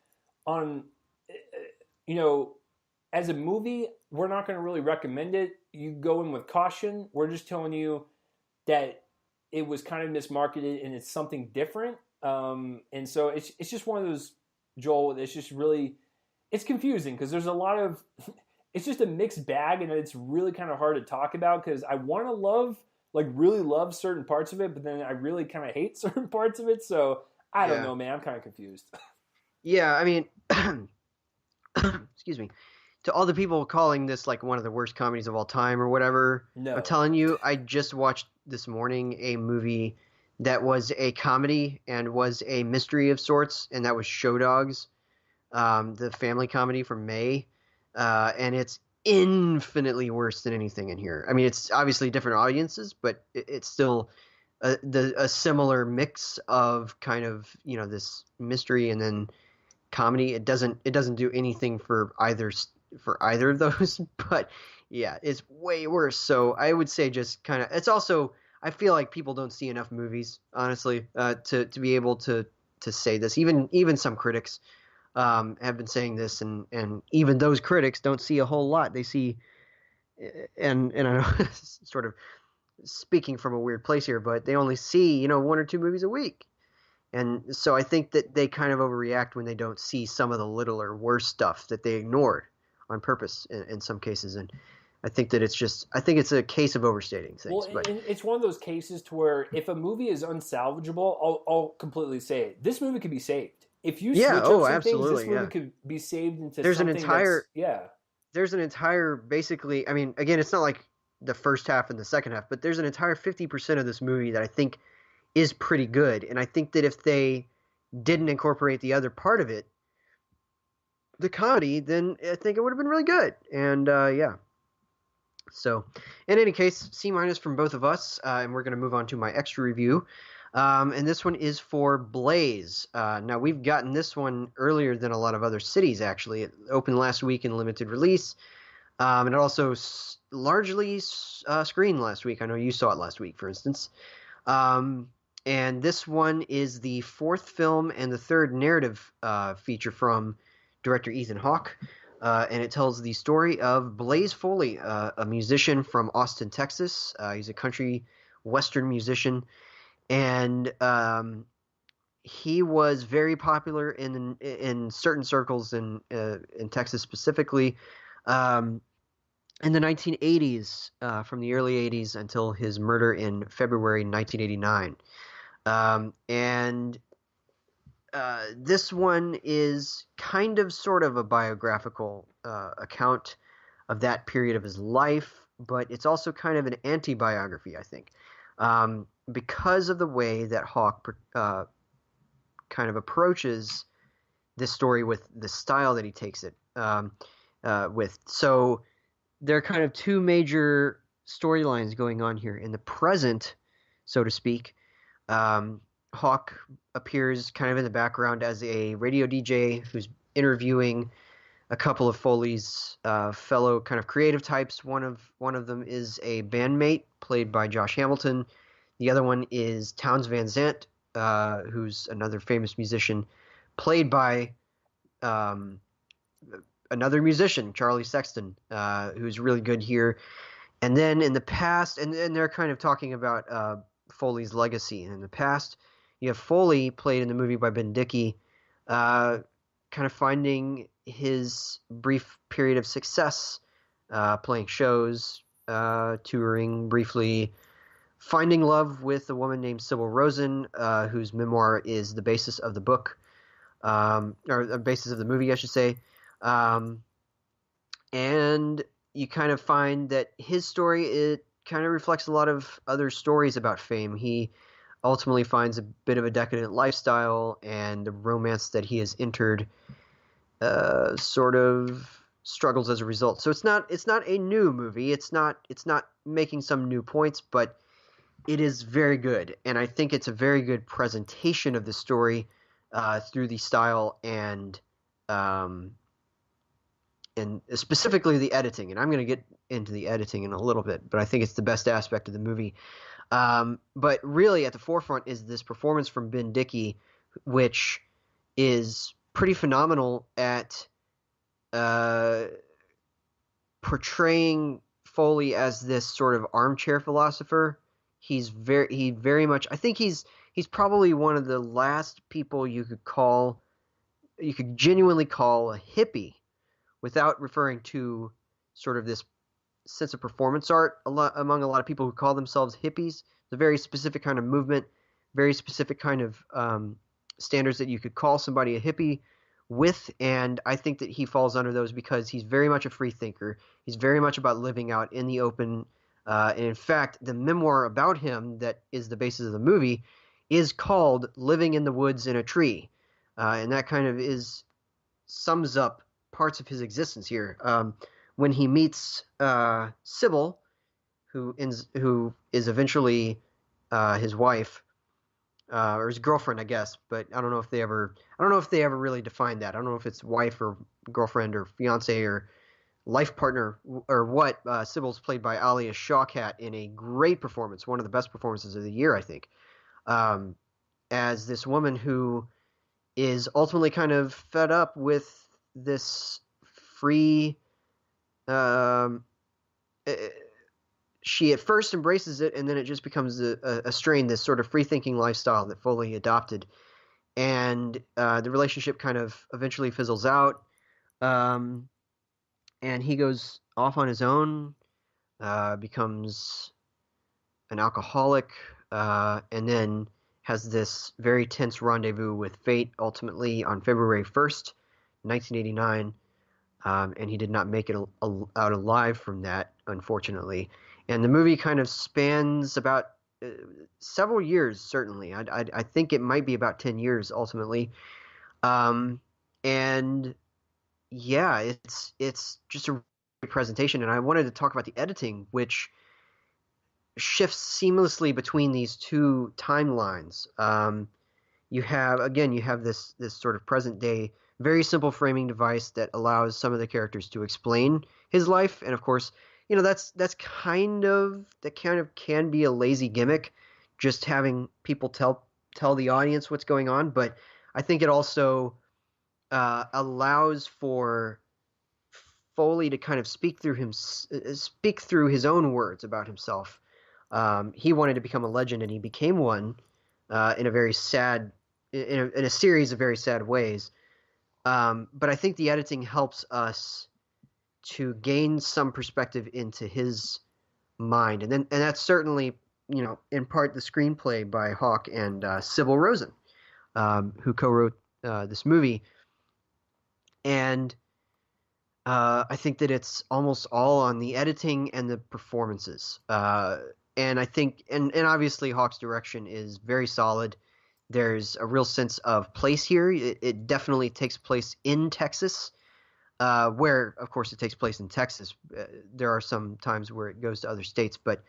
on, you know, as a movie, we're not going to really recommend it. You go in with caution. We're just telling you that it was kind of mismarketed and it's something different. And so it's just one of those, Joel. It's just really it's confusing because there's a lot of it's just a mixed bag and it's really kind of hard to talk about because I want to really love certain parts of it, but then I really kind of hate certain parts of it. So I don't Yeah. know, man. I'm kind of confused. Yeah, I mean, excuse me. To all the people calling this like one of the worst comedies of all time or whatever, I'm No. telling you, I just watched this morning a movie that was a comedy and was a mystery of sorts, and that was Show Dogs, the family comedy from May, and it's infinitely worse than anything in here. I mean, it's obviously different audiences, but it's still a similar mix of kind of this mystery and then comedy. It doesn't do anything for either of those, but yeah, it's way worse. So I would say just kind of it's also I feel like people don't see enough movies, honestly, to be able to say this. Even some critics have been saying this, and even those critics don't see a whole lot. They see, and I know sort of speaking from a weird place here, but they only see one or two movies a week. And so I think that they kind of overreact when they don't see some of the littler, worse stuff that they ignored on purpose in some cases. And I think that I think it's a case of overstating Well, things. But it's one of those cases to where if a movie is unsalvageable, I'll completely say it. This movie could be saved. If you yeah, switch up oh, some things, this absolutely, movie yeah. could be saved into There's an something that's entire yeah. there's an entire basically. I mean, again, it's not like the first half and the second half, but there's an entire 50% of this movie that I think is pretty good. And I think that if they didn't incorporate the other part of it, the comedy, then I think it would have been really good. And yeah. So, in any case, C minus from both of us, and we're going to move on to my extra review. And this one is for Blaze. Now, we've gotten this one earlier than a lot of other cities, actually. It opened last week in limited release, and it also largely screened last week. I know you saw it last week, for instance. Um, and this one is the fourth film and the third narrative feature from director Ethan Hawke. And it tells the story of Blaze Foley, a musician from Austin, Texas. He's a country western musician, and he was very popular in certain circles in Texas specifically in the 1980s, from the early 80s until his murder in February 1989. And this one is kind of sort of a biographical account of that period of his life, but it's also kind of an anti-biography, I think, because of the way that Hawke kind of approaches this story with the style that he takes it with. So there are kind of two major storylines going on here. In the present, so to speak, Hawke appears kind of in the background as a radio DJ who's interviewing a couple of Foley's fellow kind of creative types. One of them is a bandmate played by Josh Hamilton. The other one is Townes Van Zandt, who's another famous musician, played by another musician, Charlie Sexton, who's really good here. And then in the past, and they're kind of talking about Foley's legacy. And in the past, you have Foley played in the movie by Ben Dickey, kind of finding his brief period of success, playing shows, touring briefly, finding love with a woman named Sybil Rosen, whose memoir is the basis of the book, or the basis of the movie, I should say. And you kind of find that his story, it kind of reflects a lot of other stories about fame. He ultimately finds a bit of a decadent lifestyle, and the romance that he has entered sort of struggles as a result. So it's not a new movie. It's not making some new points, but it is very good, and I think it's a very good presentation of the story through the style um, and specifically the editing. And I'm going to get into the editing in a little bit, but I think it's the best aspect of the movie. But really, at the forefront is this performance from Ben Dickey, which is pretty phenomenal at uh, portraying Foley as this sort of armchair philosopher. He very much. I think he's probably one of the last people you could genuinely call a hippie without referring to sort of this sense of performance art among a lot of people who call themselves hippies. It's a very specific kind of movement, very specific kind of standards that you could call somebody a hippie with, and I think that he falls under those because he's very much a free thinker. He's very much about living out in the open, and in fact, the memoir about him that is the basis of the movie is called "Living in the Woods in a Tree," and that kind of sums up parts of his existence here. When he meets Sybil, who is eventually his wife or his girlfriend, I guess, but I don't know if they ever really defined that. I don't know if it's wife or girlfriend or fiance or life partner or what. Sybil's played by Alia Shawkat in a great performance, one of the best performances of the year, I think, as this woman who is ultimately kind of fed up with this free. She at first embraces it, and then it just becomes a strain, this sort of free-thinking lifestyle that Foley adopted. And the relationship kind of eventually fizzles out, and he goes off on his own, becomes an alcoholic, and then has this very tense rendezvous with fate, ultimately on February 1st, 1989, and he did not make it out alive from that, unfortunately. And the movie kind of spans about several years, certainly. I think it might be about 10 years, ultimately. And yeah, it's just a great presentation. And I wanted to talk about the editing, which shifts seamlessly between these two timelines. You have this sort of present day, very simple framing device that allows some of the characters to explain his life, and of course, that kind of can be a lazy gimmick, just having people tell the audience what's going on. But I think it also allows for Foley to kind of speak through his own words about himself. He wanted to become a legend, and he became one in a very sad, in a series of very sad ways. But I think the editing helps us to gain some perspective into his mind, and that's certainly in part the screenplay by Hawke and Sybil Rosen, who co-wrote this movie, and I think that it's almost all on the editing and the performances, and I think and obviously Hawke's direction is very solid. There's a real sense of place here. It definitely takes place in Texas. Where, of course, it takes place in Texas. There are some times where it goes to other states, but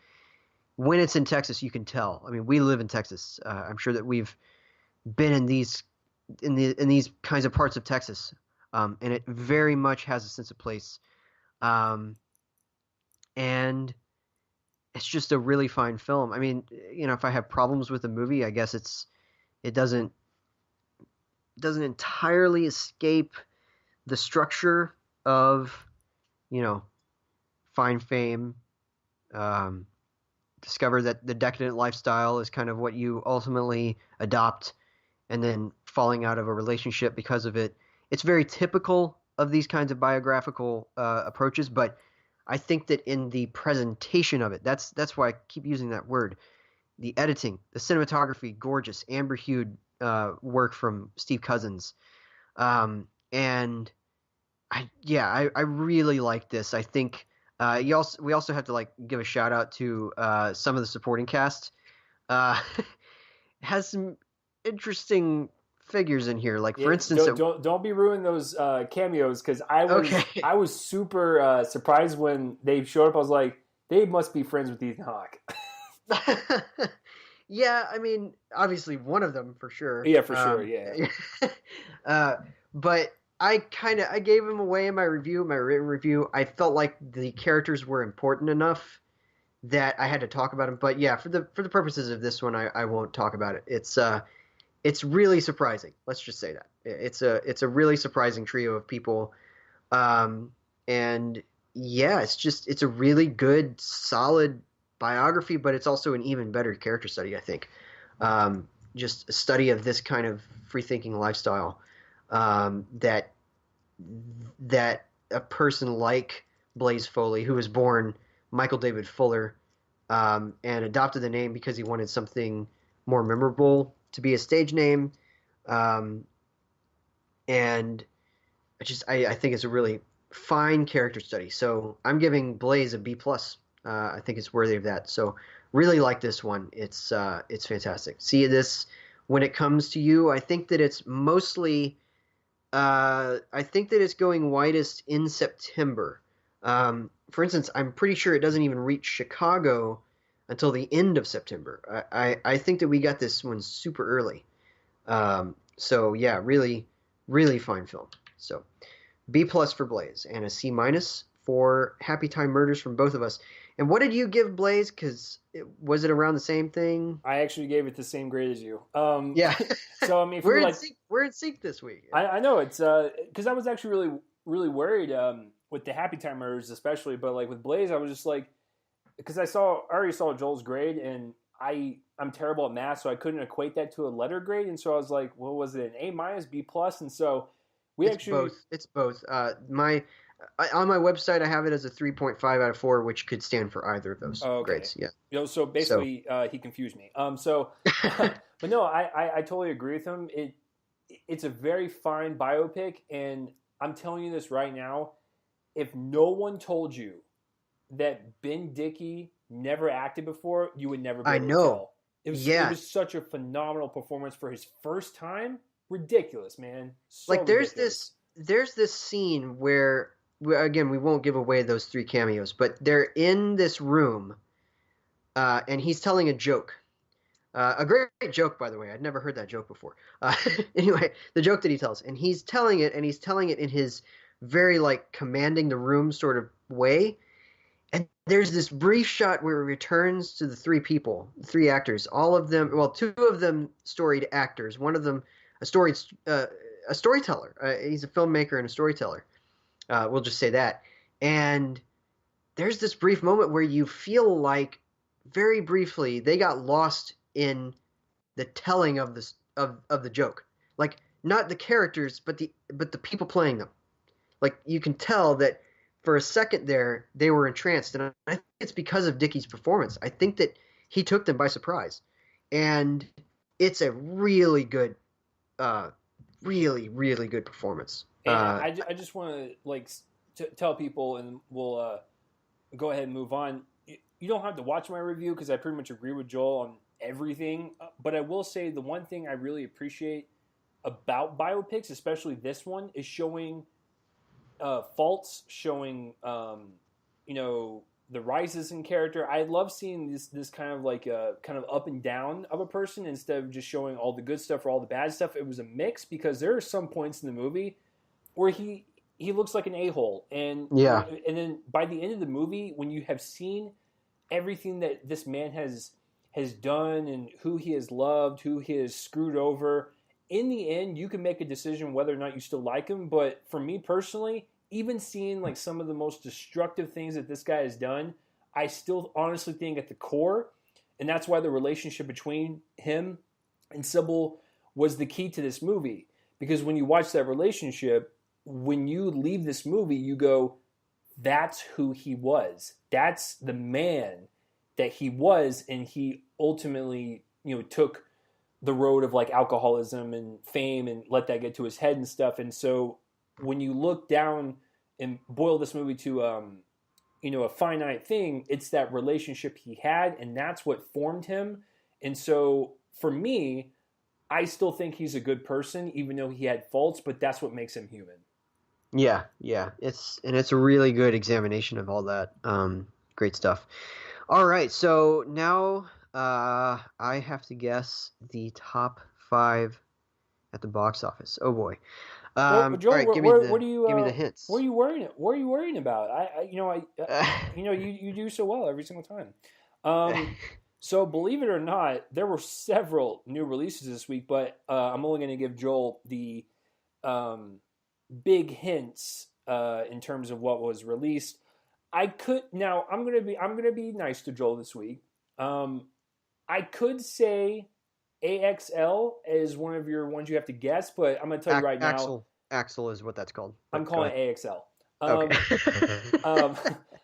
when it's in Texas, you can tell. I mean, we live in Texas. I'm sure that we've been in these kinds of parts of Texas, and it very much has a sense of place. And it's just a really fine film. I mean, if I have problems with the movie, I guess it doesn't entirely escape the structure of, find fame, discover that the decadent lifestyle is kind of what you ultimately adopt, and then falling out of a relationship because of it. It's very typical of these kinds of biographical approaches, but I think that in the presentation of it, that's why I keep using that word. The editing, the cinematography, gorgeous, amber-hued work from Steve Cousins. And I really like this. I think we also have to give a shout out to some of the supporting cast. Has some interesting figures in here. Like, for instance, don't be ruining those cameos, because I was super surprised when they showed up. I was like, They must be friends with Ethan Hawke. Yeah, I mean, obviously one of them for sure. Yeah, for sure. Yeah. uh, but I gave him away in my written review. I felt like the characters were important enough that I had to talk about him. But yeah, for the purposes of this one, I won't talk about it. It's really surprising. Let's just say that it's a really surprising trio of people, and yeah, it's a really good, solid biography, but it's also an even better character study, I think. Just a study of this kind of free thinking lifestyle, that a person like Blaze Foley, who was born Michael David Fuller, and adopted the name because he wanted something more memorable to be a stage name, and I think it's a really fine character study. So I'm giving Blaze a B plus. I think it's worthy of that. So really like this one. It's fantastic. See this when it comes to you. I think that it's mostly. I think that it's going widest in September. For instance, I'm pretty sure it doesn't even reach Chicago until the end of September. I think that we got this one super early. So yeah, really, really fine film. So B plus for Blaze and a C minus for Happytime Murders from both of us. And what did you give Blaze? Because was it around the same thing? I actually gave it the same grade as you. Yeah. So I mean, we're in sync this week. I know it's because I was actually really really worried with the Happytime Murders especially, but like with Blaze, I was just like, because I already saw Joel's grade, and I'm terrible at math, so I couldn't equate that to a letter grade, and so I was like, what was it, an A minus, B plus, and so it's both. On my website, I have it as a 3.5 out of 4, which could stand for either of those grades. Yeah. So basically, he confused me. But no, I totally agree with him. It's a very fine biopic, and I'm telling you this right now. If no one told you that Ben Dickey never acted before, you would never be able to tell. It was such a phenomenal performance for his first time. Ridiculous, man. There's this scene where, again, we won't give away those 3 cameos, but they're in this room, and he's telling a joke. A great joke, by the way. I'd never heard that joke before. Anyway, the joke that he tells, and he's telling it in his very commanding the room sort of way. And there's this brief shot where it returns to the 3 people, 3 actors, all of them. Well, 2 of them storied actors. One of them a storyteller. He's a filmmaker and a storyteller. We'll just say that. And there's this brief moment where you feel like, very briefly, they got lost in the telling of the joke. Like, not the characters, but the people playing them. Like, you can tell that for a second there they were entranced, and I think it's because of Dickey's performance. I think that he took them by surprise, and it's a really good, really really good performance. And I just want to tell people, and we'll go ahead and move on. You don't have to watch my review because I pretty much agree with Joel on everything. But I will say the one thing I really appreciate about biopics, especially this one, is showing faults, showing the rises in character. I love seeing this kind of up and down of a person instead of just showing all the good stuff or all the bad stuff. It was a mix because there are some points in the movie where he looks like an a-hole, and then by the end of the movie, when you have seen everything that this man has done and who he has loved, who he has screwed over, in the end, you can make a decision whether or not you still like him. But for me personally, even seeing some of the most destructive things that this guy has done, I still honestly think at the core, and that's why the relationship between him and Sybil was the key to this movie. Because when you watch that relationship, when you leave this movie, you go, that's who he was. That's the man that he was, and he ultimately, took the road of alcoholism and fame and let that get to his head and stuff. And so when you look down and boil this movie to a finite thing, it's that relationship he had, and that's what formed him. And so for me, I still think he's a good person, even though he had faults, but that's what makes him human. Yeah. It's a really good examination of all that. Great stuff. All right, so now I have to guess the top 5 at the box office. Oh boy. Well, All Joel, right, what do give me the what are hints. you worrying? What are you worrying about? You do so well every single time. So believe it or not, there were several new releases this week, but I'm only going to give Joel the um, big hints in terms of what was released. I could now. I'm gonna be nice to Joel this week. Um, I could say AXL is one of your ones you have to guess, but I'm gonna tell you right now. Axel is what that's called. I'm But go calling ahead. it AXL. Okay. Um,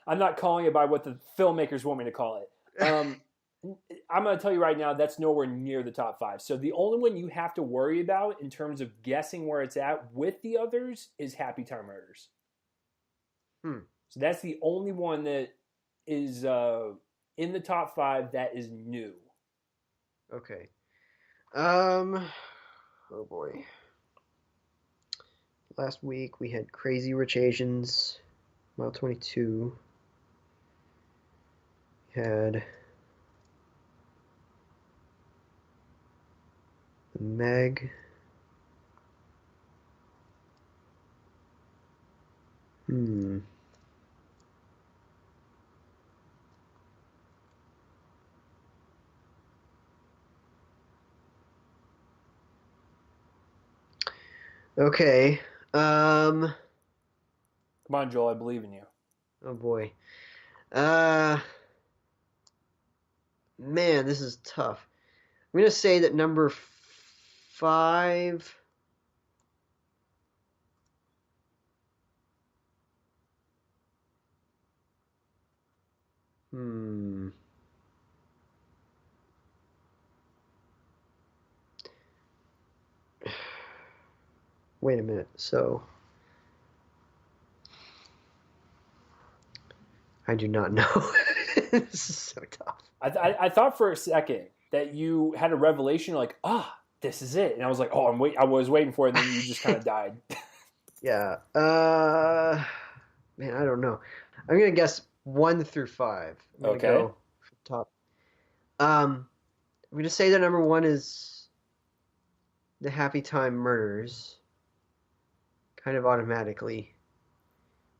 I'm not calling it by what the filmmakers want me to call it. I'm going to tell you right now, that's nowhere near the top 5. So the only one you have to worry about in terms of guessing where it's at with the others is Happytime Murders. So that's the only one that is in the top 5 that is new. Okay. Oh boy. Last week we had Crazy Rich Asians, Mile 22. We had The Meg. Okay. Come on, Joel, I believe in you. Oh boy. Man, this is tough. I'm gonna say that number 5. Wait a minute. So I do not know. This is so tough. I thought for a second that you had a revelation, like, this is it, and I was like, I was waiting for it, and then you just kind of died. Yeah. Man, I don't know. I'm gonna guess 1 through 5. I'm gonna Okay. go top. I'm gonna say that number 1 is the Happytime Murders, kind of automatically.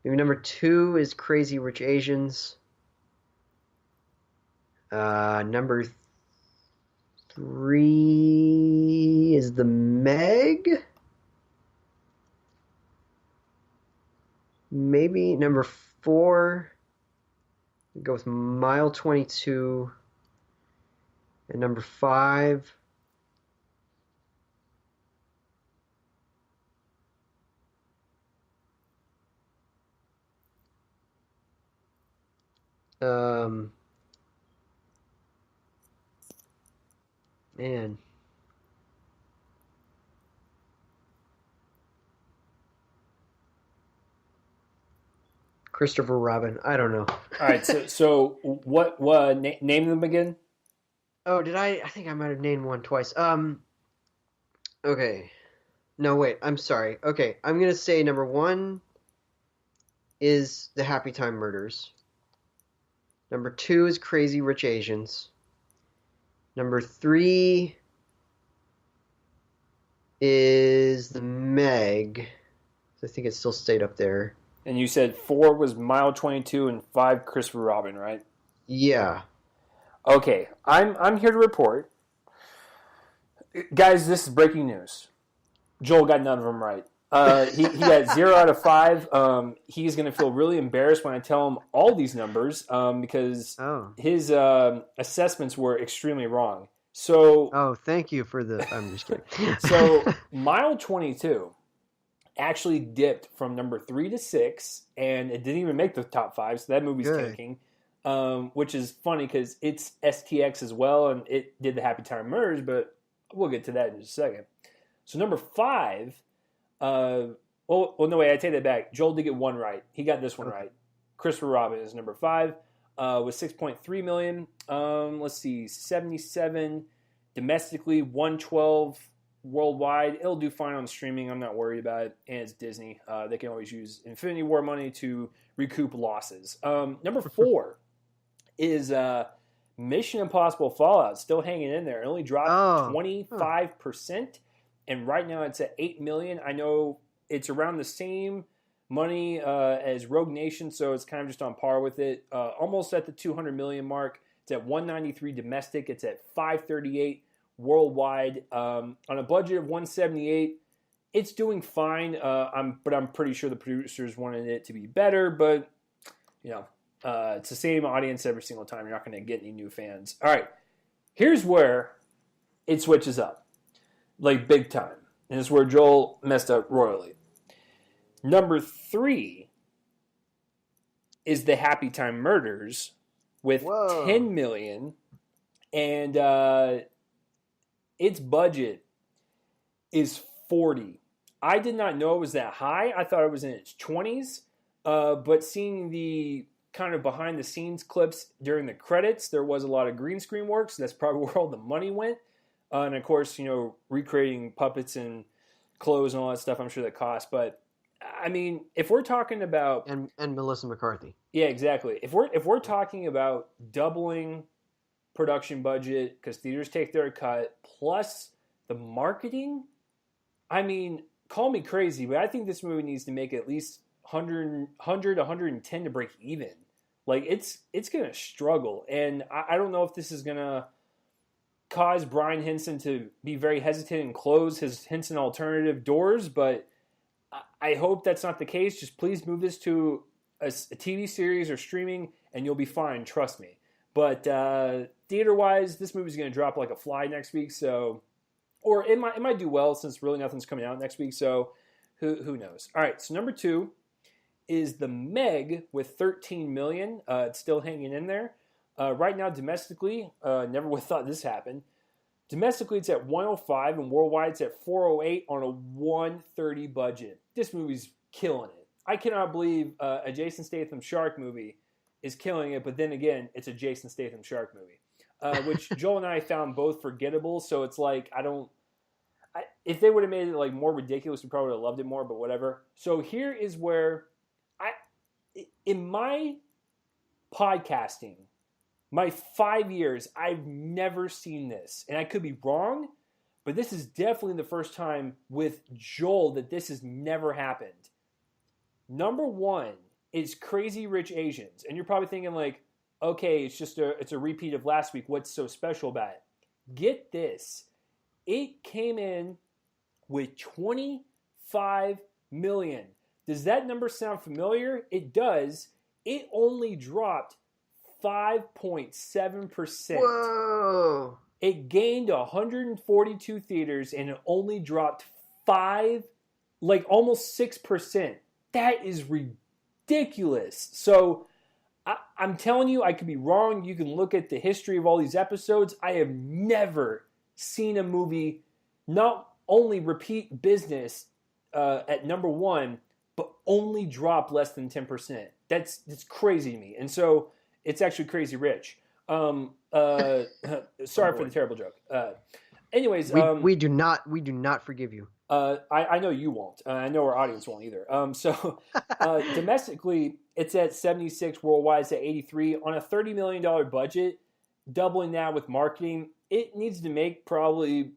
Maybe number 2 is Crazy Rich Asians. Number 3 is The Meg. Maybe number 4. Go with Mile 22. And number 5. Man. Christopher Robin. I don't know. All right, so what name them again? Oh, did I? I think I might have named one twice. Okay. No, wait. I'm sorry. Okay, I'm gonna say number 1 is the Happytime Murders. Number 2 is Crazy Rich Asians. Number 3 is the Meg. I think it still stayed up there. And you said 4 was Mile 22 and 5 Christopher Robin, right? Yeah. Okay, I'm here to report, guys. This is breaking news. Joel got none of them right. He got 0 out of 5. He's going to feel really embarrassed when I tell him all these numbers because his assessments were extremely wrong. So, thank you for the. I'm just kidding. So, Mile 22 actually dipped from number 3 to 6, and it didn't even make the top 5. So that movie's tanking, which is funny because it's STX as well, and it did the Happytime Murders, but we'll get to that in just a second. So number 5, no wait, I take that back. Joel did get 1 right. He got this one right. Christopher Robin is number 5 with 6.3 million. Let's see, 77 domestically, 112 worldwide. It'll do fine on streaming. I'm not worried about it. And it's Disney. They can always use Infinity War money to recoup losses. Number 4 is Mission Impossible Fallout, still hanging in there. It only dropped Oh, huh. 25%, and right now it's at 8 million. I know it's around the same money as Rogue Nation, so it's kind of just on par with it. Almost at the 200 million mark. It's at 193 domestic. It's at 538 worldwide. On a budget of 178, it's doing fine. But I'm pretty sure the producers wanted it to be better. But it's the same audience every single time. You're not going to get any new fans. All right, here's where it switches up, like big time, and it's where Joel messed up royally. Number 3 is the Happytime Murders with 10 million, and its budget is 40. I did not know it was that high. I thought it was in its 20s, but seeing the kind of behind the scenes clips during the credits, there was a lot of green screen work, so that's probably where all the money went. And of course, recreating puppets and clothes and all that stuff, I'm sure that costs. But I mean, if we're talking about and Melissa McCarthy. Yeah, exactly. If we're talking about doubling production budget because theaters take their cut plus the marketing, I mean, call me crazy, but I think this movie needs to make at least 100, 110 to break even. Like it's going to struggle, and I don't know if this is going to cause Brian Henson to be very hesitant and close his Henson alternative doors, but I hope that's not the case. Just please move this to a TV series or streaming, and you'll be fine. Trust me. But theater-wise, this movie's going to drop like a fly next week. So, or it might do well since really nothing's coming out next week. So, who knows? All right. So number 2 is the Meg with 13 million. It's still hanging in there. Right now, domestically, never would have thought this happened. Domestically, it's at 105, and worldwide, it's at 408 on a 130 budget. This movie's killing it. I cannot believe a Jason Statham shark movie is killing it, but then again, it's a Jason Statham shark movie, which Joel and I found both forgettable. So it's like if they would have made it like more ridiculous, we probably would have loved it more. But whatever. So here is where in my podcasting. My 5 years, I've never seen this. And I could be wrong, but this is definitely the first time with Joel that this has never happened. Number 1 is Crazy Rich Asians. And you're probably thinking like, okay, it's a repeat of last week. What's so special about it? Get this. It came in with 25 million. Does that number sound familiar? It does. It only dropped 5.7%. Whoa! It gained 142 theaters and it only dropped almost 6%. That is ridiculous. So I'm telling you, I could be wrong. You can look at the history of all these episodes. I have never seen a movie not only repeat business at number 1, but only drop less than 10%. That's crazy to me. And so it's actually Crazy Rich. Sorry for the terrible joke. Anyways, we do not forgive you. I know you won't. I know our audience won't either. Domestically, it's at 76. Worldwide, it's at 83 on a $30 million budget. Doubling that with marketing, it needs to make probably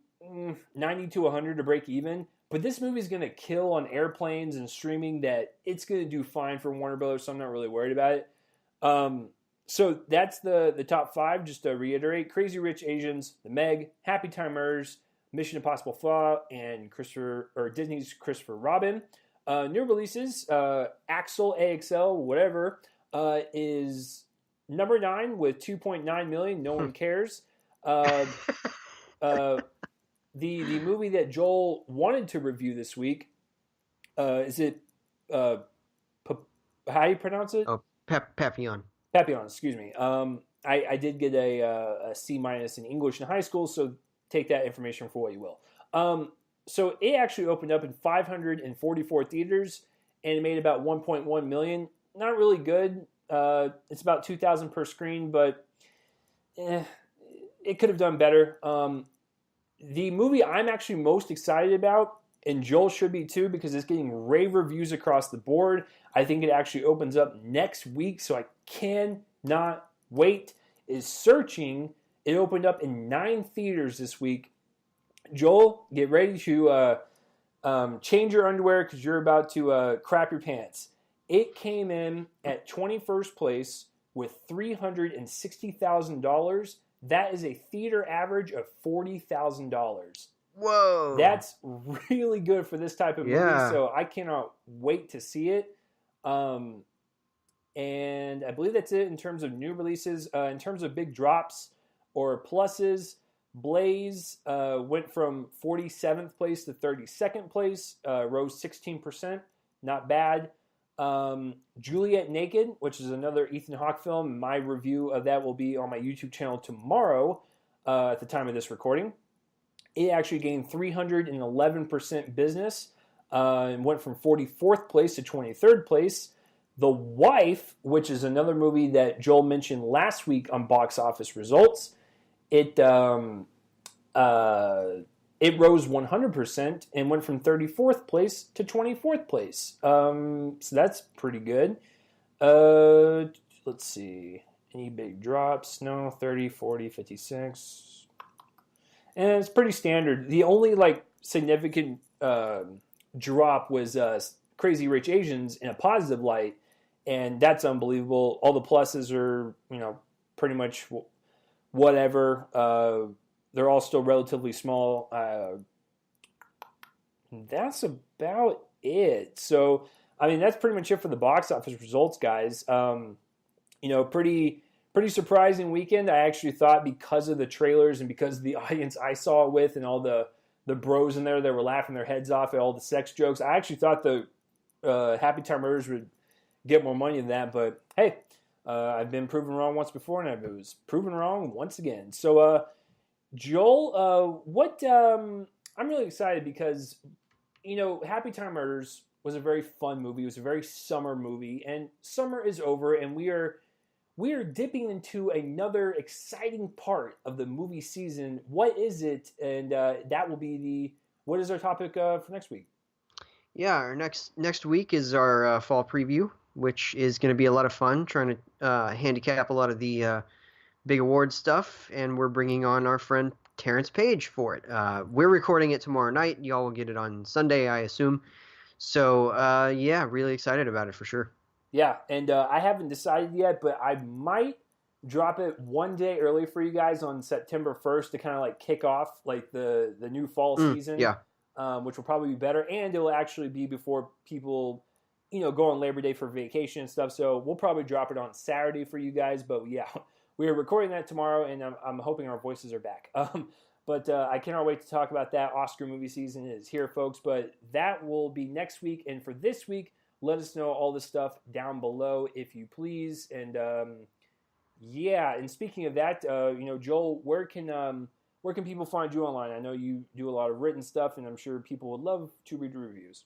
90 to 100 to break even. But this movie's going to kill on airplanes and streaming. That it's going to do fine for Warner Brothers. So I'm not really worried about it. So that's the top 5, just to reiterate. Crazy Rich Asians, The Meg, Happytime Murders, Mission Impossible Fallout, and Disney's Christopher Robin. New releases, Axel, AXL, whatever, is number 9 with 2.9 million. No one cares. The movie that Joel wanted to review this week, is it, how do you pronounce it? Oh, Papillon. Papillon, excuse me. I did get a C- in English in high school, so take that information for what you will. So it actually opened up in 544 theaters, and it made about 1.1 million. Not really good. It's about 2,000 per screen, but it could have done better. The movie I'm actually most excited about, and Joel should be too, because it's getting rave reviews across the board. I think it actually opens up next week, so I cannot wait is searching. It opened up in 9 theaters this week. Joel, get ready to change your underwear because you're about to crap your pants. It came in at 21st place with $360,000. That is a theater average of $40,000. Whoa. That's really good for this type of movie, so I cannot wait to see it. And I believe that's it in terms of new releases. In terms of big drops or pluses, Blaze went from 47th place to 32nd place, rose 16%. Not bad. Juliet Naked, which is another Ethan Hawke film. My review of that will be on my YouTube channel tomorrow at the time of this recording. It actually gained 311% business and went from 44th place to 23rd place. The Wife, which is another movie that Joel mentioned last week on box office results, it rose 100% and went from 34th place to 24th place. So that's pretty good. Let's see. Any big drops? No, 30, 40, 56. And it's pretty standard. The only significant drop was Crazy Rich Asians in a positive light, and that's unbelievable. All the pluses are, pretty much whatever. They're all still relatively small. That's about it. So, that's pretty much it for the box office results, guys. Pretty surprising weekend. I actually thought because of the trailers and because of the audience I saw it with and all the bros in there that were laughing their heads off at all the sex jokes, I actually thought the Happytime Murders would get more money than that. But hey, I've been proven wrong once before, and I was proven wrong once again. So, Joel, I'm really excited because, Happytime Murders was a very fun movie. It was a very summer movie, and summer is over, and we are dipping into another exciting part of the movie season. What is it? And that will be what is our topic for next week? Yeah, our next week is our fall preview, which is going to be a lot of fun, trying to handicap a lot of the big award stuff, and we're bringing on our friend Terrence Page for it. We're recording it tomorrow night. Y'all will get it on Sunday, I assume. So, really excited about it for sure. Yeah, and I haven't decided yet, but I might drop it one day early for you guys on September 1st to kind of kick off the new fall season. Yeah. Which will probably be better, and it will actually be before people, go on Labor Day for vacation and stuff. So we'll probably drop it on Saturday for you guys. But yeah, we are recording that tomorrow, and I'm hoping our voices are back. But I cannot wait to talk about that. Oscar movie season is here, folks. But that will be next week, and for this week, let us know all this stuff down below, if you please. And and speaking of that, Joel, where can people find you online? I know you do a lot of written stuff, and I'm sure people would love to read your reviews.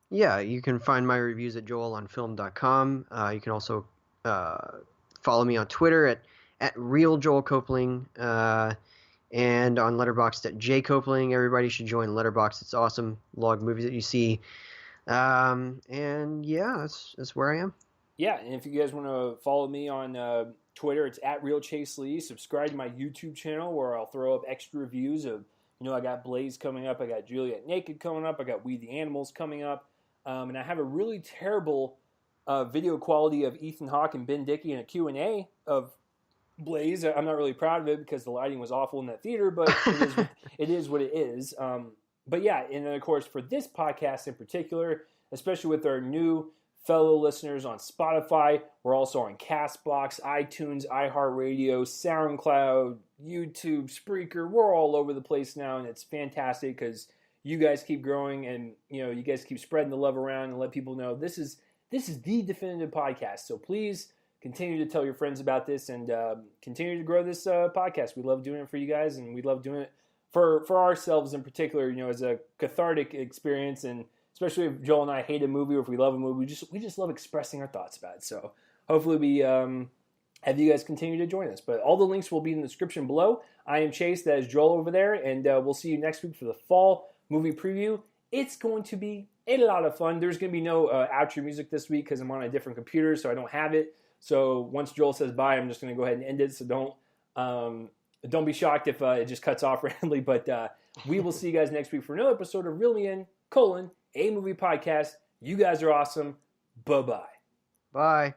Yeah, you can find my reviews at joelonfilm.com. You can also follow me on Twitter at Real Joel Copling, and on Letterboxd at J Copling. Everybody should join Letterboxd. It's awesome. Log movies that you see. That's where I am. Yeah, and if you guys want to follow me on Twitter, it's at Real Chase Lee. Subscribe to my YouTube channel where I'll throw up extra reviews of, I got Blaze coming up, I got Juliet Naked coming up, I got We the Animals coming up, and I have a really terrible video quality of Ethan Hawke and Ben Dickey in a Q&A of Blaze. I'm not really proud of it because the lighting was awful in that theater, but it is what it is. But yeah, and then of course for this podcast in particular, especially with our new fellow listeners on Spotify, we're also on CastBox, iTunes, iHeartRadio, SoundCloud, YouTube, Spreaker. We're all over the place now, and it's fantastic because you guys keep growing, and you guys keep spreading the love around and let people know this is the definitive podcast. So please continue to tell your friends about this and continue to grow this podcast. We love doing it for you guys, and we love doing it for ourselves in particular, as a cathartic experience. And especially if Joel and I hate a movie or if we love a movie, we just love expressing our thoughts about it. So hopefully we have you guys continue to join us. But all the links will be in the description below. I am Chase, that is Joel over there, and we'll see you next week for the fall movie preview. It's going to be a lot of fun. There's going to be no outro music this week because I'm on a different computer, so I don't have it. So once Joel says bye, I'm just going to go ahead and end it. So don't be shocked if it just cuts off randomly. But we will see you guys next week for another episode of Reel Me In, a movie podcast. You guys are awesome. Bye-bye. Bye.